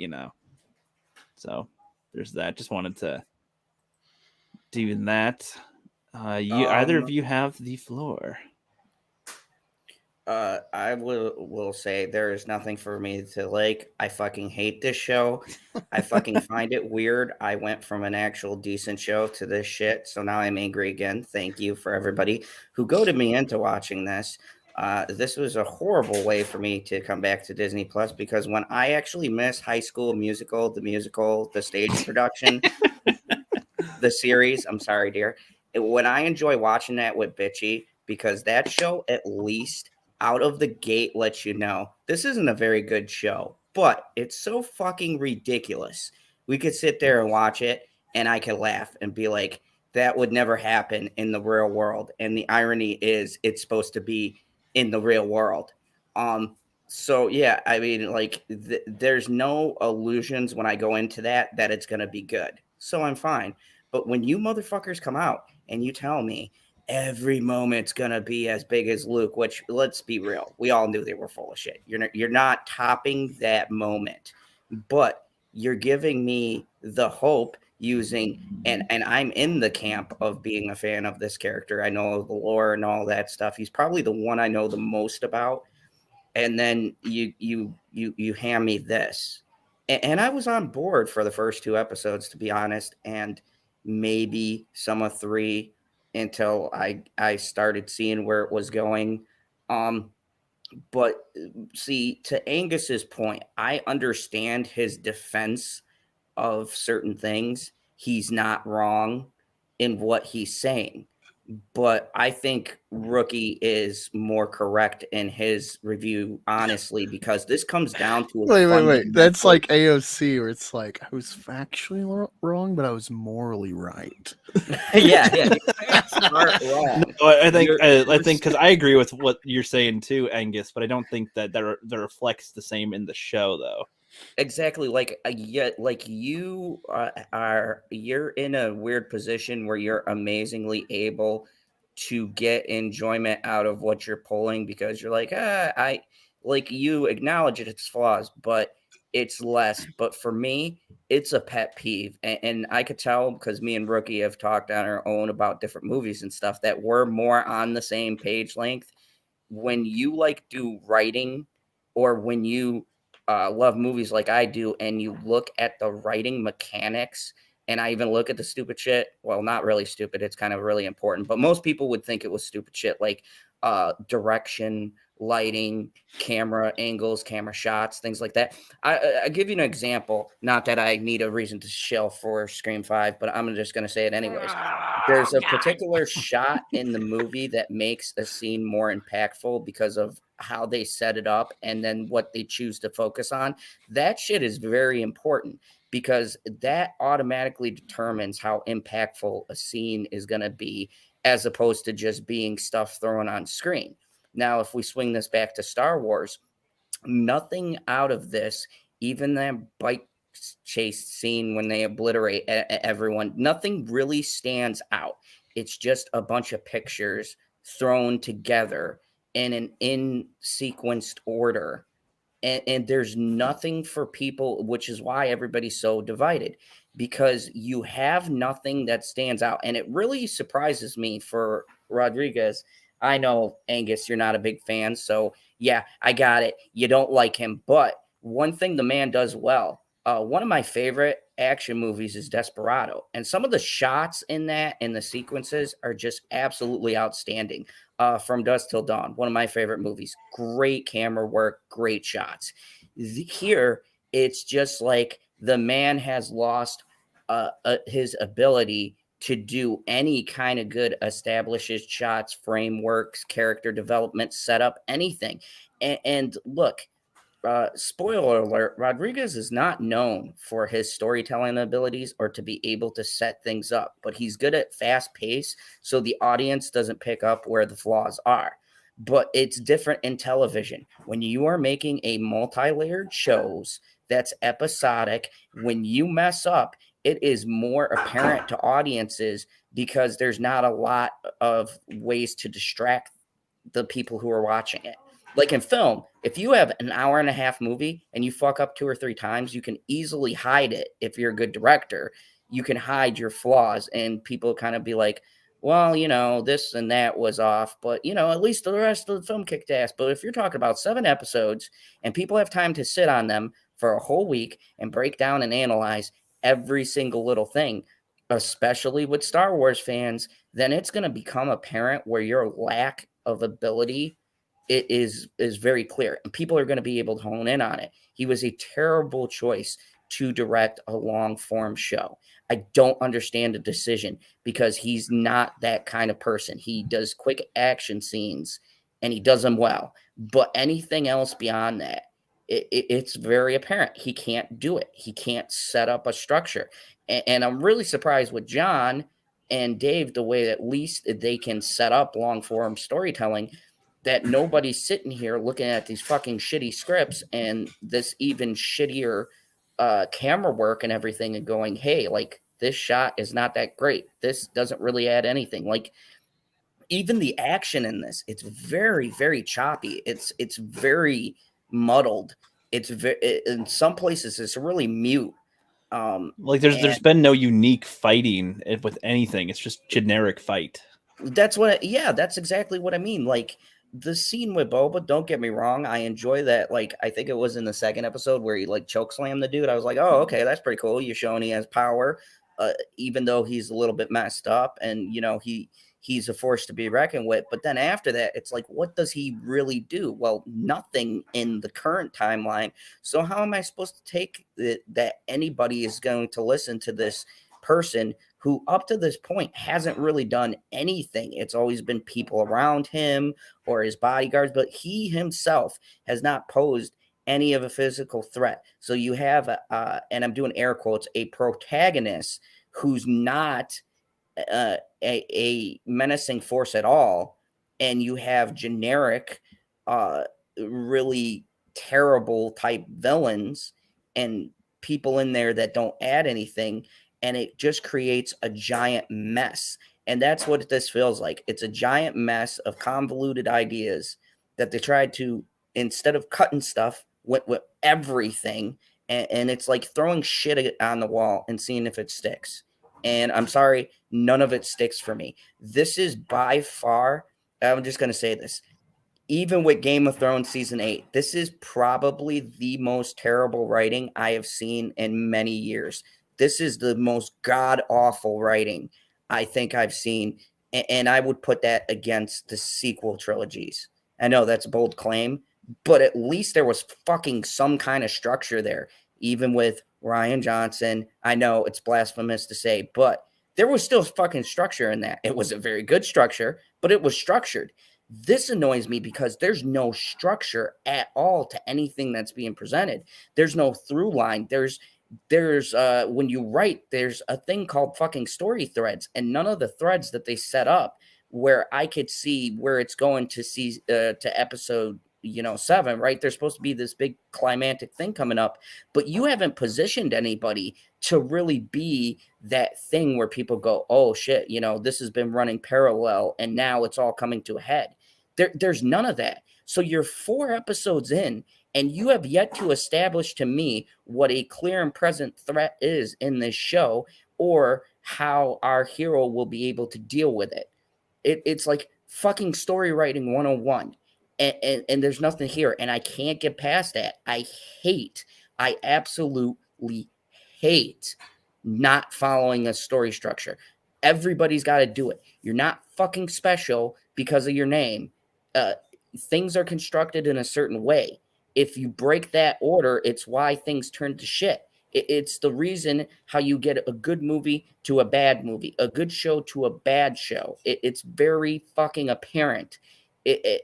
So there's that. Just wanted to do that. Either of you have the floor? I will say there is nothing for me to like. I fucking hate this show. I fucking find it weird. I went from an actual decent show to this shit, so now I'm angry again. Thank you for everybody who goaded me into watching this. This was a horrible way for me to come back to Disney Plus, because when I actually miss High School Musical, the stage production, the series, I'm sorry, dear. When I enjoy watching that with Bitchy, because that show at least out of the gate lets you know this isn't a very good show, but it's so fucking ridiculous. We could sit there and watch it, and I could laugh and be like, that would never happen in the real world. And the irony is, it's supposed to be in the real world. So yeah, I mean, like, there's no illusions when I go into that it's going to be good. So I'm fine. But when you motherfuckers come out and you tell me every moment's going to be as big as Luke, which, let's be real, we all knew they were full of shit. You're not topping that moment, but you're giving me the hope using, and I'm in the camp of being a fan of this character. I know the lore and all that stuff. He's probably the one I know the most about. And then you hand me this, and I was on board for the first 2 episodes, to be honest, and maybe some of 3 until I started seeing where it was going. But see, to Angus's point, I understand his defense of certain things. He's not wrong in what he's saying. But I think Rookie is more correct in his review, honestly, because this comes down to Wait. That's like AOC, where it's like, I was factually wrong, but I was morally right. yeah. Wrong. No, I think because I agree with what you're saying too, Angus, but I don't think that reflects the same in the show, though. Exactly, like you you're in a weird position where you're amazingly able to get enjoyment out of what you're pulling, because you're like, I like, you acknowledge its flaws, but it's less. But for me, it's a pet peeve, and I could tell, because me and Rookie have talked on our own about different movies and stuff, that we're more on the same page length. When you like do writing, or when you love movies like I do, and you look at the writing mechanics, and I even look at the stupid shit. Well, not really stupid. It's kind of really important, but most people would think it was stupid shit, like direction, lighting, camera angles, camera shots, things like that. I give you an example. Not that I need a reason to shill for Scream 5, but I'm just going to say it anyways. There's a particular shot in the movie that makes a scene more impactful because of how they set it up and then what they choose to focus on. That shit is very important, because that automatically determines how impactful a scene is going to be, as opposed to just being stuff thrown on screen. Now, if we swing this back to Star Wars, nothing out of this, even that bike chase scene when they obliterate everyone, nothing really stands out. It's just a bunch of pictures thrown together in an in-sequenced order. And there's nothing for people, which is why everybody's so divided, because you have nothing that stands out. And it really surprises me for Rodriguez. I know, Angus, you're not a big fan, so yeah, I got it. You don't like him. But one thing the man does well, one of my favorite action movies is Desperado. And some of the shots in that and the sequences are just absolutely outstanding. From Dusk Till Dawn, one of my favorite movies. Great camera work, great shots. Here, it's just like the man has lost his ability to do any kind of good establishes shots, frameworks, character development, setup, anything. And look, spoiler alert, Rodriguez is not known for his storytelling abilities or to be able to set things up, but he's good at fast pace, so the audience doesn't pick up where the flaws are. But it's different in television. When you are making a multi-layered shows that's episodic, when you mess up, it is more apparent to audiences because there's not a lot of ways to distract the people who are watching it. Like in film, if you have an hour and a half movie and you fuck up 2 or 3 times, you can easily hide it. If you're a good director, you can hide your flaws and people kind of be like, well, you know, this and that was off, but, you know, at least the rest of the film kicked ass. But if you're talking about 7 episodes and people have time to sit on them for a whole week and break down and analyze every single little thing, especially with Star Wars fans, then it's going to become apparent where your lack of ability is very clear, and people are going to be able to hone in on it. He was a terrible choice to direct a long form show. I don't understand the decision because he's not that kind of person. He does quick action scenes and he does them well, but anything else beyond that, it's very apparent he can't do it. He can't set up a structure. And I'm really surprised with John and Dave, the way that at least they can set up long form storytelling, that nobody's sitting here looking at these fucking shitty scripts and this even shittier camera work and everything and going, hey, like, this shot is not that great. This doesn't really add anything. Like, even the action in this, it's very, very choppy. It's very muddled. It's very, in some places it's really mute. Like there's been no unique fighting with anything. It's just generic fight. That's that's exactly what I mean. Like, the scene with Boba, don't get me wrong, I enjoy that. Like, I think it was in the 2nd episode where he like chokeslammed the dude. I was like, oh, okay, that's pretty cool. You're showing he has power, even though he's a little bit messed up, and you know he's a force to be reckoned with. But then after that, it's like, what does he really do? Well, nothing in the current timeline. So how am I supposed to take that anybody is going to listen to this person who up to this point hasn't really done anything? It's always been people around him or his bodyguards, but he himself has not posed any of a physical threat. So you have, and I'm doing air quotes, a protagonist who's not a menacing force at all, and you have generic, really terrible type villains and people in there that don't add anything, and it just creates a giant mess. And that's what this feels like. It's a giant mess of convoluted ideas that they tried to, instead of cutting stuff, went with everything, and it's like throwing shit on the wall and seeing if it sticks. And I'm sorry, none of it sticks for me. This is by far, I'm just going to say this, even with Game of Thrones season 8, this is probably the most terrible writing I have seen in many years. This is the most god-awful writing I think I've seen, and I would put that against the sequel trilogies. I know that's a bold claim, but at least there was fucking some kind of structure there, even with Rian Johnson. I know it's blasphemous to say, but there was still fucking structure in that. It was a very good structure, but it was structured. This annoys me because there's no structure at all to anything that's being presented. There's no through line. There's when you write, there's a thing called fucking story threads, and none of the threads that they set up where I could see where it's going to see to episode 7, right? There's supposed to be this big climactic thing coming up, but you haven't positioned anybody to really be that thing where people go, oh shit, this has been running parallel and now it's all coming to a head. There's none of that. So you're 4 episodes in and you have yet to establish to me what a clear and present threat is in this show, or how our hero will be able to deal with it. It's like fucking story writing 101. And there's nothing here, and I can't get past that. I absolutely hate not following a story structure. Everybody's got to do it. You're not fucking special because of your name. Things are constructed in a certain way. If you break that order, it's why things turn to shit. It's the reason how you get a good movie to a bad movie, a good show to a bad show. It's very fucking apparent.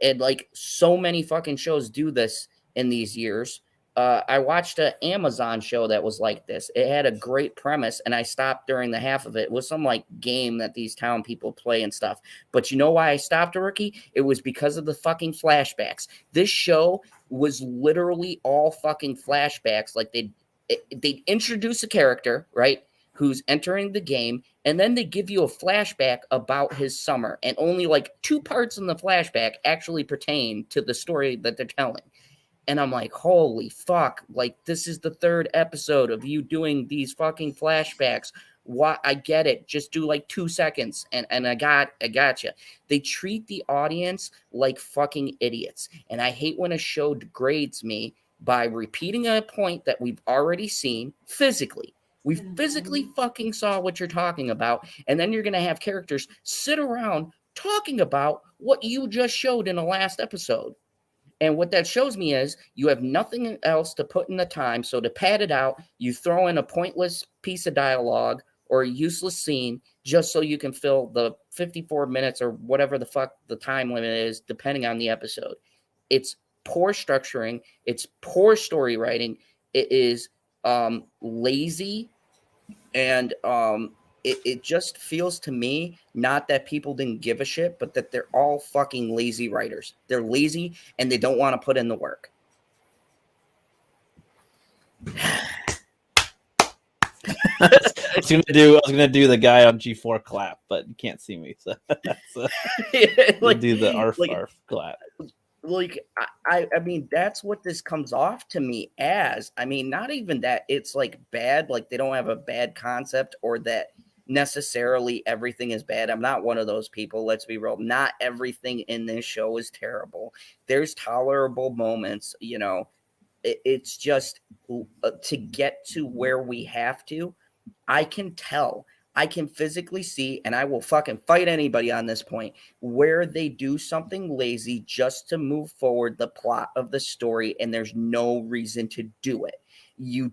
And like so many fucking shows do this in these years. I watched an Amazon show that was like this. It had a great premise, and I stopped during the half of it. It was some like game that these town people play and stuff. But you know why I stopped, Rookie? It was because of the fucking flashbacks. This show was literally all fucking flashbacks. Like they'd introduce a character, right, who's entering the game, and then they give you a flashback about his summer, and only like 2 parts in the flashback actually pertain to the story that they're telling. And I'm like, holy fuck, like this is the 3rd episode of you doing these fucking flashbacks Why? I get it. Just do like 2 seconds, and I got you. They treat the audience like fucking idiots, and I hate when a show degrades me by repeating a point that we've already seen physically. We physically fucking saw what you're talking about, and then you're gonna have characters sit around talking about what you just showed in the last episode. And what that shows me is you have nothing else to put in the time. So to pad it out, you throw in a pointless piece of dialogue or a useless scene just so you can fill the 54 minutes or whatever the fuck the time limit is, depending on the episode. It's poor structuring. It's poor story writing. It is lazy. And it just feels to me, not that people didn't give a shit, but that they're all fucking lazy writers. They're lazy and they don't want to put in the work. I was gonna do the guy on G4 clap, but you can't see me, so that's do the arf arf clap. Like I mean, that's what this comes off to me as. I mean, not even that it's like bad, like they don't have a bad concept or that necessarily everything is bad. I'm not one of those people. Let's be real. Not everything in this show is terrible. There's tolerable moments, you know. It's just to get to where we have to. I can tell. I can physically see, and I will fucking fight anybody on this point, where they do something lazy just to move forward the plot of the story, and there's no reason to do it. You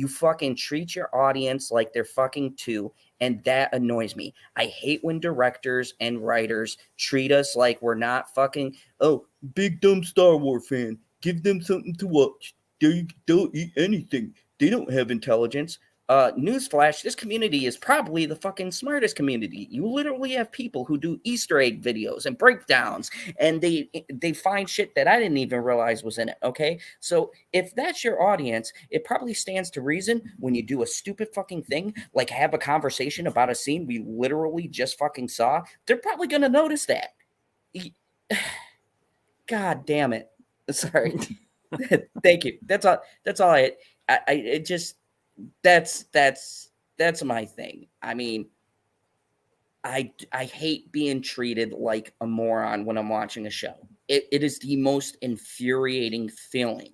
fucking treat your audience like they're fucking two, and that annoys me. I hate when directors and writers treat us like we're not fucking, oh, big dumb Star Wars fan. Give them something to watch. They'll eat anything. They don't have intelligence. Newsflash, this community is probably the fucking smartest community. You literally have people who do Easter egg videos and breakdowns, and they find shit that I didn't even realize was in it, okay? So if that's your audience, it probably stands to reason when you do a stupid fucking thing, like have a conversation about a scene we literally just fucking saw, they're probably going to notice that. God damn it. Sorry. Thank you. That's all it just... That's my thing. I mean, I hate being treated like a moron when I'm watching a show. It is the most infuriating feeling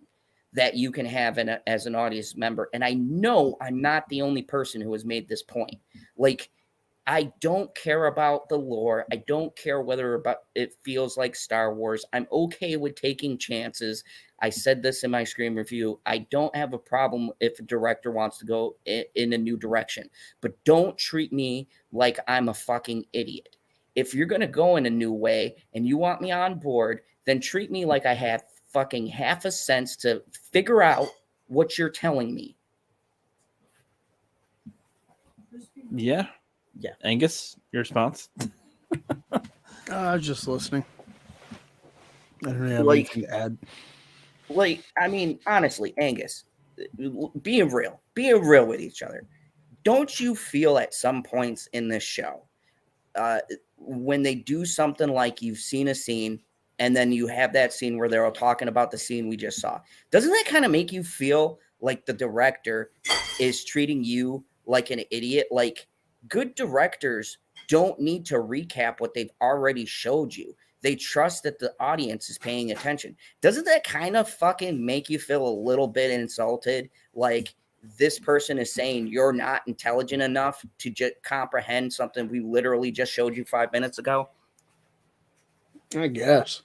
that you can have as an audience member. And I know I'm not the only person who has made this point. Like, I don't care about the lore. I don't care whether it feels like Star Wars. I'm okay with taking chances. I said this in my Scream review. I don't have a problem if a director wants to go in a new direction, but don't treat me like I'm a fucking idiot. If you're going to go in a new way and you want me on board, then treat me like I have fucking half a sense to figure out what you're telling me. Yeah. Angus, your response? I was just listening. I don't have anything to add. Like, I mean, honestly, Angus, being real with each other. Don't you feel at some points in this show, when they do something like you've seen a scene and then you have that scene where they're all talking about the scene we just saw, doesn't that kind of make you feel like the director is treating you like an idiot? Like, good directors don't need to recap what they've already showed you. They trust that the audience is paying attention. Doesn't that kind of fucking make you feel a little bit insulted? Like, this person is saying you're not intelligent enough to just comprehend something we literally just showed you 5 minutes ago? I guess.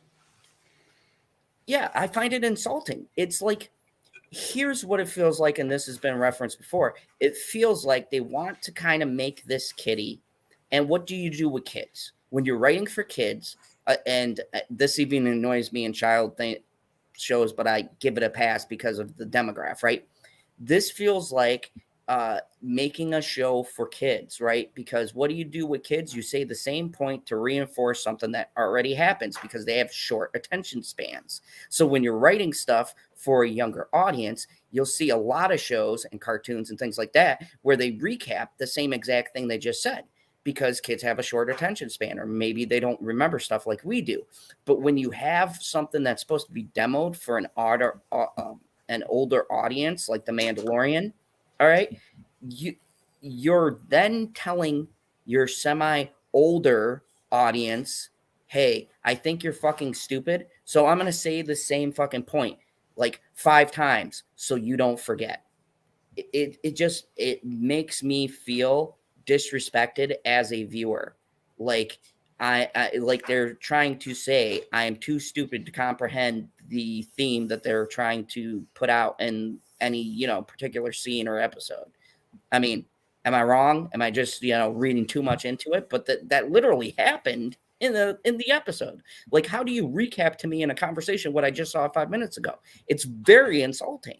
Yeah, I find it insulting. It's like, here's what it feels like, and this has been referenced before. It feels like they want to kind of make this kiddie. And what do you do with kids? When you're writing for kids, and this even annoys me in child shows, but I give it a pass because of the demographic, right? This feels like making a show for kids, right? Because what do you do with kids? You say the same point to reinforce something that already happens because they have short attention spans. So when you're writing stuff for a younger audience, you'll see a lot of shows and cartoons and things like that where they recap the same exact thing they just said, because kids have a short attention span, or maybe they don't remember stuff like we do. But when you have something that's supposed to be demoed for an older audience, like The Mandalorian, all right, you're then telling your semi-older audience, hey, I think you're fucking stupid, so I'm going to say the same fucking point like 5 times so you don't forget. It makes me feel disrespected as a viewer. Like I like they're trying to say I am too stupid to comprehend the theme that they're trying to put out in any, you know, particular scene or episode. I mean, am I wrong? Am I just, you know, reading too much into it? But that literally happened in the episode. Like, how do you recap to me in a conversation what I just saw 5 minutes ago? It's very insulting.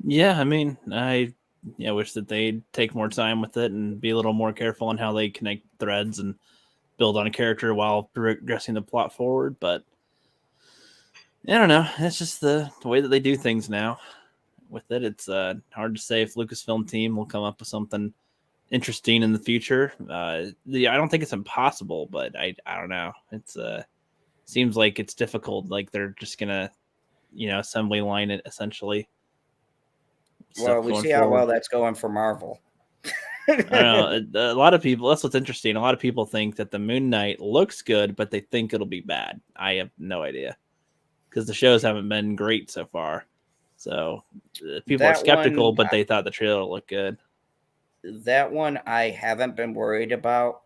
Yeah, I mean, I wish that they'd take more time with it and be a little more careful on how they connect threads and build on a character while progressing the plot forward. But I don't know. It's just the way that they do things now. With it, it's hard to say if Lucasfilm team will come up with something interesting in the future. I don't think it's impossible, but I don't know. It's seems like it's difficult. Like they're just gonna, assembly line it essentially. Well, we see how well that's going for Marvel. I don't know. A lot of people, that's what's interesting. A lot of people think that the Moon Knight looks good, but they think it'll be bad. I have no idea because the shows haven't been great so far. So people are skeptical, but they thought the trailer looked good. That one I haven't been worried about.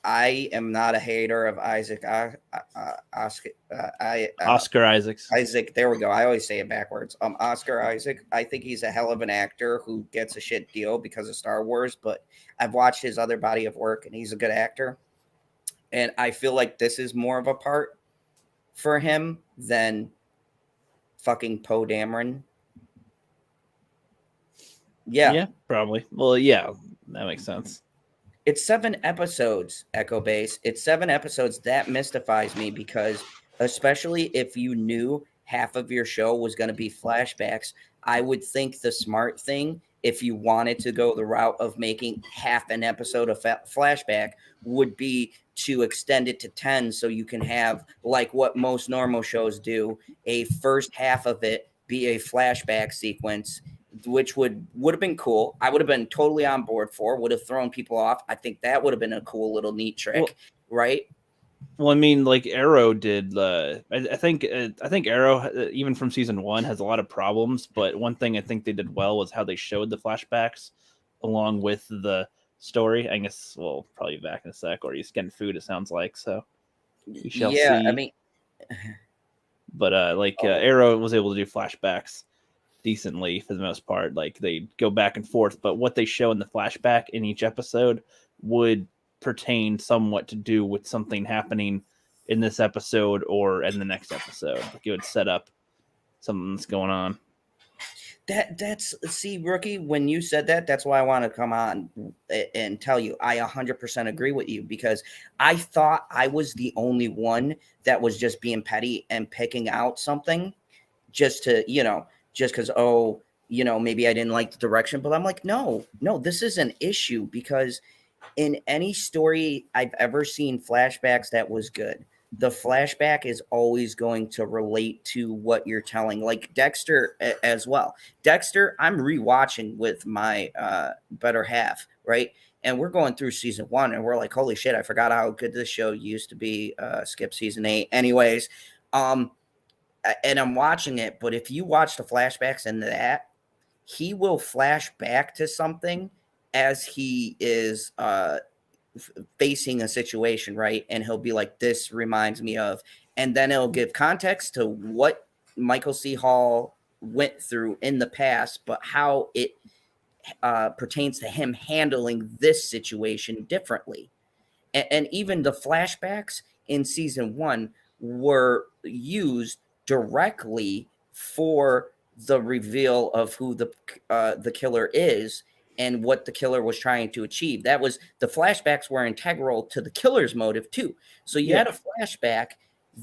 I am not a hater of Oscar Isaacs. Isaac, there we go. I always say it backwards. Oscar Isaac. I think he's a hell of an actor who gets a shit deal because of Star Wars, but I've watched his other body of work and he's a good actor. And I feel like this is more of a part for him than fucking Poe Dameron. Yeah, probably. Well, yeah, that makes sense. It's 7 episodes, Echo Base. It's 7 episodes. That mystifies me because especially if you knew half of your show was going to be flashbacks, I would think the smart thing, if you wanted to go the route of making half an episode of flashback, would be to extend it to 10 so you can have, like what most normal shows do, a first half of it be a flashback sequence, which would have been cool. I would have been totally on board for, would have thrown people off. I think that would have been a cool little neat trick, right? Well, I mean, like Arrow did. I think Arrow, even from season 1, has a lot of problems. But one thing I think they did well was how they showed the flashbacks along with the story. I guess we'll probably be back in a sec, or he's getting food. It sounds like so. We shall see. I mean, but Arrow was able to do flashbacks decently for the most part. Like they go back and forth, but what they show in the flashback in each episode would pertain somewhat to do with something happening in this episode or in the next episode. Like it would set up something that's going on. That's see, Rookie, when you said that, that's why I want to come on and tell you I 100% agree with you, because I thought I was the only one that was just being petty and picking out something just to, just because, maybe I didn't like the direction. But I'm like, no, this is an issue, because in any story I've ever seen flashbacks that was good, the flashback is always going to relate to what you're telling. Like Dexter as well. Dexter, I'm rewatching with my better half, right? And we're going through season 1 and we're like, holy shit, I forgot how good this show used to be. Skip season 8. Anyways, and I'm watching it, but if you watch the flashbacks in that, he will flash back to something as he is facing a situation, right? And he'll be like, this reminds me of, and then it'll give context to what Michael C. Hall went through in the past, but how it pertains to him handling this situation differently. And even the flashbacks in season 1 were used directly for the reveal of who the killer is and what the killer was trying to achieve. That was, the flashbacks were integral to the killer's motive too. So you had a flashback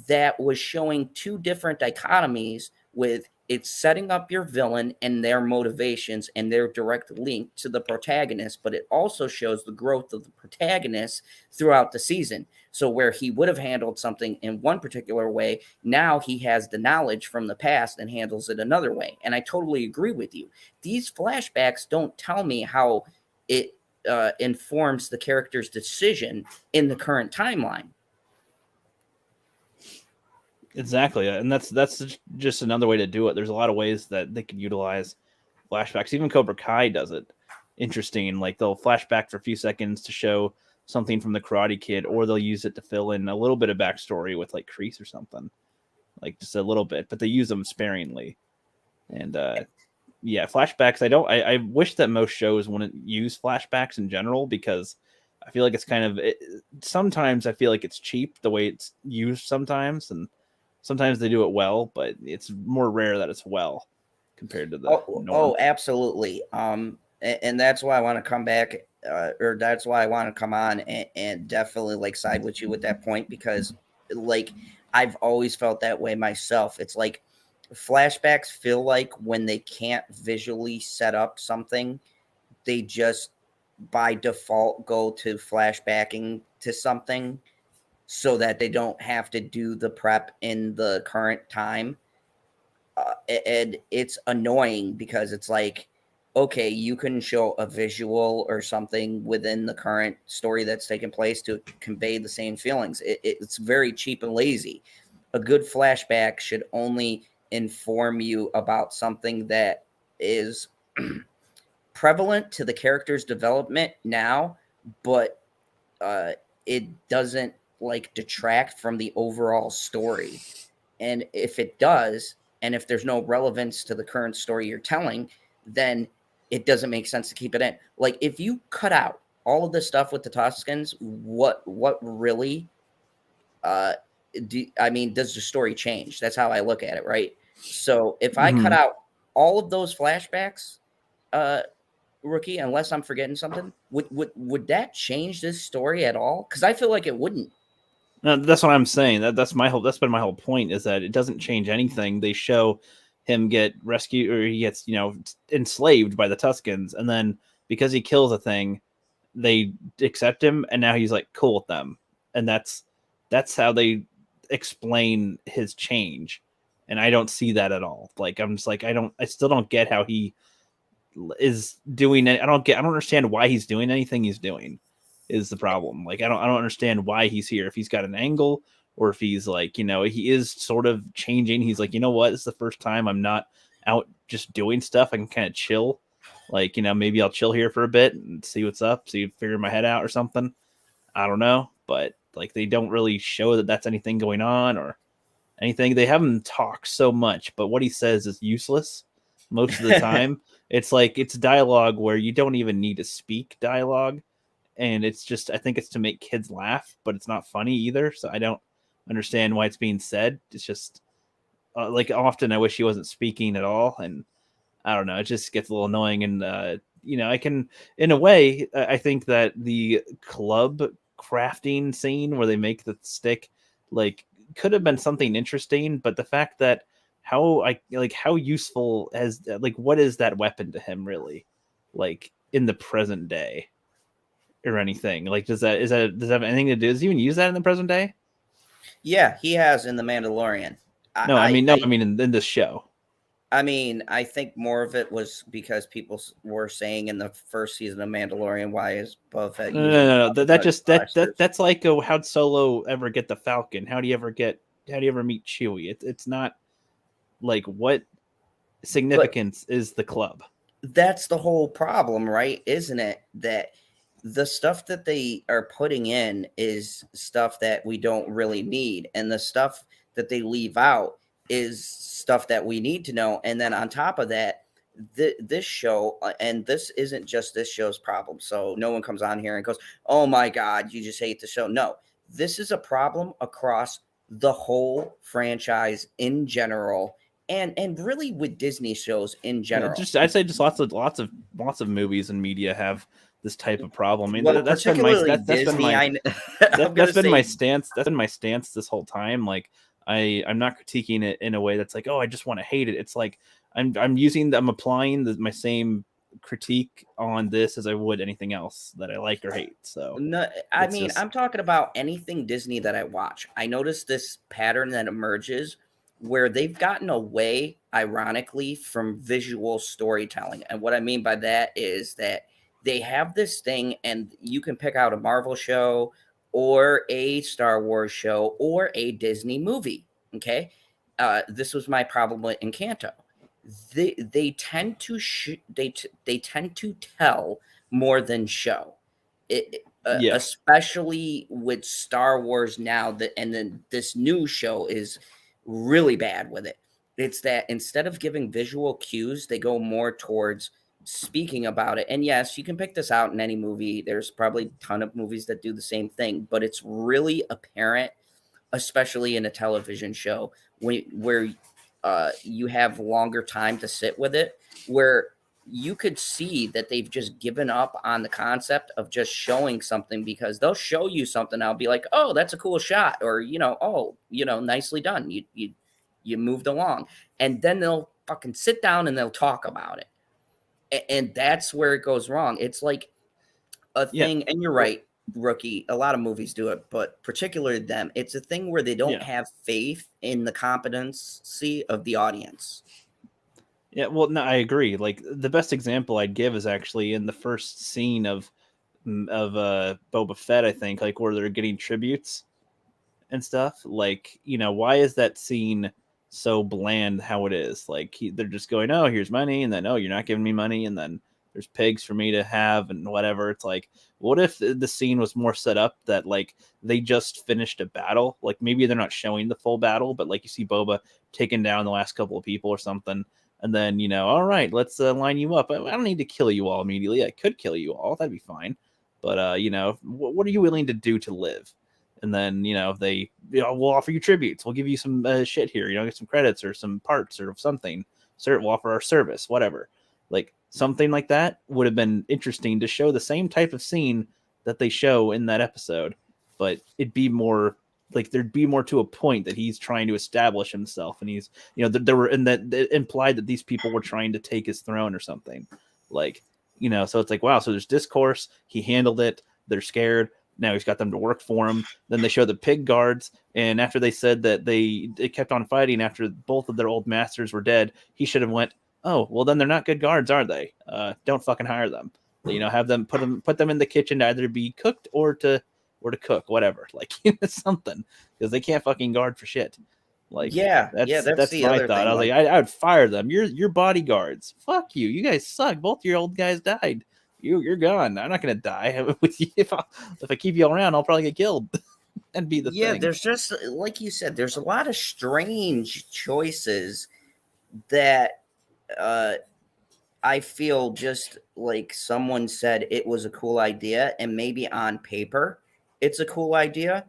that was showing 2 different dichotomies with it's setting up your villain and their motivations and their direct link to the protagonist, but it also shows the growth of the protagonist throughout the season. So where he would have handled something in one particular way, now he has the knowledge from the past and handles it another way. And I totally agree with you. These flashbacks don't tell me how it informs the character's decision in the current timeline. Exactly, and that's just another way to do it. There's a lot of ways that they can utilize flashbacks. Even Cobra Kai does it. Interesting, like they'll flashback for a few seconds to show something from the Karate Kid, or they'll use it to fill in a little bit of backstory with like Kreese or something, like just a little bit. But they use them sparingly, and yeah, flashbacks. I wish that most shows wouldn't use flashbacks in general, because I feel like it's kind of sometimes I feel like it's cheap the way it's used sometimes, and sometimes they do it well, but it's more rare that it's well compared to the norm. Oh, absolutely. And that's why I want to come back, or that's why I want to come on and definitely like side with you with that point, because like I've always felt that way myself. It's like flashbacks feel like when they can't visually set up something, they just by default go to flashbacking to something, so that they don't have to do the prep in the current time. And it's annoying because it's like, okay, you can show a visual or something within the current story that's taking place to convey the same feelings. It's very cheap and lazy. A good flashback should only inform you about something that is prevalent to the character's development now, but it doesn't like detract from the overall story. And if it does, and if there's no relevance to the current story you're telling, then it doesn't make sense to keep it in. Like if you cut out all of the stuff with the Tuscans, what really does the story change? That's how I look at it, right? So if I cut out all of those flashbacks, Rookie, unless I'm forgetting something, would that change this story at all? Because I feel like it wouldn't. No, that's what I'm saying. That's been my whole point, is that it doesn't change anything. They show him get rescued, or he gets, enslaved by the Tuscans, and then because he kills a thing, they accept him, and now he's like cool with them, and that's how they explain his change. And I don't see that at all. Like I'm just like I still don't get how he is doing it. I don't understand why he's doing anything he's doing. Is the problem. Like I don't understand why he's here. If he's got an angle, or if he's like, he is sort of changing. He's like, you know what? This is the first time I'm not out just doing stuff. I can kind of chill. Like, maybe I'll chill here for a bit and see what's up. See, figure my head out or something. I don't know. But like, they don't really show that that's anything going on or anything. They have him talk so much, but what he says is useless most of the time. It's like, it's dialogue where you don't even need to speak dialogue. And it's just, I think it's to make kids laugh, but it's not funny either. So I don't understand why it's being said. It's just like often I wish he wasn't speaking at all. And I don't know, it just gets a little annoying. And, I can, in a way, I think that the club crafting scene where they make the stick, like, could have been something interesting. But the fact that how useful what is that weapon to him really? Like in the present day? Or anything like does that have anything to do? Does he even use that in the present day? Yeah, he has in The Mandalorian. I mean in this show. I mean, I think more of it was because people were saying in the first season of Mandalorian, why is Boba Fett? No. That's like how'd Solo ever get the Falcon? How do you ever meet Chewie? It's not like what significance is the club? That's the whole problem, right? Isn't it that the stuff that they are putting in is stuff that we don't really need, and the stuff that they leave out is stuff that we need to know. And then on top of that, this show, and this isn't just this show's problem, so no one comes on here and goes, oh my God, you just hate the show. No, this is a problem across the whole franchise in general, and really with Disney shows in general. Yeah, I'd say lots of movies and media have this type of problem. I mean, well, that's been my stance. That's been my stance this whole time. Like, I'm not critiquing it in a way that's like, oh, I just want to hate it. It's like I'm applying my same critique on this as I would anything else that I like or hate. So No, I mean, I'm talking about anything Disney that I watch. I noticed this pattern that emerges where they've gotten away, ironically, from visual storytelling. And what I mean by that is that they have this thing, and you can pick out a Marvel show or a Star Wars show or a Disney movie. Okay. This was my problem with Encanto. They tend to they tend to tell more than show. Especially with Star Wars now, and then this new show is really bad with it. It's that instead of giving visual cues, they go more towards speaking about it. And yes, you can pick this out in any movie. There's probably a ton of movies that do the same thing, but it's really apparent, especially in a television show where you have longer time to sit with it, where you could see that they've just given up on the concept of just showing something, because they'll show you something. I'll be like, oh, that's a cool shot. Or, oh, nicely done. You moved along. And then they'll fucking sit down and they'll talk about it. And that's where it goes wrong. It's like a thing. And you're right, Rookie. A lot of movies do it, but particularly them, it's a thing where they don't have faith in the competency of the audience. Yeah, well, no, I agree. Like the best example I'd give is actually in the first scene of Boba Fett, I think, like where they're getting tributes and stuff. Like, why is that scene so bland how it is? Like they're just going, oh, here's money, and then, oh, you're not giving me money, and then there's pigs for me to have and whatever. It's like, what if the scene was more set up that like they just finished a battle? Like maybe they're not showing the full battle, but like you see Boba taking down the last couple of people or something. And then, all right, let's line you up. I don't need to kill you all immediately. I could kill you all. That'd be fine. But, what are you willing to do to live? And then, we'll offer you tributes. We'll give you some shit here. Get some credits or some parts or something. We'll offer our service, whatever. Like something like that would have been interesting to show the same type of scene that they show in that episode. But it'd be more... like there'd be more to a point that he's trying to establish himself, and he's, there were, and that it implied that these people were trying to take his throne or something, like, so it's like, wow, so there's discourse, he handled it, they're scared, now he's got them to work for him. Then they show the pig guards, and after they said that they kept on fighting after both of their old masters were dead, he should have went, oh, well then they're not good guards, are they? Don't fucking hire them. Have them put them in the kitchen to either be cooked or to cook, whatever, like something, because they can't fucking guard for shit. Like, that's my thought. I was like, I would fire them. You're bodyguards. Fuck you. You guys suck. Both your old guys died. You're gone. I'm not gonna die with you. If I keep you all around, I'll probably get killed. And be the thing. There's just, like you said, there's a lot of strange choices that I feel just like someone said it was a cool idea, and maybe on paper it's a cool idea,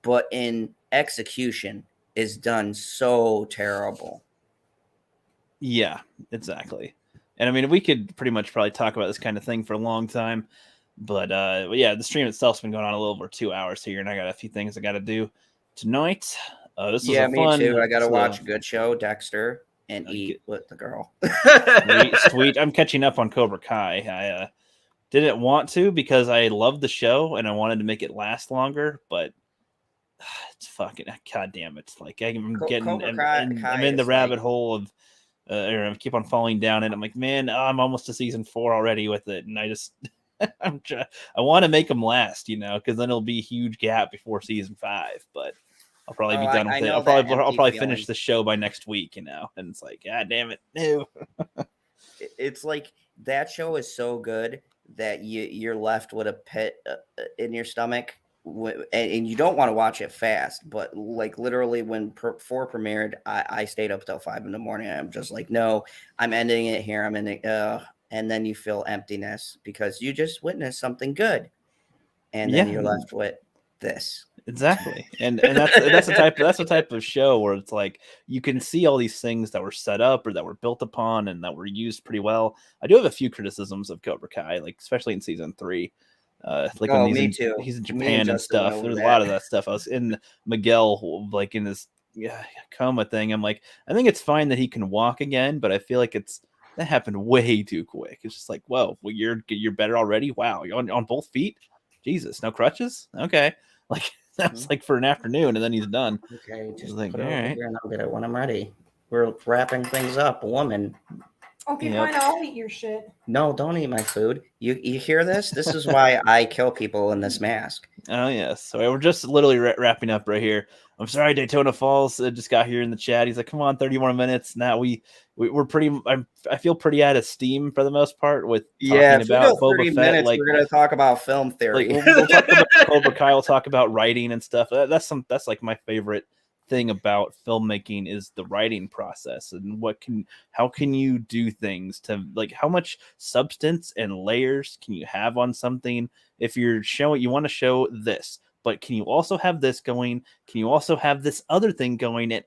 but in execution is done so terrible. Yeah, exactly. And I mean, we could pretty much probably talk about this kind of thing for a long time, but the stream itself's been going on a little over 2 hours here, and I got a few things I got to do tonight. This was me too. I got to watch a good show, Dexter, and eat with the girl. Sweet. I'm catching up on Cobra Kai. I didn't want to because I love the show and I wanted to make it last longer, but it's fucking goddamn. It's like I'm in the rabbit hole of, I keep on falling down, and I'm like, man, I'm almost to season 4 already with it, and I just I want to make them last, because then it'll be a huge gap before season 5, but I'll probably be done with it. I'll probably finish the show by next week, and it's like, god damn it, no. It's like that show is so good that you're left with a pit in your stomach, and you don't want to watch it fast. But like literally when 4 premiered, I stayed up till 5 a.m. I'm just like, no, I'm ending it here. I'm ending, and then you feel emptiness because you just witnessed something good, and then you're left with this. Exactly, and that's the type of show where it's like you can see all these things that were set up or that were built upon and that were used pretty well. I do have a few criticisms of Cobra Kai, like especially in season 3. Me too. He's in Japan and stuff. There's a lot of that stuff. I was in Miguel, like in his coma thing. I'm like, I think it's fine that he can walk again, but I feel like that happened way too quick. It's just like, whoa, well, you're better already. Wow, you're on both feet. Jesus, no crutches. Okay, like that's like for an afternoon, and then he's done. Okay, just like, put it all over right. here and I'll get it when I'm ready. We're wrapping things up, woman. Okay, fine. I'll eat your shit. No, don't eat my food. You hear this? This is why I kill people in this mask. Oh yes. So we're just literally wrapping up right here. I'm sorry, Daytona Falls just got here in the chat. He's like, "Come on, 30 more minutes." Now we're pretty. I feel pretty out of steam for the most part with talking about Boba Fett. Minutes, like we're gonna talk about film theory. Like we'll talk about Cobra Kai. We'll talk about writing and stuff. That's like my favorite thing about filmmaking is the writing process and how can you do things to like how much substance and layers can you have on something. If you're showing, you want to show this, but can you also have this going? Can you also have this other thing going? And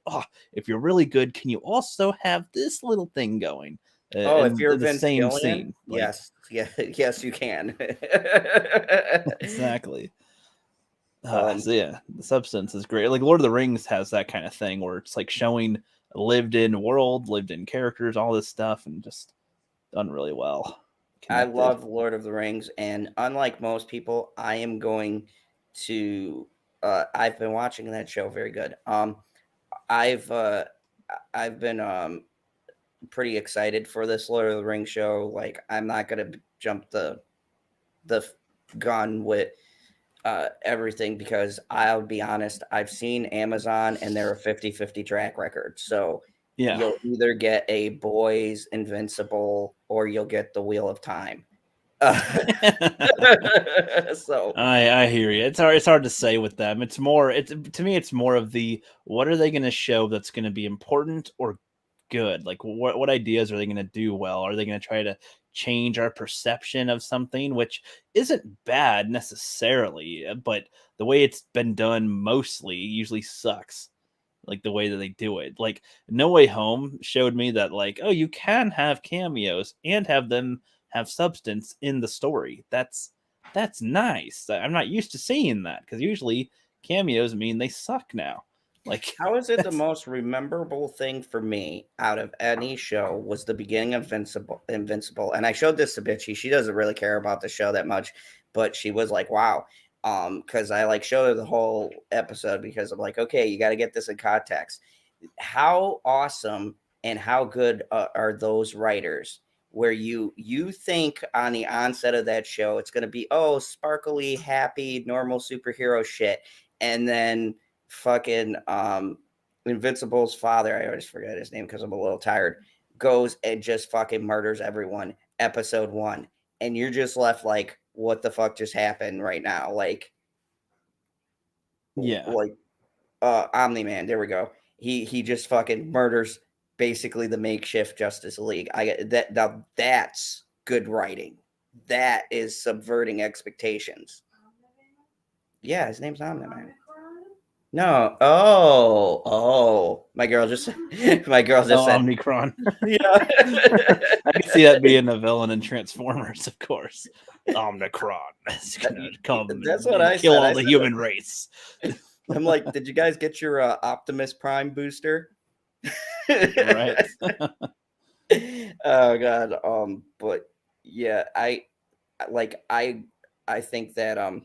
if you're really good, can you also have this little thing going? If you're the Vince same Gilligan, scene. yes, you can. Exactly. So yeah, the substance is great. Like Lord of the Rings has that kind of thing where it's like showing a lived-in world, lived-in characters, all this stuff, and just done really well. I love Lord of the Rings, and unlike most people, I am going to. I've been watching that show. Very good. I've been pretty excited for this Lord of the Rings show. Like, I'm not gonna jump the gun with everything because I'll be honest, I've seen Amazon and they're a 50-50 track record. So yeah, you'll either get a Boys, Invincible, or you'll get the Wheel of Time. So I hear you. It's hard to say with them. To me it's more of the what are they going to show that's going to be important or good? Like what ideas are they going to do well? Are they going to try to change our perception of something, which isn't bad necessarily, but the way it's been done mostly usually sucks. Like the way that they do it. Like No Way Home showed me that like, oh, you can have cameos and have them have substance in the story. That's nice. I'm not used to seeing that because usually cameos mean they suck now. Like, how is it the most memorable thing for me out of any show was the beginning of Invincible. And I showed this to Bitchy. She doesn't really care about the show that much, but she was like, wow. Because I like showed her the whole episode because I'm like, okay, you got to get this in context. How awesome and how good are those writers where you think on the onset of that show, it's going to be, sparkly, happy, normal superhero shit. And then fucking Invincible's father, I always forget his name because I'm a little tired, goes and just fucking murders everyone. Episode 1. And you're just left like, what the fuck just happened right now? Like, yeah, like Omni-Man, there we go. He just fucking murders basically the makeshift Justice League. I get that. Now that's good writing. That is subverting expectations. Yeah, his name's Omni-Man. No. Oh. My girl just said Omnicron. Yeah. I can see that being a villain in Transformers, of course. Omnicron is gonna come. That's what I kill said. all the human race. I'm like, did you guys get your Optimus Prime booster? Right. Oh god. But yeah, I think that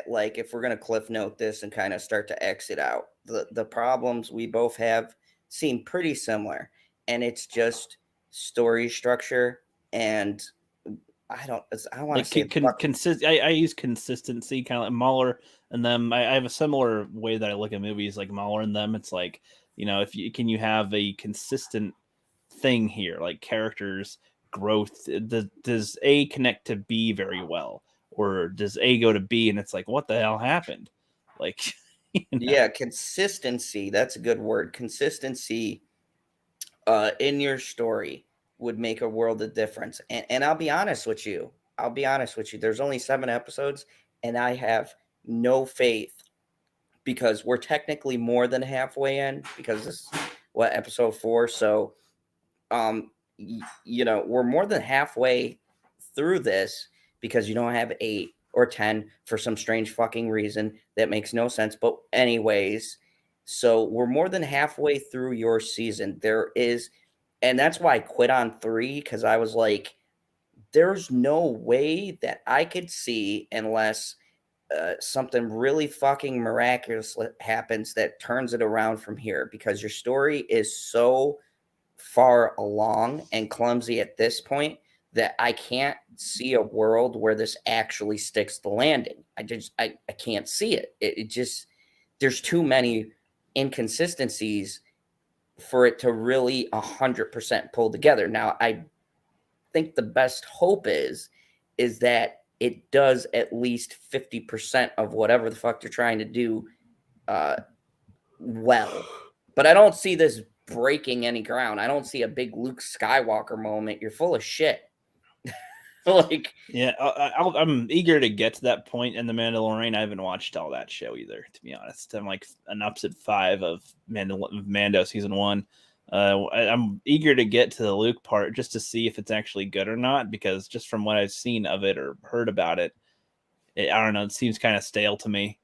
like if we're gonna cliff note this and kind of start to exit out, the problems we both have seem pretty similar, and it's just story structure, and I don't want to say I use consistency, kind of like Mahler and them. I have a similar way that I look at movies like Mahler and them. It's like, if you have a consistent thing here, like characters growth. Does A connect to B very well? Or does A go to B and it's like, what the hell happened? Like, yeah, consistency. That's a good word. Consistency in your story would make a world of difference. And I'll be honest with you. There's only 7 episodes, and I have no faith because we're technically more than halfway in because this is episode 4. So, we're more than halfway through this because you don't have 8 or 10 for some strange fucking reason that makes no sense. But anyways, So we're more than halfway through your season. And that's why I quit on 3, because I was like, there's no way that I could see unless something really fucking miraculous happens that turns it around from here, because your story is so far along and clumsy at this point that I can't see a world where this actually sticks the landing. I can't see it. It just, there's too many inconsistencies for it to really 100% pull together. Now, I think the best hope is that it does at least 50% of whatever the fuck they're trying to do well. But I don't see this breaking any ground. I don't see a big Luke Skywalker moment. You're full of shit. Like, yeah, I'm eager to get to that point in The Mandalorian. I haven't watched all that show either, to be honest. I'm like an episode 5 of Mando season 1. I'm eager to get to the Luke part just to see if it's actually good or not, because just from what I've seen of it or heard about it, I don't know, it seems kind of stale to me.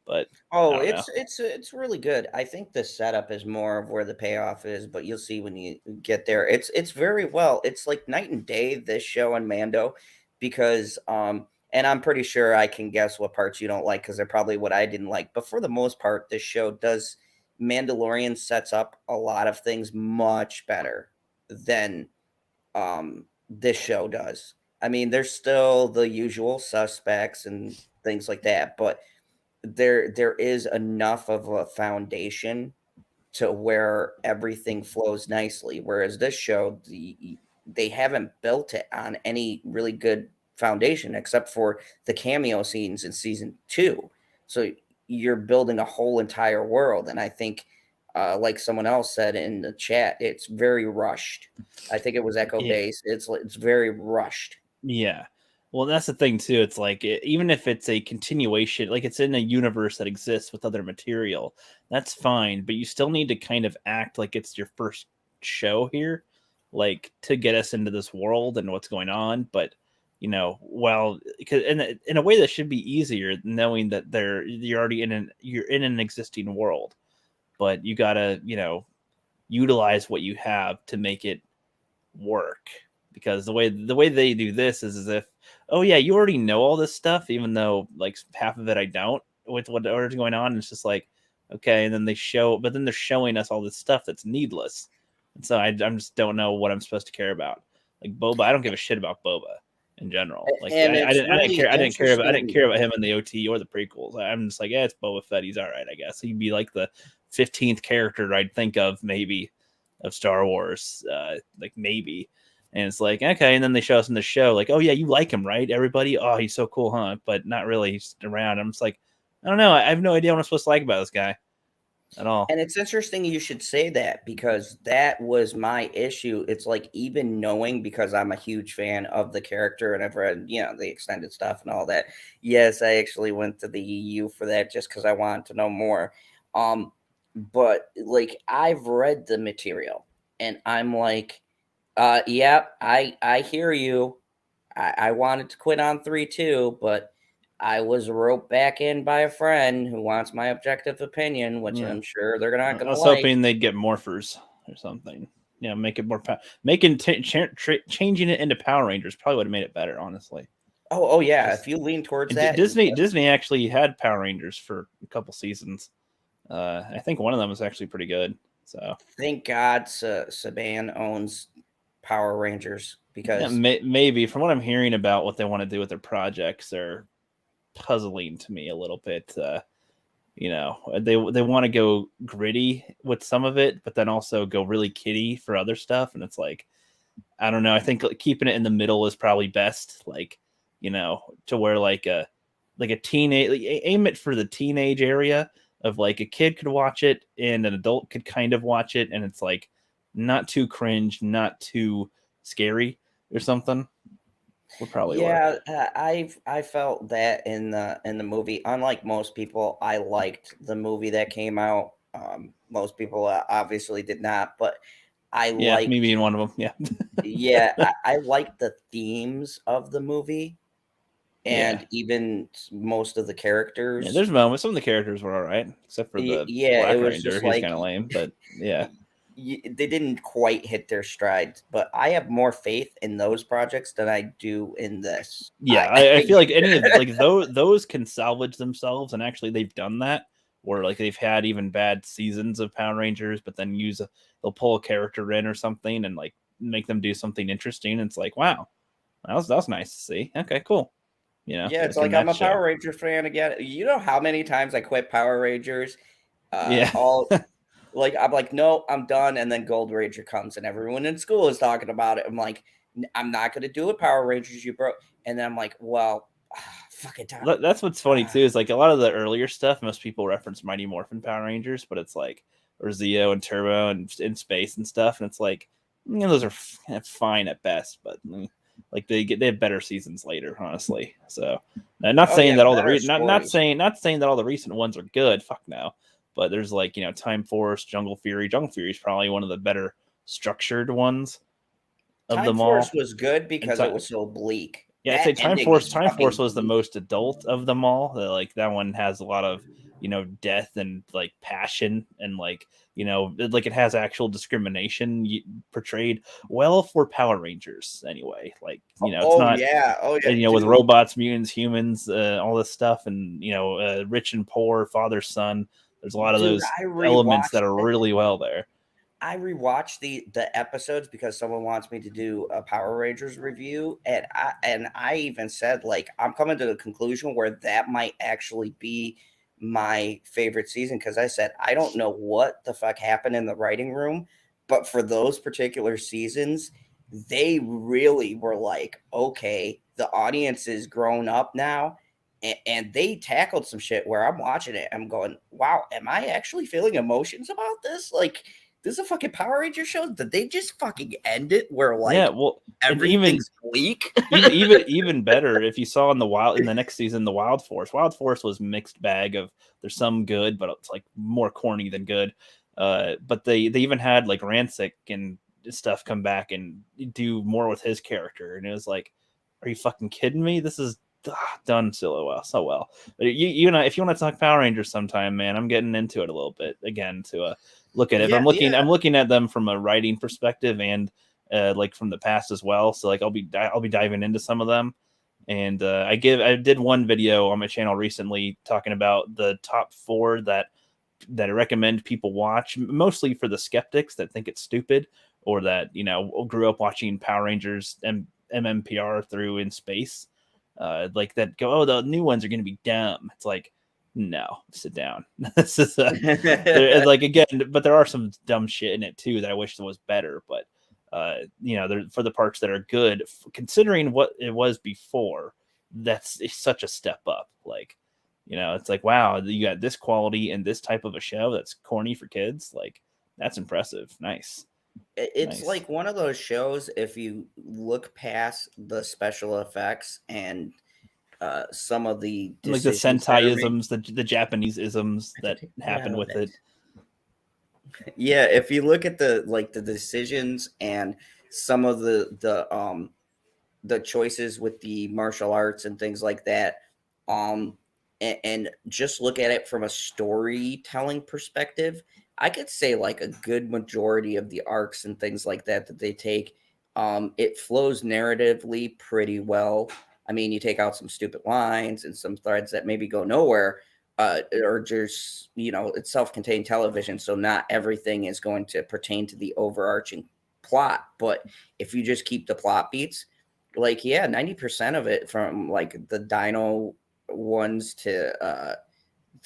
But it's really good. I think the setup is more of where the payoff is, but you'll see when you get there. It's very well. It's like night and day, this show and Mando, because and I'm pretty sure I can guess what parts you don't like, because they're probably what I didn't like. But for the most part, this show does, Mandalorian sets up a lot of things much better than this show does. I mean, there's still the usual suspects and things like that, but there is enough of a foundation to where everything flows nicely. Whereas this show, they haven't built it on any really good foundation except for the cameo scenes in season 2. So you're building a whole entire world, and I think, like someone else said in the chat, it's very rushed. I think it was Echo Base. It's very rushed. Yeah. Well, that's the thing too. It's like, even if it's a continuation, like it's in a universe that exists with other material, that's fine. But you still need to kind of act like it's your first show here, like to get us into this world and what's going on. But well, because in a way that should be easier, knowing that you're already in an existing world, but you gotta utilize what you have to make it work. Because the way they do this is as if, oh yeah, you already know all this stuff, even though like half of it I don't, with whatever's going on. It's just like, okay, and then they're showing us all this stuff that's needless, and so I just don't know what I'm supposed to care about. Like Boba, I don't give a shit about Boba in general. Like I didn't care about him in the OT or the prequels. I'm just like, yeah, it's Boba Fett. He's all right, I guess. He'd be like the 15th character I'd think of maybe of Star Wars, like maybe. And it's like, okay, and then they show us in the show, like, oh yeah, you like him, right? Everybody, oh, he's so cool, huh? But not really. He's around. I'm just like, I don't know. I have no idea what I'm supposed to like about this guy at all. And it's interesting you should say that, because that was my issue. It's like, even knowing, because I'm a huge fan of the character and I've read, the extended stuff and all that. Yes, I actually went to the EU for that just because I wanted to know more. But like, I've read the material and I'm like, yep, I hear you. I wanted to quit on 3 too, but I was roped back in by a friend who wants my objective opinion, which I'm sure they're not going to like. I was hoping they'd get morphers or something. Make it more changing it into Power Rangers probably would have made it better, honestly. Oh yeah, if you lean towards that. Disney actually had Power Rangers for a couple seasons. I think one of them was actually pretty good. So thank God Saban owns Power Rangers, because maybe from what I'm hearing about what they want to do with their projects are puzzling to me a little bit. They want to go gritty with some of it, but then also go really kiddie for other stuff, and it's like, I don't know. I think keeping it in the middle is probably best. Like, to where like a teenage, like, aim it for the teenage area of like a kid could watch it and an adult could kind of watch it, and it's like not too cringe, not too scary or something. Would probably work. I felt that in the movie. Unlike most people, I liked the movie that came out. Most people obviously did not, but I liked, me being one of them. Yeah. Yeah, I liked the themes of the movie, and even most of the characters. Yeah, there's moments. Some of the characters were all right, except for the Yeah, Black it was Ranger. just He's like kind of lame, but yeah. They didn't quite hit their stride, but I have more faith in those projects than I do in this. Yeah, I feel like any of like those can salvage themselves, and actually they've done that. Where like they've had even bad seasons of Power Rangers, but then they'll pull a character in or something and like make them do something interesting. And it's like, wow, that was nice to see. Okay, cool. Yeah, it's like I'm a Power Ranger fan again. You know how many times I quit Power Rangers? Yeah. Like I'm like, no, I'm done. And then Gold Ranger comes and everyone in school is talking about it. I'm like, I'm not going to do it, Power Rangers, you broke. And then I'm like, well, fucking time. That's what's funny too, is like a lot of the earlier stuff, most people reference Mighty Morphin Power Rangers, but it's like, or Zeo and Turbo and in space and stuff. And it's like, those are fine at best, but like they have better seasons later, honestly. So not saying that all the not saying that all the recent ones are good. Fuck no. But there's like, Time Force, Jungle Fury. Jungle Fury is probably one of the better structured ones of them all. Time Force was good because it was so bleak. Yeah, I'd say Time Force was the most adult of them all. Like that one has a lot of, death and like passion and like, like it has actual discrimination portrayed well for Power Rangers anyway. Like, it's not, with robots, mutants, humans, all this stuff, and rich and poor, father, son. There's a lot of those elements that are really well there. I rewatched the episodes because someone wants me to do a Power Rangers review, and I even said like I'm coming to the conclusion where that might actually be my favorite season, because I said I don't know what the fuck happened in the writing room, but for those particular seasons, they really were like, okay, the audience is grown up now. And they tackled some shit where I'm watching it. I'm going, wow, am I actually feeling emotions about this? Like, this is a fucking Power Ranger show. Did they just fucking end it where like everything's bleak? even better, if you saw in the next season, the Wild Force. Wild Force was mixed bag of there's some good, but it's like more corny than good. But they even had like Rancic and stuff come back and do more with his character, and it was like, are you fucking kidding me? This is done so well. But if you want to talk Power Rangers sometime, man, I'm getting into it a little bit again to look at it. I'm looking at them from a writing perspective and like from the past as well. So like I'll be diving into some of them. And I did one video on my channel recently talking about the top 4 that I recommend people watch, mostly for the skeptics that think it's stupid or that grew up watching Power Rangers and MMPR through in space. Like that go, oh, the new ones are going to be dumb. It's like, no, sit down. This is like, again, but there are some dumb shit in it too that I wish was better. But for the parts that are good, considering what it was before, that's such a step up. Like, it's like, wow, you got this quality and this type of a show that's corny for kids. Like, that's impressive. Nice. It's like one of those shows, if you look past the special effects and some of the like the Sentai-isms, the Japanese isms that happen with it. Yeah, if you look at the decisions and some of the choices with the martial arts and things like that, and just look at it from a storytelling perspective, I could say like a good majority of the arcs and things like that they take, it flows narratively pretty well. I mean, you take out some stupid lines and some threads that maybe go nowhere, or just, it's self-contained television, so not everything is going to pertain to the overarching plot. But if you just keep the plot beats, like, 90% of it, from like the Dino ones to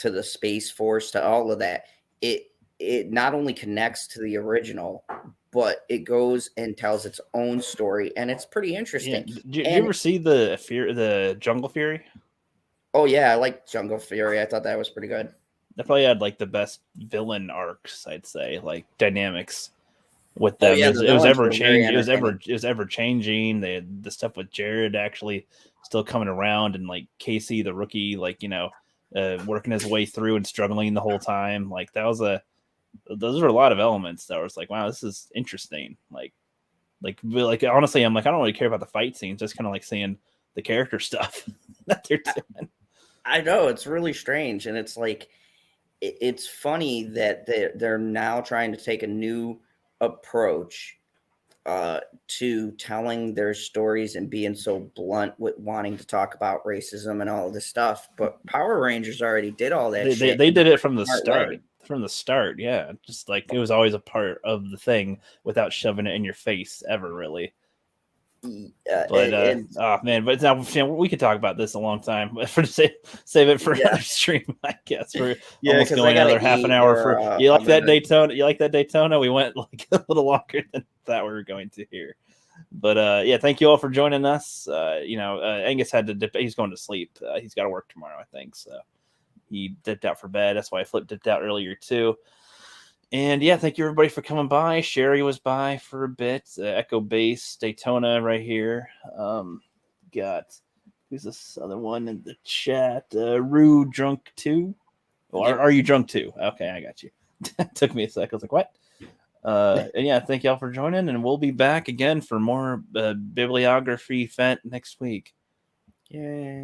the Space Force to all of that, it not only connects to the original, but it goes and tells its own story, and it's pretty interesting. Yeah. Did you ever see the Jungle Fury? Oh yeah, I like Jungle Fury. I thought that was pretty good. They probably had like the best villain arcs, I'd say, like dynamics with them. It was ever changing. It was ever changing. They had the stuff with Jared actually still coming around, and like Casey, the rookie, like working his way through and struggling the whole time. Like those are a lot of elements that was like, wow, this is interesting. Like honestly, I'm like, I don't really care about the fight scenes. Just kind of like seeing the character stuff that they're doing. I know, it's really strange, and it's like it's funny that they're now trying to take a new approach to telling their stories and being so blunt with wanting to talk about racism and all of this stuff. But Power Rangers already did all that shit. They did it from the smart start. way. From the start, yeah. Just like it was always a part of the thing without shoving it in your face ever, really. Oh man, but now we could talk about this a long time. But save it for another stream, I guess. We're almost going another half an hour for you like that Daytona. You like that Daytona? We went like a little longer than that we were going to here. But yeah, thank you all for joining us. Angus had to dip. He's going to sleep. He's got to work tomorrow, I think. So he dipped out for bed. That's why Flip dipped out earlier too. And yeah, thank you everybody for coming by. Sherry was by for a bit. Echo Base, Daytona right here. Got who's this other one in the chat? Rue Drunk 2. Or are you drunk too? Okay, I got you. Took me a sec. I was like, what? And yeah, thank y'all for joining, and we'll be back again for more bibliography fent next week. Yay.